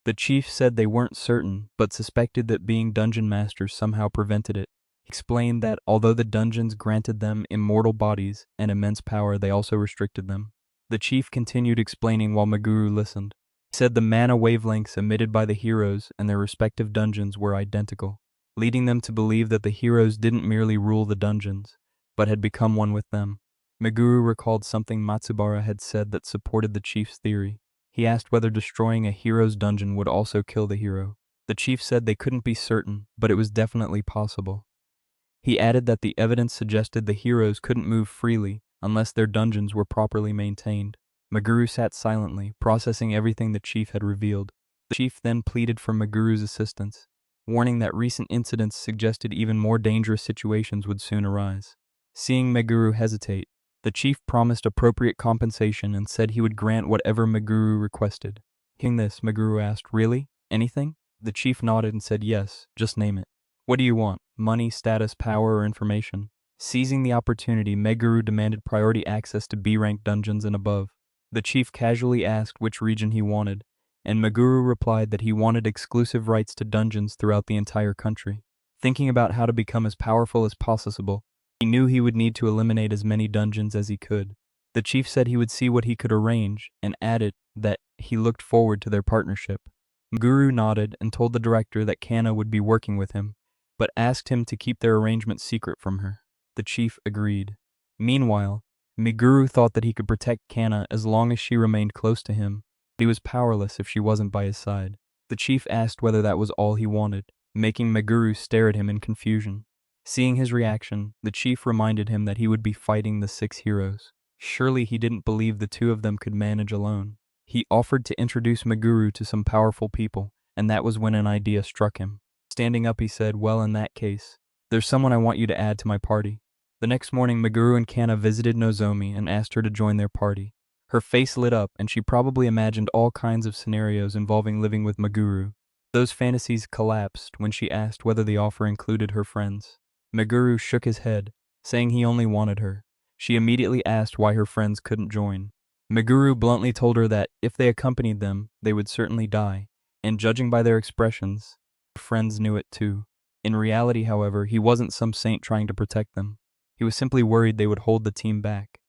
A: The chief said they weren't certain, but suspected that being dungeon masters somehow prevented it. He explained that although the dungeons granted them immortal bodies and immense power, they also restricted them. The chief continued explaining while Maguru listened. He said the mana wavelengths emitted by the heroes and their respective dungeons were identical, leading them to believe that the heroes didn't merely rule the dungeons, but had become one with them. Maguru recalled something Matsubara had said that supported the chief's theory. He asked whether destroying a hero's dungeon would also kill the hero. The chief said they couldn't be certain, but it was definitely possible. He added that the evidence suggested the heroes couldn't move freely unless their dungeons were properly maintained. Maguru sat silently, processing everything the chief had revealed. The chief then pleaded for Maguru's assistance, warning that recent incidents suggested even more dangerous situations would soon arise. Seeing Maguru hesitate, the chief promised appropriate compensation and said he would grant whatever Maguru requested. Hearing this, Maguru asked, "Really? Anything?" The chief nodded and said, "Yes, just name it." "What do you want? Money, status, power, or information?" Seizing the opportunity, Maguru demanded priority access to B-rank dungeons and above. The chief casually asked which region he wanted, and Maguru replied that he wanted exclusive rights to dungeons throughout the entire country. Thinking about how to become as powerful as possible, he knew he would need to eliminate as many dungeons as he could. The chief said he would see what he could arrange, and added that he looked forward to their partnership. Maguru nodded and told the director that Cana would be working with him, but asked him to keep their arrangement secret from her. The chief agreed. Meanwhile, Maguru thought that he could protect Cana as long as she remained close to him, but he was powerless if she wasn't by his side. The chief asked whether that was all he wanted, making Maguru stare at him in confusion. Seeing his reaction, the chief reminded him that he would be fighting the 6 heroes. Surely he didn't believe the 2 of them could manage alone. He offered to introduce Maguru to some powerful people, and that was when an idea struck him. Standing up, he said, "Well, in that case, there's someone I want you to add to my party." The next morning, Maguru and Cana visited Nozomi and asked her to join their party. Her face lit up, and she probably imagined all kinds of scenarios involving living with Maguru. Those fantasies collapsed when she asked whether the offer included her friends. Maguru shook his head, saying he only wanted her. She immediately asked why her friends couldn't join. Maguru bluntly told her that if they accompanied them, they would certainly die, and judging by their expressions, her friends knew it too. In reality, however, he wasn't some saint trying to protect them. He was simply worried they would hold the team back,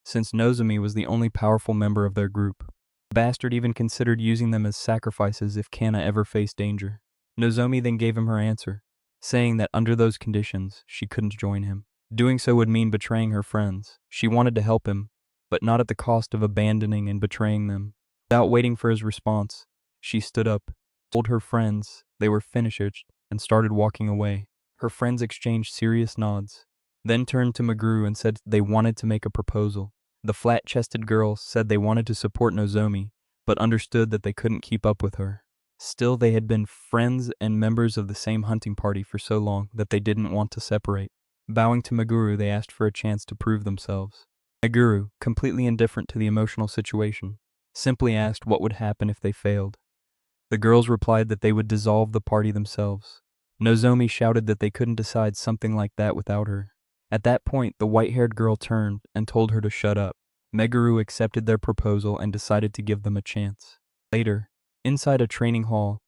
A: since Nozomi was the only powerful member of their group. The bastard even considered using them as sacrifices if Cana ever faced danger. Nozomi then gave him her answer, saying that under those conditions, she couldn't join him. Doing so would mean betraying her friends. She wanted to help him, but not at the cost of abandoning and betraying them. Without waiting for his response, she stood up, told her friends they were finished, and started walking away. Her friends exchanged serious nods, then turned to Maguru and said they wanted to make a proposal. The flat-chested girl said they wanted to support Nozomi, but understood that they couldn't keep up with her. Still, they had been friends and members of the same hunting party for so long that they didn't want to separate. Bowing to Maguru, they asked for a chance to prove themselves. Maguru, completely indifferent to the emotional situation, simply asked what would happen if they failed. The girls replied that they would dissolve the party themselves. Nozomi shouted that they couldn't decide something like that without her. At that point, the white-haired girl turned and told her to shut up. Maguru accepted their proposal and decided to give them a chance. Later, inside a training hall,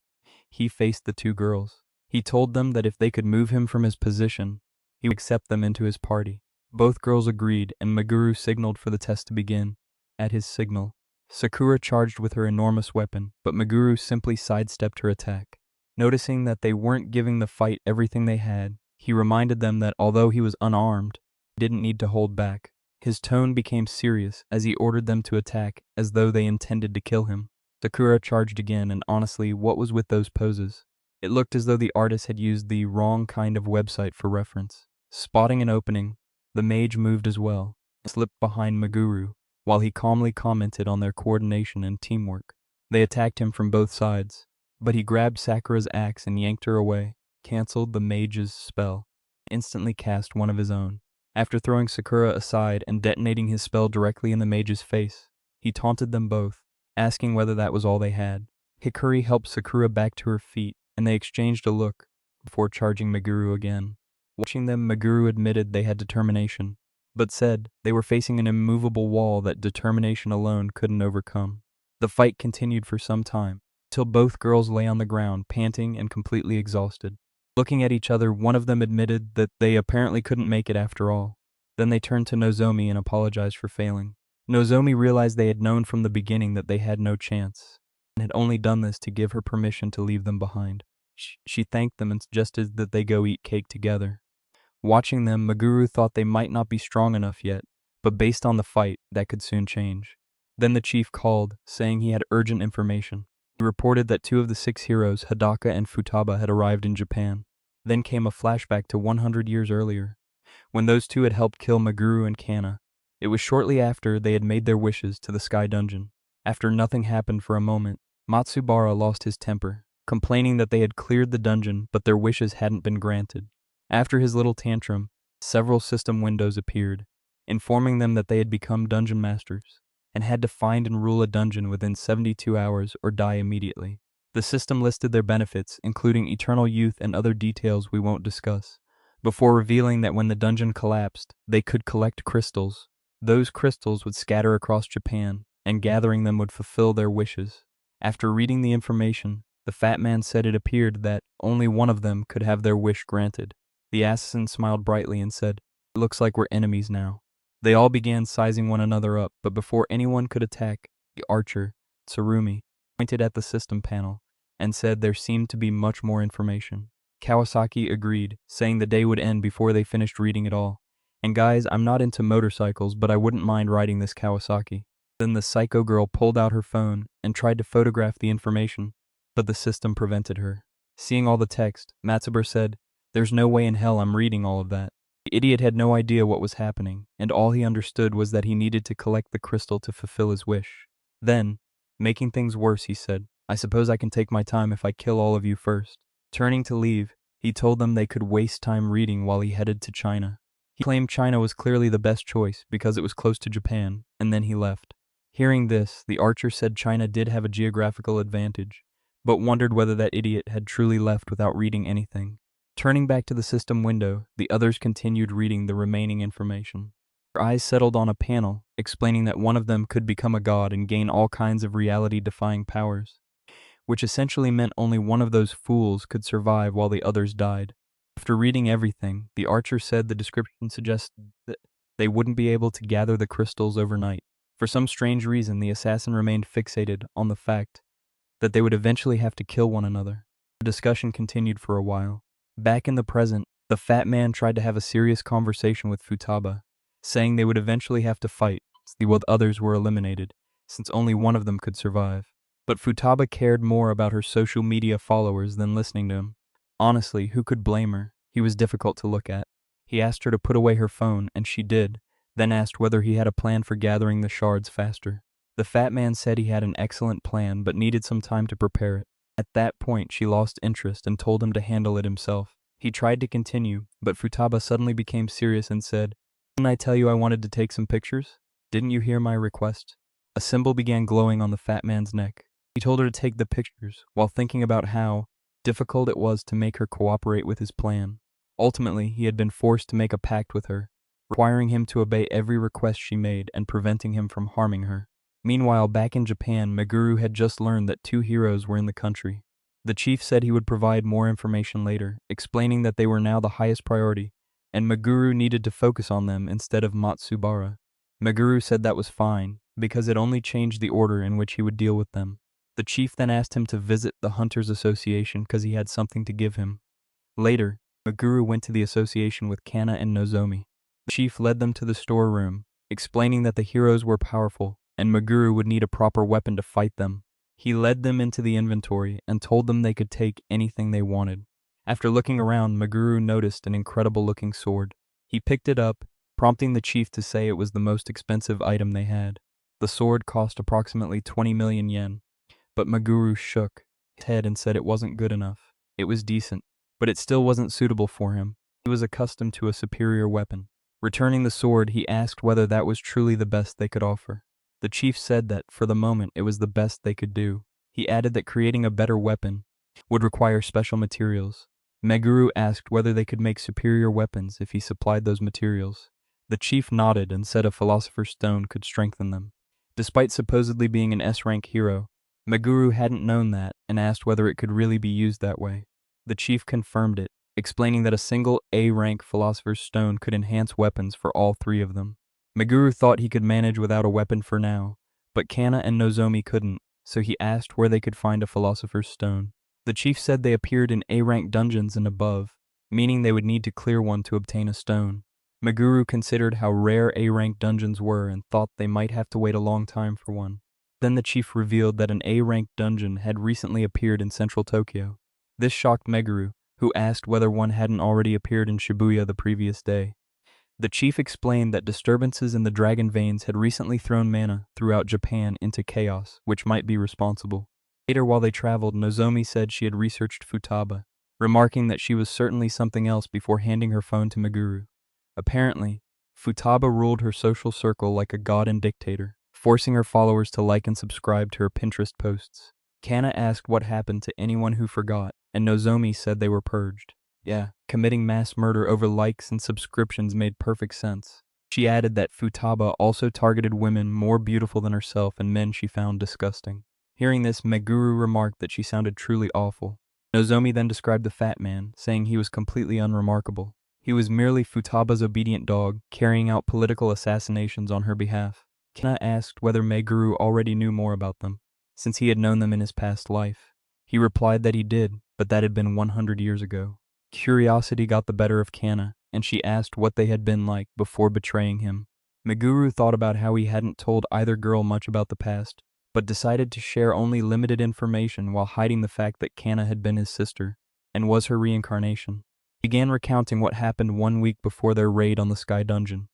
A: he faced the 2 girls. He told them that if they could move him from his position, he would accept them into his party. Both girls agreed, and Maguru signaled for the test to begin. At his signal, Sakura charged with her enormous weapon, but Maguru simply sidestepped her attack. Noticing that they weren't giving the fight everything they had, he reminded them that although he was unarmed, he didn't need to hold back. His tone became serious as he ordered them to attack as though they intended to kill him. Sakura charged again, and honestly, what was with those poses? It looked as though the artist had used the wrong kind of website for reference. Spotting an opening, the mage moved as well, and slipped behind Meguru, while he calmly commented on their coordination and teamwork. They attacked him from both sides, but he grabbed Sakura's axe and yanked her away, canceled the mage's spell, and instantly cast one of his own. After throwing Sakura aside and detonating his spell directly in the mage's face, he taunted them both, asking whether that was all they had. Hikari helped Sakura back to her feet, and they exchanged a look before charging Meguru again. Watching them, Meguru admitted they had determination, but said they were facing an immovable wall that determination alone couldn't overcome. The fight continued for some time, till both girls lay on the ground, panting and completely exhausted. Looking at each other, one of them admitted that they apparently couldn't make it after all. Then they turned to Nozomi and apologized for failing. Nozomi realized they had known from the beginning that they had no chance, and had only done this to give her permission to leave them behind. She thanked them and suggested that they go eat cake together. Watching them, Meguru thought they might not be strong enough yet, but based on the fight, that could soon change. Then the chief called, saying he had urgent information. He reported that 2 of the 6 heroes, Hidaka and Futaba, had arrived in Japan. Then came a flashback to 100 years earlier, when those 2 had helped kill Meguru and Cana. It was shortly after they had made their wishes to the Sky Dungeon. After nothing happened for a moment, Matsubara lost his temper, complaining that they had cleared the dungeon but their wishes hadn't been granted. After his little tantrum, several system windows appeared, informing them that they had become dungeon masters, and had to find and rule a dungeon within 72 hours or die immediately. The system listed their benefits, including eternal youth and other details we won't discuss, before revealing that when the dungeon collapsed, they could collect crystals. Those crystals would scatter across Japan, and gathering them would fulfill their wishes. After reading the information, the fat man said it appeared that only one of them could have their wish granted. The assassin smiled brightly and said, "It looks like we're enemies now." They all began sizing one another up, but before anyone could attack, the archer, Tsurumi, pointed at the system panel and said there seemed to be much more information. Kawasaki agreed, saying the day would end before they finished reading it all. "And guys, I'm not into motorcycles, but I wouldn't mind riding this Kawasaki." Then the psycho girl pulled out her phone and tried to photograph the information, but the system prevented her. Seeing all the text, Matsubara said, "There's no way in hell I'm reading all of that." The idiot had no idea what was happening, and all he understood was that he needed to collect the crystal to fulfill his wish. Then, making things worse, he said, "I suppose I can take my time if I kill all of you first." Turning to leave, he told them they could waste time reading while he headed to China. He claimed China was clearly the best choice because it was close to Japan, and then he left. Hearing this, the archer said China did have a geographical advantage, but wondered whether that idiot had truly left without reading anything. Turning back to the system window, the others continued reading the remaining information. Their eyes settled on a panel explaining that one of them could become a god and gain all kinds of reality-defying powers, which essentially meant only one of those fools could survive while the others died. After reading everything, the archer said the description suggested that they wouldn't be able to gather the crystals overnight. For some strange reason, the assassin remained fixated on the fact that they would eventually have to kill one another. The discussion continued for a while. Back in the present, the fat man tried to have a serious conversation with Futaba, saying they would eventually have to fight once the others were eliminated, since only one of them could survive. But Futaba cared more about her social media followers than listening to him. Honestly, who could blame her? He was difficult to look at. He asked her to put away her phone, and she did, then asked whether he had a plan for gathering the shards faster. The fat man said he had an excellent plan, but needed some time to prepare it. At that point, she lost interest and told him to handle it himself. He tried to continue, but Futaba suddenly became serious and said, "Didn't I tell you I wanted to take some pictures? Didn't you hear my request?" A symbol began glowing on the fat man's neck. He told her to take the pictures, while thinking about how difficult it was to make her cooperate with his plan. Ultimately, he had been forced to make a pact with her, requiring him to obey every request she made and preventing him from harming her. Meanwhile, back in Japan, Meguru had just learned that 2 heroes were in the country. The chief said he would provide more information later, explaining that they were now the highest priority, and Meguru needed to focus on them instead of Matsubara. Meguru said that was fine, because it only changed the order in which he would deal with them. The chief then asked him to visit the Hunters Association because he had something to give him. Later, Meguru went to the association with Cana and Nozomi. The chief led them to the storeroom, explaining that the heroes were powerful and Meguru would need a proper weapon to fight them. He led them into the inventory and told them they could take anything they wanted. After looking around, Meguru noticed an incredible-looking sword. He picked it up, prompting the chief to say it was the most expensive item they had. The sword cost approximately 20 million yen, but Meguru shook his head and said it wasn't good enough. It was decent, but it still wasn't suitable for him. He was accustomed to a superior weapon. Returning the sword, he asked whether that was truly the best they could offer. The chief said that, for the moment, it was the best they could do. He added that creating a better weapon would require special materials. Meguru asked whether they could make superior weapons if he supplied those materials. The chief nodded and said a philosopher's stone could strengthen them. Despite supposedly being an S-rank hero, Meguru hadn't known that and asked whether it could really be used that way. The chief confirmed it, explaining that a single A-rank philosopher's stone could enhance weapons for all three of them. Meguru thought he could manage without a weapon for now, but Cana and Nozomi couldn't, so he asked where they could find a philosopher's stone. The chief said they appeared in A-rank dungeons and above, meaning they would need to clear one to obtain a stone. Meguru considered how rare A-rank dungeons were and thought they might have to wait a long time for one. Then the chief revealed that an A-rank dungeon had recently appeared in central Tokyo. This shocked Meguru, who asked whether one hadn't already appeared in Shibuya the previous day. The chief explained that disturbances in the dragon veins had recently thrown mana throughout Japan into chaos, which might be responsible. Later, while they traveled, Nozomi said she had researched Futaba, remarking that she was certainly something else before handing her phone to Meguru. Apparently, Futaba ruled her social circle like a god and dictator, forcing her followers to like and subscribe to her Pinterest posts. Cana asked what happened to anyone who forgot, and Nozomi said they were purged. Yeah, committing mass murder over likes and subscriptions made perfect sense. She added that Futaba also targeted women more beautiful than herself and men she found disgusting. Hearing this, Meguru remarked that she sounded truly awful. Nozomi then described the fat man, saying he was completely unremarkable. He was merely Futaba's obedient dog, carrying out political assassinations on her behalf. Cana asked whether Meguru already knew more about them, since he had known them in his past life. He replied that he did, but that had been 100 years ago. Curiosity got the better of Cana, and she asked what they had been like before betraying him. Meguru thought about how he hadn't told either girl much about the past, but decided to share only limited information while hiding the fact that Cana had been his sister, and was her reincarnation. He began recounting what happened 1 week before their raid on the Sky Dungeon.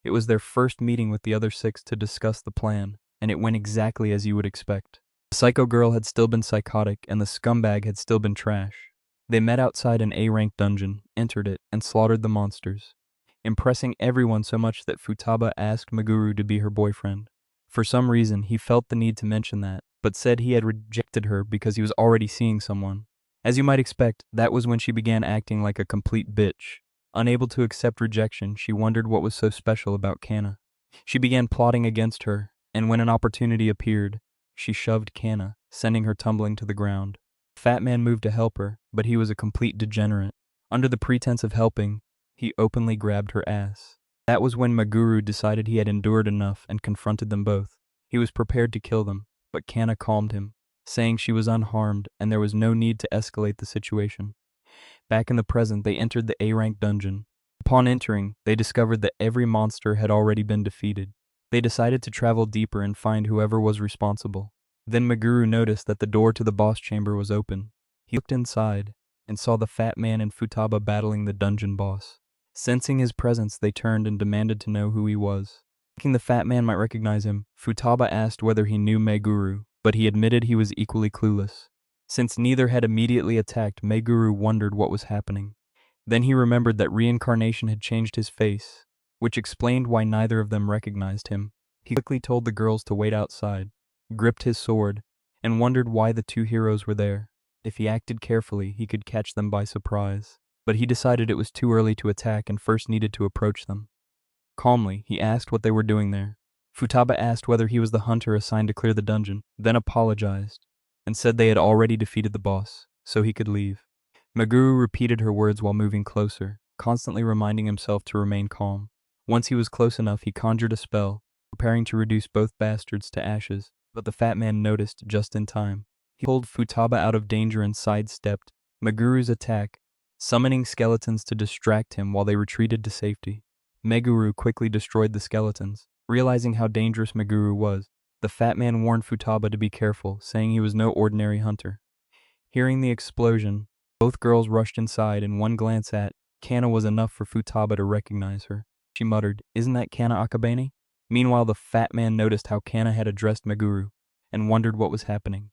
A: It was their first meeting with the other 6 to discuss the plan, and it went exactly as you would expect. The psycho girl had still been psychotic, and the scumbag had still been trash. They met outside an A-rank dungeon, entered it, and slaughtered the monsters, impressing everyone so much that Futaba asked Meguru to be her boyfriend. For some reason, he felt the need to mention that, but said he had rejected her because he was already seeing someone. As you might expect, that was when she began acting like a complete bitch. Unable to accept rejection, she wondered what was so special about Cana. She began plotting against her, and when an opportunity appeared, she shoved Cana, sending her tumbling to the ground. Fat Man moved to help her, but he was a complete degenerate. Under the pretense of helping, he openly grabbed her ass. That was when Meguru decided he had endured enough and confronted them both. He was prepared to kill them, but Cana calmed him, saying she was unharmed and there was no need to escalate the situation. Back in the present, they entered the A-rank dungeon. Upon entering, they discovered that every monster had already been defeated. They decided to travel deeper and find whoever was responsible. Then Meguru noticed that the door to the boss chamber was open. He looked inside and saw the fat man and Futaba battling the dungeon boss. Sensing his presence, they turned and demanded to know who he was. Thinking the fat man might recognize him, Futaba asked whether he knew Meguru, but he admitted he was equally clueless. Since neither had immediately attacked, Meguru wondered what was happening. Then he remembered that reincarnation had changed his face, which explained why neither of them recognized him. He quickly told the girls to wait outside, gripped his sword, and wondered why the 2 heroes were there. If he acted carefully, he could catch them by surprise. But he decided it was too early to attack and first needed to approach them. Calmly, he asked what they were doing there. Futaba asked whether he was the hunter assigned to clear the dungeon, then apologized, and said they had already defeated the boss, so he could leave. Meguru repeated her words while moving closer, constantly reminding himself to remain calm. Once he was close enough, he conjured a spell, preparing to reduce both bastards to ashes, but the fat man noticed just in time. He pulled Futaba out of danger and sidestepped Meguru's attack, summoning skeletons to distract him while they retreated to safety. Meguru quickly destroyed the skeletons, Realizing how dangerous Meguru was, the fat man warned Futaba to be careful, saying he was no ordinary hunter. Hearing the explosion, both girls rushed inside, and one glance at Cana was enough for Futaba to recognize her. She muttered, "Isn't that Cana Akabane?" Meanwhile, the fat man noticed how Cana had addressed Meguru, and wondered what was happening.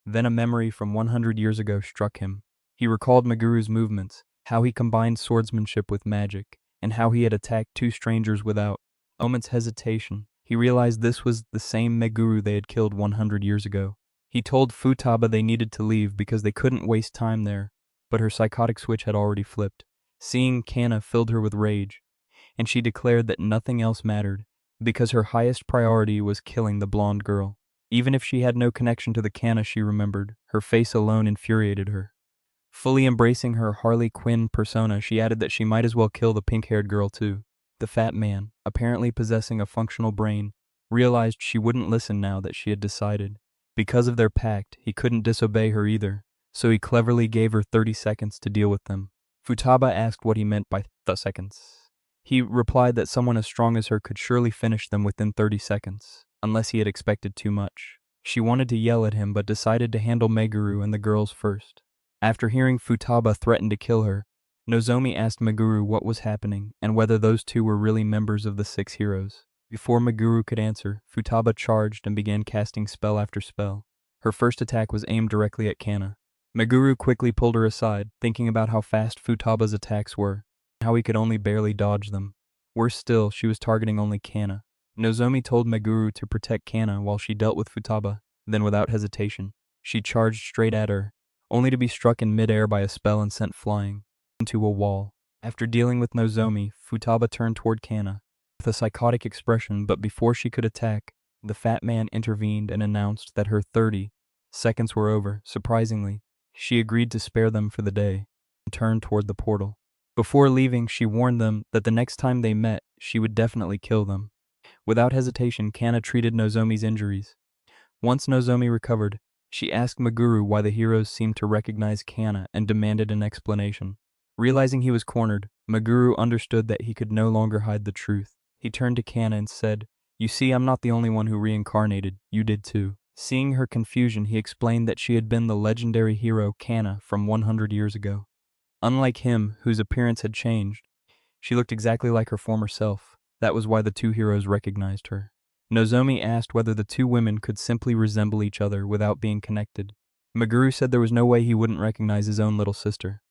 A: Then a memory from 100 years ago struck him. He recalled Meguru's movements, how he combined swordsmanship with magic, and how he had attacked two strangers without a moment's hesitation. He realized this was the same Meguru they had killed 100 years ago. He told Futaba they needed to leave because they couldn't waste time there, but her psychotic switch had already flipped. Seeing Cana filled her with rage, and she declared that nothing else mattered, because her highest priority was killing the blonde girl. Even if she had no connection to the Cana she remembered, her face alone infuriated her. Fully embracing her Harley Quinn persona, she added that she might as well kill the pink-haired girl too. The fat man, apparently possessing a functional brain, realized she wouldn't listen now that she had decided. Because of their pact, he couldn't disobey her either, so he cleverly gave her 30 seconds to deal with them. Futaba asked what he meant by the seconds. He replied that someone as strong as her could surely finish them within 30 seconds, unless he had expected too much. She wanted to yell at him but decided to handle Meguru and the girls first. After hearing Futaba threaten to kill her, Nozomi asked Meguru what was happening and whether those two were really members of the 6 heroes. Before Meguru could answer, Futaba charged and began casting spell after spell. Her first attack was aimed directly at Cana. Meguru quickly pulled her aside, thinking about how fast Futaba's attacks were, and how he could only barely dodge them. Worse still, she was targeting only Cana. Nozomi told Meguru to protect Cana while she dealt with Futaba, then without hesitation, she charged straight at her, only to be struck in midair by a spell and sent flying into a wall. After dealing with Nozomi, Futaba turned toward Cana with a psychotic expression, but before she could attack, the fat man intervened and announced that her 30 seconds were over. Surprisingly, she agreed to spare them for the day and turned toward the portal. Before leaving, she warned them that the next time they met, she would definitely kill them. Without hesitation, Cana treated Nozomi's injuries. Once Nozomi recovered, she asked Meguru why the heroes seemed to recognize Cana and demanded an explanation. Realizing he was cornered, Meguru understood that he could no longer hide the truth. He turned to Cana and said, "You see, I'm not the only one who reincarnated, you did too." Seeing her confusion, he explained that she had been the legendary hero Cana from 100 years ago. Unlike him, whose appearance had changed, she looked exactly like her former self. That was why the two heroes recognized her. Nozomi asked whether the two women could simply resemble each other without being connected. Meguru said there was no way he wouldn't recognize his own little sister.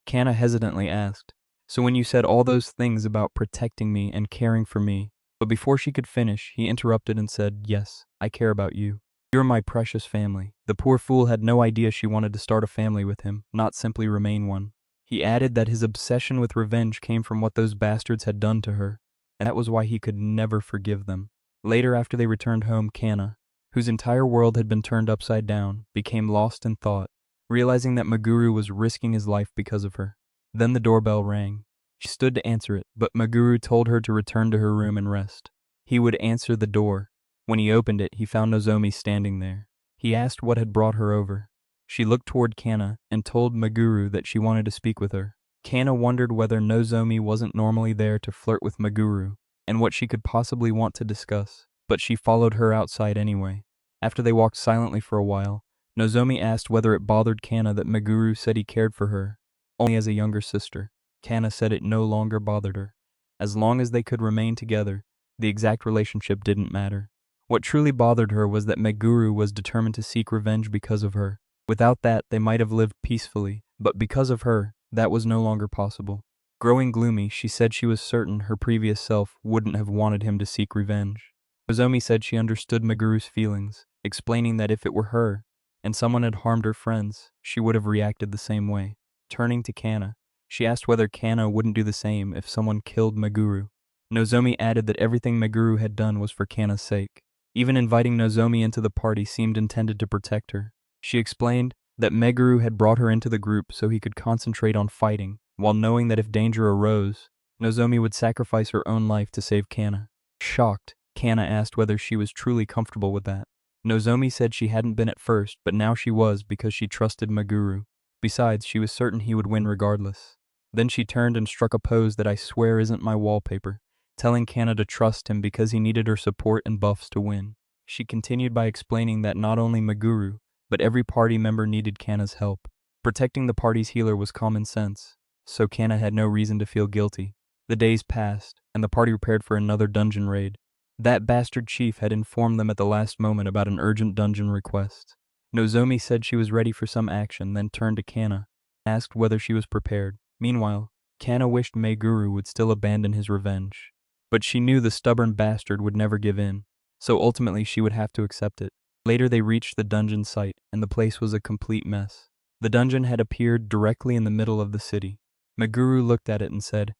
A: Cana hesitantly asked, "So when you said all those things about protecting me and caring for me," but before she could finish, he interrupted and said, "Yes, I care about you. You're my precious family." The poor fool had no idea she wanted to start a family with him, not simply remain one. He added that his obsession with revenge came from what those bastards had done to her, and that was why he could never forgive them. Later, after they returned home, Cana, whose entire world had been turned upside down, became lost in thought, realizing that Meguru was risking his life because of her. Then the doorbell rang. She stood to answer it, but Meguru told her to return to her room and rest. He would answer the door. When he opened it, he found Nozomi standing there. He asked what had brought her over. She looked toward Cana and told Meguru that she wanted to speak with her. Cana wondered whether Nozomi wasn't normally there to flirt with Meguru, and what she could possibly want to discuss, but she followed her outside anyway. After they walked silently for a while, Nozomi asked whether it bothered Cana that Meguru said he cared for her only as a younger sister. Cana said it no longer bothered her. As long as they could remain together, the exact relationship didn't matter. What truly bothered her was that Meguru was determined to seek revenge because of her. Without that, they might have lived peacefully, but because of her, that was no longer possible. Growing gloomy, she said she was certain her previous self wouldn't have wanted him to seek revenge. Nozomi said she understood Meguru's feelings, explaining that if it were her, and someone had harmed her friends, she would have reacted the same way. Turning to Cana, she asked whether Cana wouldn't do the same if someone killed Meguru. Nozomi added that everything Meguru had done was for Cana's sake. Even inviting Nozomi into the party seemed intended to protect her. She explained that Meguru had brought her into the group so he could concentrate on fighting, while knowing that if danger arose, Nozomi would sacrifice her own life to save Cana. Shocked, Cana asked whether she was truly comfortable with that. Nozomi said she hadn't been at first, but now she was because she trusted Meguru. Besides, she was certain he would win regardless. Then she turned and struck a pose that I swear isn't my wallpaper. telling Cana to trust him because he needed her support and buffs to win. She continued by explaining that not only Meguru, but every party member needed Cana's help. Protecting the party's healer was common sense, so Cana had no reason to feel guilty. The days passed, and the party prepared for another dungeon raid. That bastard chief had informed them at the last moment about an urgent dungeon request. Nozomi said she was ready for some action, then turned to Cana, asked whether she was prepared. Meanwhile, Cana wished Meguru would still abandon his revenge. But she knew the stubborn bastard would never give in, so ultimately she would have to accept it. Later they reached the dungeon site, and the place was a complete mess. The dungeon had appeared directly in the middle of the city. Meguru looked at it and said,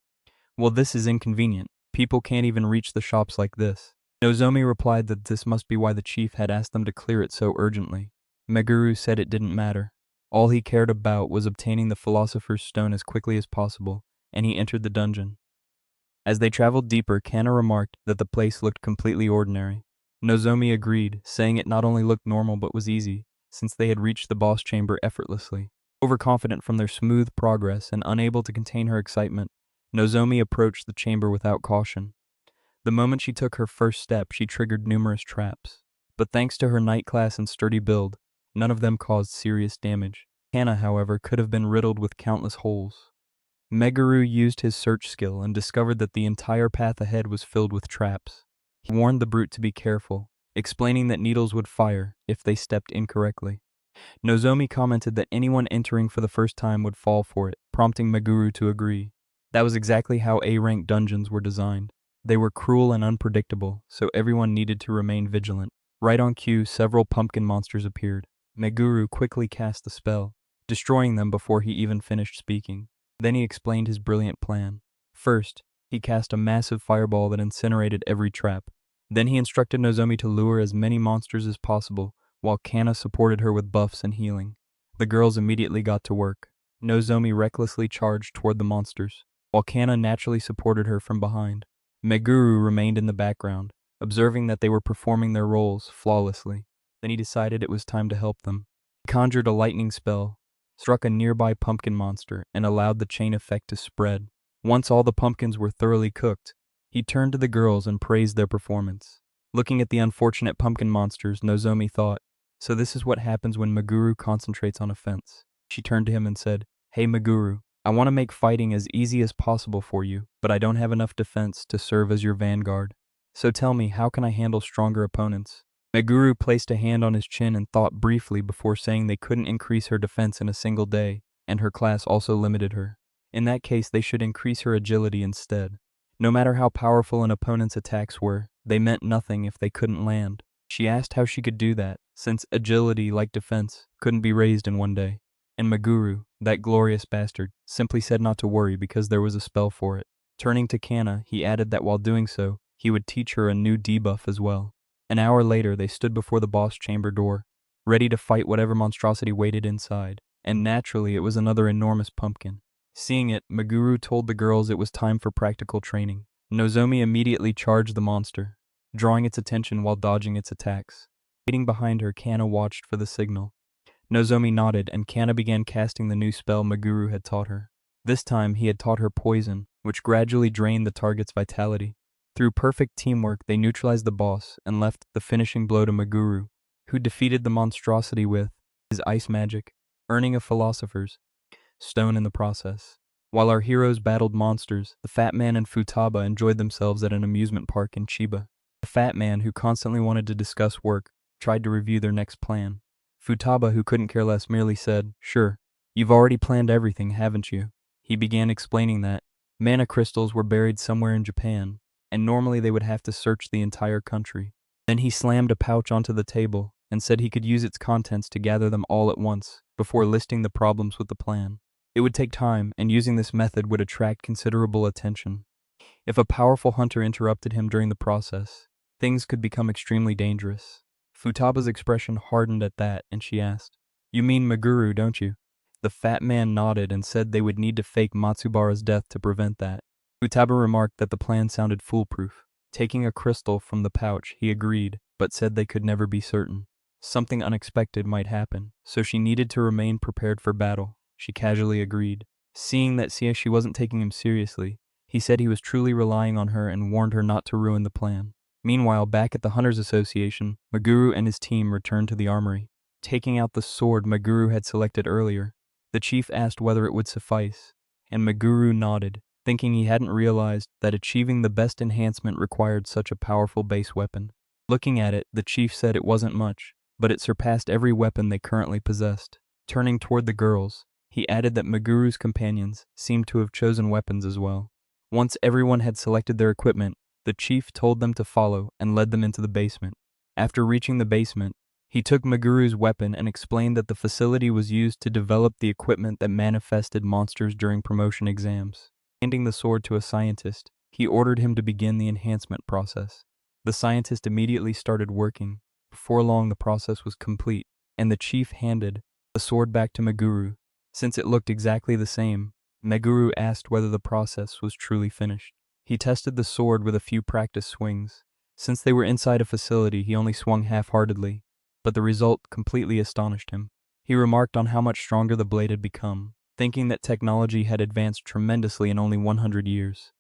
A: "Well, this is inconvenient. People can't even reach the shops like this." Nozomi replied that this must be why the chief had asked them to clear it so urgently. Meguru said it didn't matter. All he cared about was obtaining the Philosopher's Stone as quickly as possible, and he entered the dungeon. As they traveled deeper, Cana remarked that the place looked completely ordinary. Nozomi agreed, saying it not only looked normal but was easy, since they had reached the boss chamber effortlessly. Overconfident from their smooth progress and unable to contain her excitement, Nozomi approached the chamber without caution. The moment she took her first step, she triggered numerous traps. But thanks to her knight class and sturdy build, none of them caused serious damage. Cana, however, could have been riddled with countless holes. Meguru used his search skill and discovered that the entire path ahead was filled with traps. He warned the brute to be careful, explaining that needles would fire if they stepped incorrectly. Nozomi commented that anyone entering for the first time would fall for it, prompting Meguru to agree. That was exactly how A-rank dungeons were designed. They were cruel and unpredictable, so everyone needed to remain vigilant. Right on cue, several pumpkin monsters appeared. Meguru quickly cast the spell, destroying them before he even finished speaking. Then he explained his brilliant plan. First, he cast a massive fireball that incinerated every trap. Then he instructed Nozomi to lure as many monsters as possible, while Cana supported her with buffs and healing. The girls immediately got to work. Nozomi recklessly charged toward the monsters, while Cana naturally supported her from behind. Meguru remained in the background, observing that they were performing their roles flawlessly. Then he decided it was time to help them. He conjured a lightning spell, struck a nearby pumpkin monster, and allowed the chain effect to spread. Once all the pumpkins were thoroughly cooked, he turned to the girls and praised their performance. Looking at the unfortunate pumpkin monsters, Nozomi thought, so this is what happens when Meguru concentrates on offense. She turned to him and said, "Hey Meguru, I want to make fighting as easy as possible for you, but I don't have enough defense to serve as your vanguard. So tell me, how can I handle stronger opponents?" Meguru placed a hand on his chin and thought briefly before saying they couldn't increase her defense in a single day, and her class also limited her. In that case, they should increase her agility instead. No matter how powerful an opponent's attacks were, they meant nothing if they couldn't land. She asked how she could do that, since agility, like defense, couldn't be raised in one day. And Meguru, that glorious bastard, simply said not to worry because there was a spell for it. Turning to Cana, he added that while doing so, he would teach her a new debuff as well. An hour later, they stood before the boss chamber door, ready to fight whatever monstrosity waited inside, and naturally it was another enormous pumpkin. Seeing it, Meguru told the girls it was time for practical training. Nozomi immediately charged the monster, drawing its attention while dodging its attacks. Waiting behind her, Cana watched for the signal. Nozomi nodded, and Cana began casting the new spell Meguru had taught her. This time, he had taught her poison, which gradually drained the target's vitality. Through perfect teamwork, they neutralized the boss and left the finishing blow to Meguru, who defeated the monstrosity with his ice magic, earning a Philosopher's Stone in the process. While our heroes battled monsters, the Fat Man and Futaba enjoyed themselves at an amusement park in Chiba. The Fat Man, who constantly wanted to discuss work, tried to review their next plan. Futaba, who couldn't care less, merely said, "Sure, you've already planned everything, haven't you?" He began explaining that mana crystals were buried somewhere in Japan, and normally they would have to search the entire country. Then he slammed a pouch onto the table and said he could use its contents to gather them all at once, before listing the problems with the plan. It would take time, and using this method would attract considerable attention. If a powerful hunter interrupted him during the process, things could become extremely dangerous. Futaba's expression hardened at that, and she asked, "You mean Meguru, don't you?" The Fat Man nodded and said they would need to fake Matsubara's death to prevent that. Futaba remarked that the plan sounded foolproof. Taking a crystal from the pouch, he agreed, but said they could never be certain. Something unexpected might happen, so she needed to remain prepared for battle. She casually agreed. Seeing that she wasn't taking him seriously, He said he was truly relying on her and warned her not to ruin the plan. Meanwhile, back at the Hunters Association, Meguru and his team returned to the armory. Taking out the sword Meguru had selected earlier, the chief asked whether it would suffice, and Meguru nodded, thinking he hadn't realized that achieving the best enhancement required such a powerful base weapon. Looking at it, the chief said it wasn't much, but it surpassed every weapon they currently possessed. Turning toward the girls, he added that Meguru's companions seemed to have chosen weapons as well. Once everyone had selected their equipment, the chief told them to follow and led them into the basement. After reaching the basement, he took Meguru's weapon and explained that the facility was used to develop the equipment that manifested monsters during promotion exams. Handing the sword to a scientist, he ordered him to begin the enhancement process. The scientist immediately started working. Before long, the process was complete, and the chief handed the sword back to Meguru. Since it looked exactly the same, Meguru asked whether the process was truly finished. He tested the sword with a few practice swings. Since they were inside a facility, he only swung half-heartedly, but the result completely astonished him. He remarked on how much stronger the blade had become, thinking that technology had advanced tremendously in only 100 years.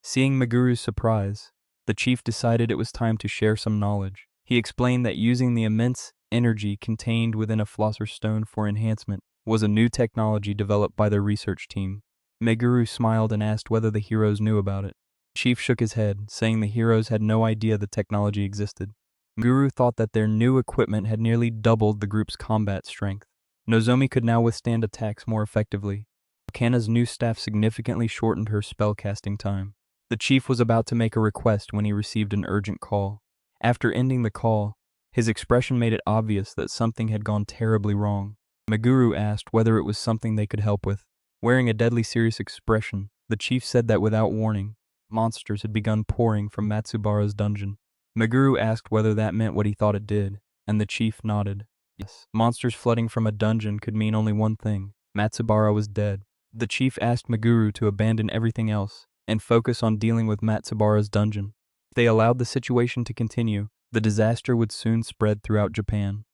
A: Seeing Meguru's surprise, the chief decided it was time to share some knowledge. He explained that using the immense energy contained within a philosopher's stone for enhancement was a new technology developed by their research team. Meguru smiled and asked whether the heroes knew about it. The chief shook his head, saying the heroes had no idea the technology existed. Meguru thought that their new equipment had nearly doubled the group's combat strength. Nozomi could now withstand attacks more effectively. Cana's new staff significantly shortened her spellcasting time. The chief was about to make a request when he received an urgent call. After ending the call, his expression made it obvious that something had gone terribly wrong. Meguru asked whether it was something they could help with. Wearing a deadly serious expression, the chief said that without warning, monsters had begun pouring from Matsubara's dungeon. Meguru asked whether that meant what he thought it did, and the chief nodded. Yes, monsters flooding from a dungeon could mean only one thing: Matsubara was dead. The chief asked Meguru to abandon everything else and focus on dealing with Matsubara's dungeon. If they allowed the situation to continue, the disaster would soon spread throughout Japan.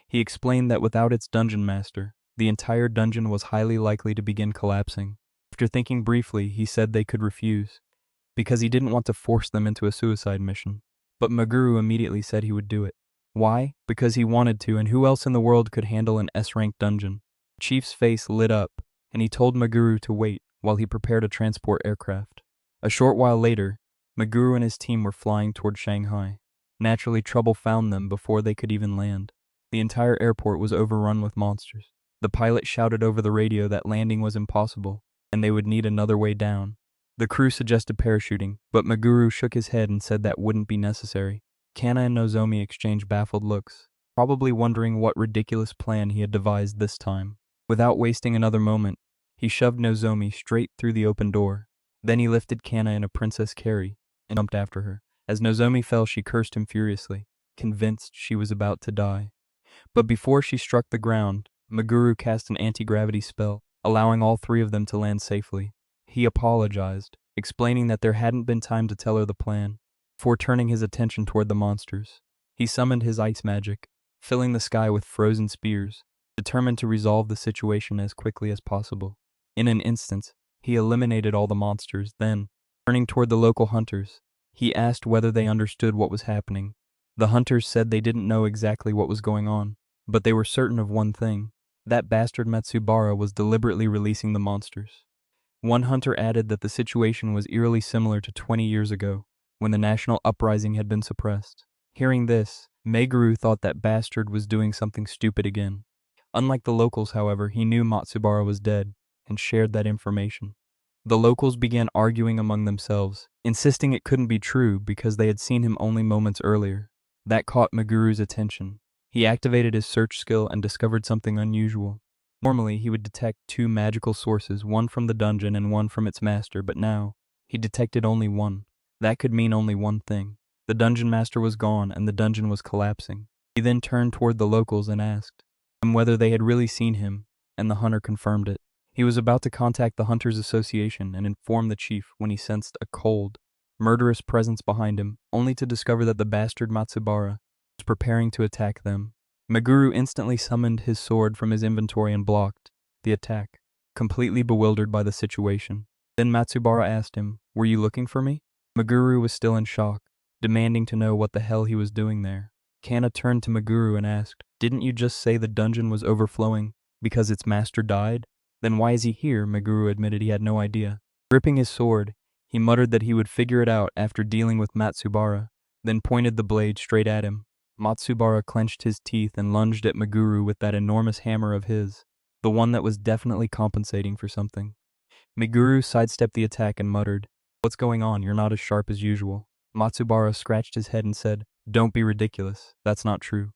A: He explained that without its dungeon master, the entire dungeon was highly likely to begin collapsing. After thinking briefly, he said they could refuse, because he didn't want to force them into a suicide mission. But Meguru immediately said he would do it. Why? Because he wanted to, and who else in the world could handle an S-rank dungeon? The chief's face lit up, and he told Meguru to wait while he prepared a transport aircraft. A short while later, Meguru and his team were flying toward Shanghai. Naturally, trouble found them before they could even land. The entire airport was overrun with monsters. The pilot shouted over the radio that landing was impossible, and they would need another way down. The crew suggested parachuting, but Meguru shook his head and said that wouldn't be necessary. Cana and Nozomi exchanged baffled looks, probably wondering what ridiculous plan he had devised this time. Without wasting another moment, he shoved Nozomi straight through the open door. Then he lifted Cana in a princess carry and jumped after her. As Nozomi fell, she cursed him furiously, convinced she was about to die. But before she struck the ground, Meguru cast an anti-gravity spell, allowing all three of them to land safely. He apologized, explaining that there hadn't been time to tell her the plan. Before turning his attention toward the monsters, he summoned his ice magic, filling the sky with frozen spears, determined to resolve the situation as quickly as possible. In an instant, he eliminated all the monsters. Then, turning toward the local hunters, he asked whether they understood what was happening. The hunters said they didn't know exactly what was going on, but they were certain of one thing: that bastard Matsubara was deliberately releasing the monsters. One hunter added that the situation was eerily similar to 20 years ago, when the national uprising had been suppressed. Hearing this, Meguru thought that bastard was doing something stupid again. Unlike the locals, however, he knew Matsubara was dead, and shared that information. The locals began arguing among themselves, insisting it couldn't be true because they had seen him only moments earlier. That caught Meguru's attention. He activated his search skill and discovered something unusual. Normally, he would detect two magical sources, one from the dungeon and one from its master, but now, he detected only one. That could mean only one thing: the dungeon master was gone and the dungeon was collapsing. He then turned toward the locals and asked them whether they had really seen him, and the hunter confirmed it. He was about to contact the Hunters Association and inform the chief when he sensed a cold, murderous presence behind him, only to discover that the bastard Matsubara was preparing to attack them. Meguru instantly summoned his sword from his inventory and blocked the attack, completely bewildered by the situation. Then Matsubara asked him Were you looking for me? Meguru was still in shock, demanding to know what the hell he was doing there. Cana turned to Meguru and asked, "Didn't you just say the dungeon was overflowing because its master died? Then why is he here?" Meguru admitted he had no idea. Gripping his sword, he muttered that he would figure it out after dealing with Matsubara, then pointed the blade straight at him. Matsubara clenched his teeth and lunged at Meguru with that enormous hammer of his, the one that was definitely compensating for something. Meguru sidestepped the attack and muttered, "What's going on? You're not as sharp as usual." Matsubara scratched his head and said, "Don't be ridiculous. That's not true."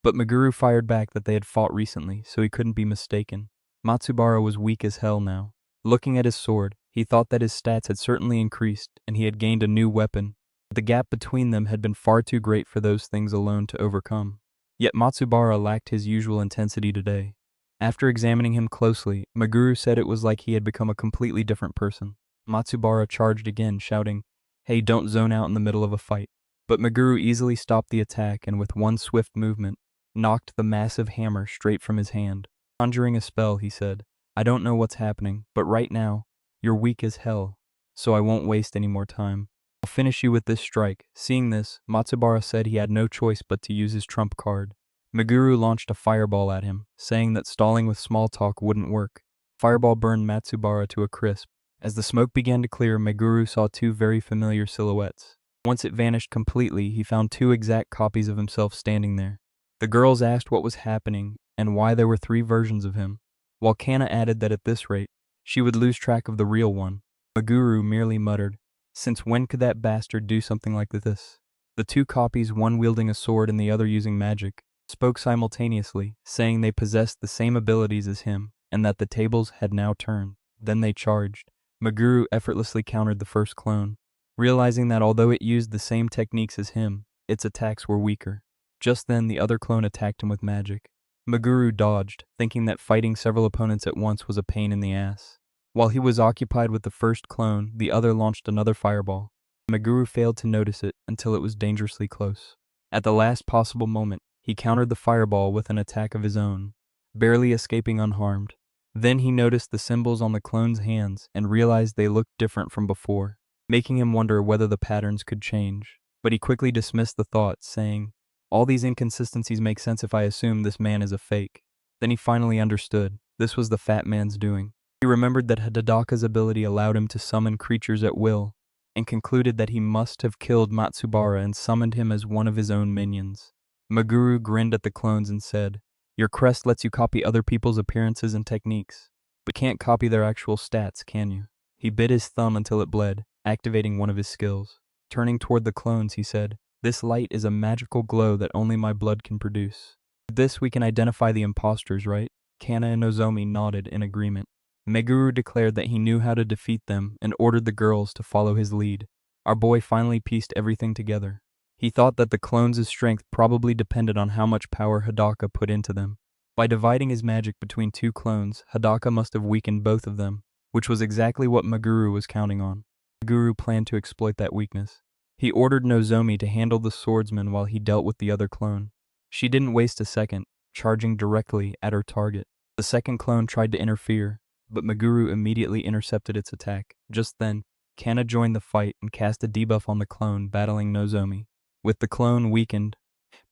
A: But Meguru fired back that they had fought recently, so he couldn't be mistaken. Matsubara was weak as hell now. Looking at his sword, he thought that his stats had certainly increased and he had gained a new weapon, but the gap between them had been far too great for those things alone to overcome. Yet Matsubara lacked his usual intensity today. After examining him closely, Meguru said it was like he had become a completely different person. Matsubara charged again, shouting, "Hey, don't zone out in the middle of a fight." But Meguru easily stopped the attack and with one swift movement, knocked the massive hammer straight from his hand. Conjuring a spell, he said, "I don't know what's happening, but right now, you're weak as hell, so I won't waste any more time. I'll finish you with this strike." Seeing this, Matsubara said he had no choice but to use his trump card. Meguru launched a fireball at him, saying that stalling with small talk wouldn't work. Fireball burned Matsubara to a crisp. As the smoke began to clear, Meguru saw two very familiar silhouettes. Once it vanished completely, he found two exact copies of himself standing there. The girls asked what was happening and why there were three versions of him, while Cana added that at this rate, she would lose track of the real one. Meguru merely muttered, "Since when could that bastard do something like this?" The two copies, one wielding a sword and the other using magic, spoke simultaneously, saying they possessed the same abilities as him and that the tables had now turned. Then they charged. Meguru effortlessly countered the first clone, realizing that although it used the same techniques as him, its attacks were weaker. Just then, the other clone attacked him with magic. Meguru dodged, thinking that fighting several opponents at once was a pain in the ass. While he was occupied with the first clone, the other launched another fireball. Meguru failed to notice it until it was dangerously close. At the last possible moment, he countered the fireball with an attack of his own, barely escaping unharmed. Then he noticed the symbols on the clone's hands and realized they looked different from before, making him wonder whether the patterns could change. But he quickly dismissed the thought, saying, "All these inconsistencies make sense if I assume this man is a fake." Then he finally understood. This was the fat man's doing. He remembered that Hidetaka's ability allowed him to summon creatures at will, and concluded that he must have killed Matsubara and summoned him as one of his own minions. Meguru grinned at the clones and said, "Your crest lets you copy other people's appearances and techniques, but can't copy their actual stats, can you?" He bit his thumb until it bled, activating one of his skills. Turning toward the clones, he said, "This light is a magical glow that only my blood can produce. With this we can identify the imposters, right?" Cana and Nozomi nodded in agreement. Meguru declared that he knew how to defeat them and ordered the girls to follow his lead. Our boy finally pieced everything together. He thought that the clones' strength probably depended on how much power Hidaka put into them. By dividing his magic between two clones, Hidaka must have weakened both of them, which was exactly what Meguru was counting on. Meguru planned to exploit that weakness. He ordered Nozomi to handle the swordsman while he dealt with the other clone. She didn't waste a second, charging directly at her target. The second clone tried to interfere, but Meguru immediately intercepted its attack. Just then, Cana joined the fight and cast a debuff on the clone battling Nozomi. With the clone weakened,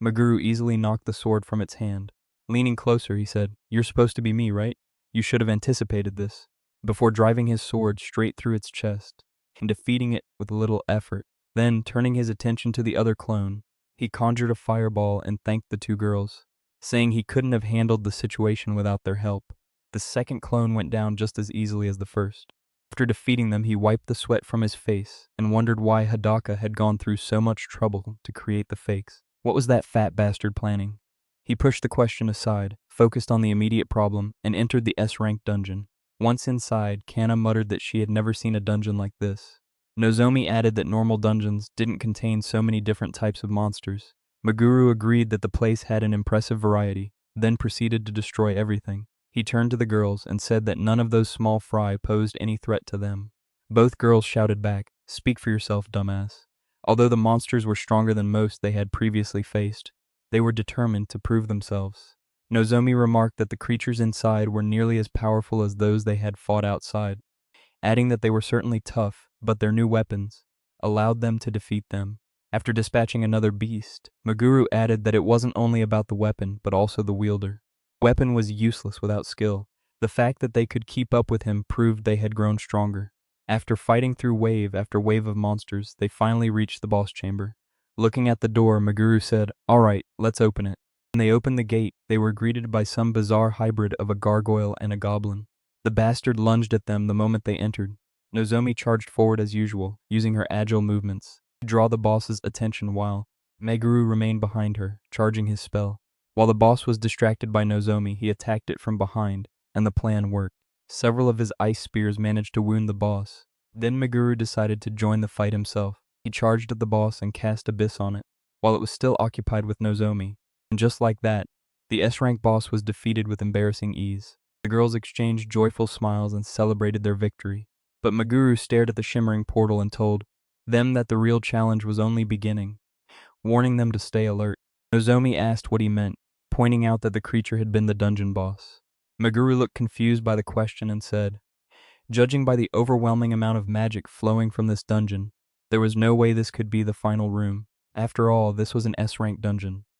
A: Meguru easily knocked the sword from its hand. Leaning closer, he said, "You're supposed to be me, right? You should have anticipated this," before driving his sword straight through its chest and defeating it with little effort. Then, turning his attention to the other clone, he conjured a fireball and thanked the two girls, saying he couldn't have handled the situation without their help. The second clone went down just as easily as the first. After defeating them, he wiped the sweat from his face and wondered why Hidaka had gone through so much trouble to create the fakes. What was that fat bastard planning? He pushed the question aside, focused on the immediate problem, and entered the S-rank dungeon. Once inside, Cana muttered that she had never seen a dungeon like this. Nozomi added that normal dungeons didn't contain so many different types of monsters. Meguru agreed that the place had an impressive variety, then proceeded to destroy everything. He turned to the girls and said that none of those small fry posed any threat to them. Both girls shouted back, "Speak for yourself, dumbass." Although the monsters were stronger than most they had previously faced, they were determined to prove themselves. Nozomi remarked that the creatures inside were nearly as powerful as those they had fought outside, adding that they were certainly tough, but their new weapons allowed them to defeat them. After dispatching another beast, Meguru added that it wasn't only about the weapon, but also the wielder. The weapon was useless without skill. The fact that they could keep up with him proved they had grown stronger. After fighting through wave after wave of monsters, they finally reached the boss chamber. Looking at the door, Meguru said, "All right, let's open it." When they opened the gate, they were greeted by some bizarre hybrid of a gargoyle and a goblin. The bastard lunged at them the moment they entered. Nozomi charged forward as usual, using her agile movements to draw the boss's attention while Meguru remained behind her, charging his spell. While the boss was distracted by Nozomi, he attacked it from behind, and the plan worked. Several of his ice spears managed to wound the boss. Then Meguru decided to join the fight himself. He charged at the boss and cast Abyss on it, while it was still occupied with Nozomi. And just like that, the S-rank boss was defeated with embarrassing ease. The girls exchanged joyful smiles and celebrated their victory. But Meguru stared at the shimmering portal and told them that the real challenge was only beginning, warning them to stay alert. Nozomi asked what he meant, pointing out that the creature had been the dungeon boss. Meguru looked confused by the question and said, "Judging by the overwhelming amount of magic flowing from this dungeon, there was no way this could be the final room. After all, this was an S-rank dungeon."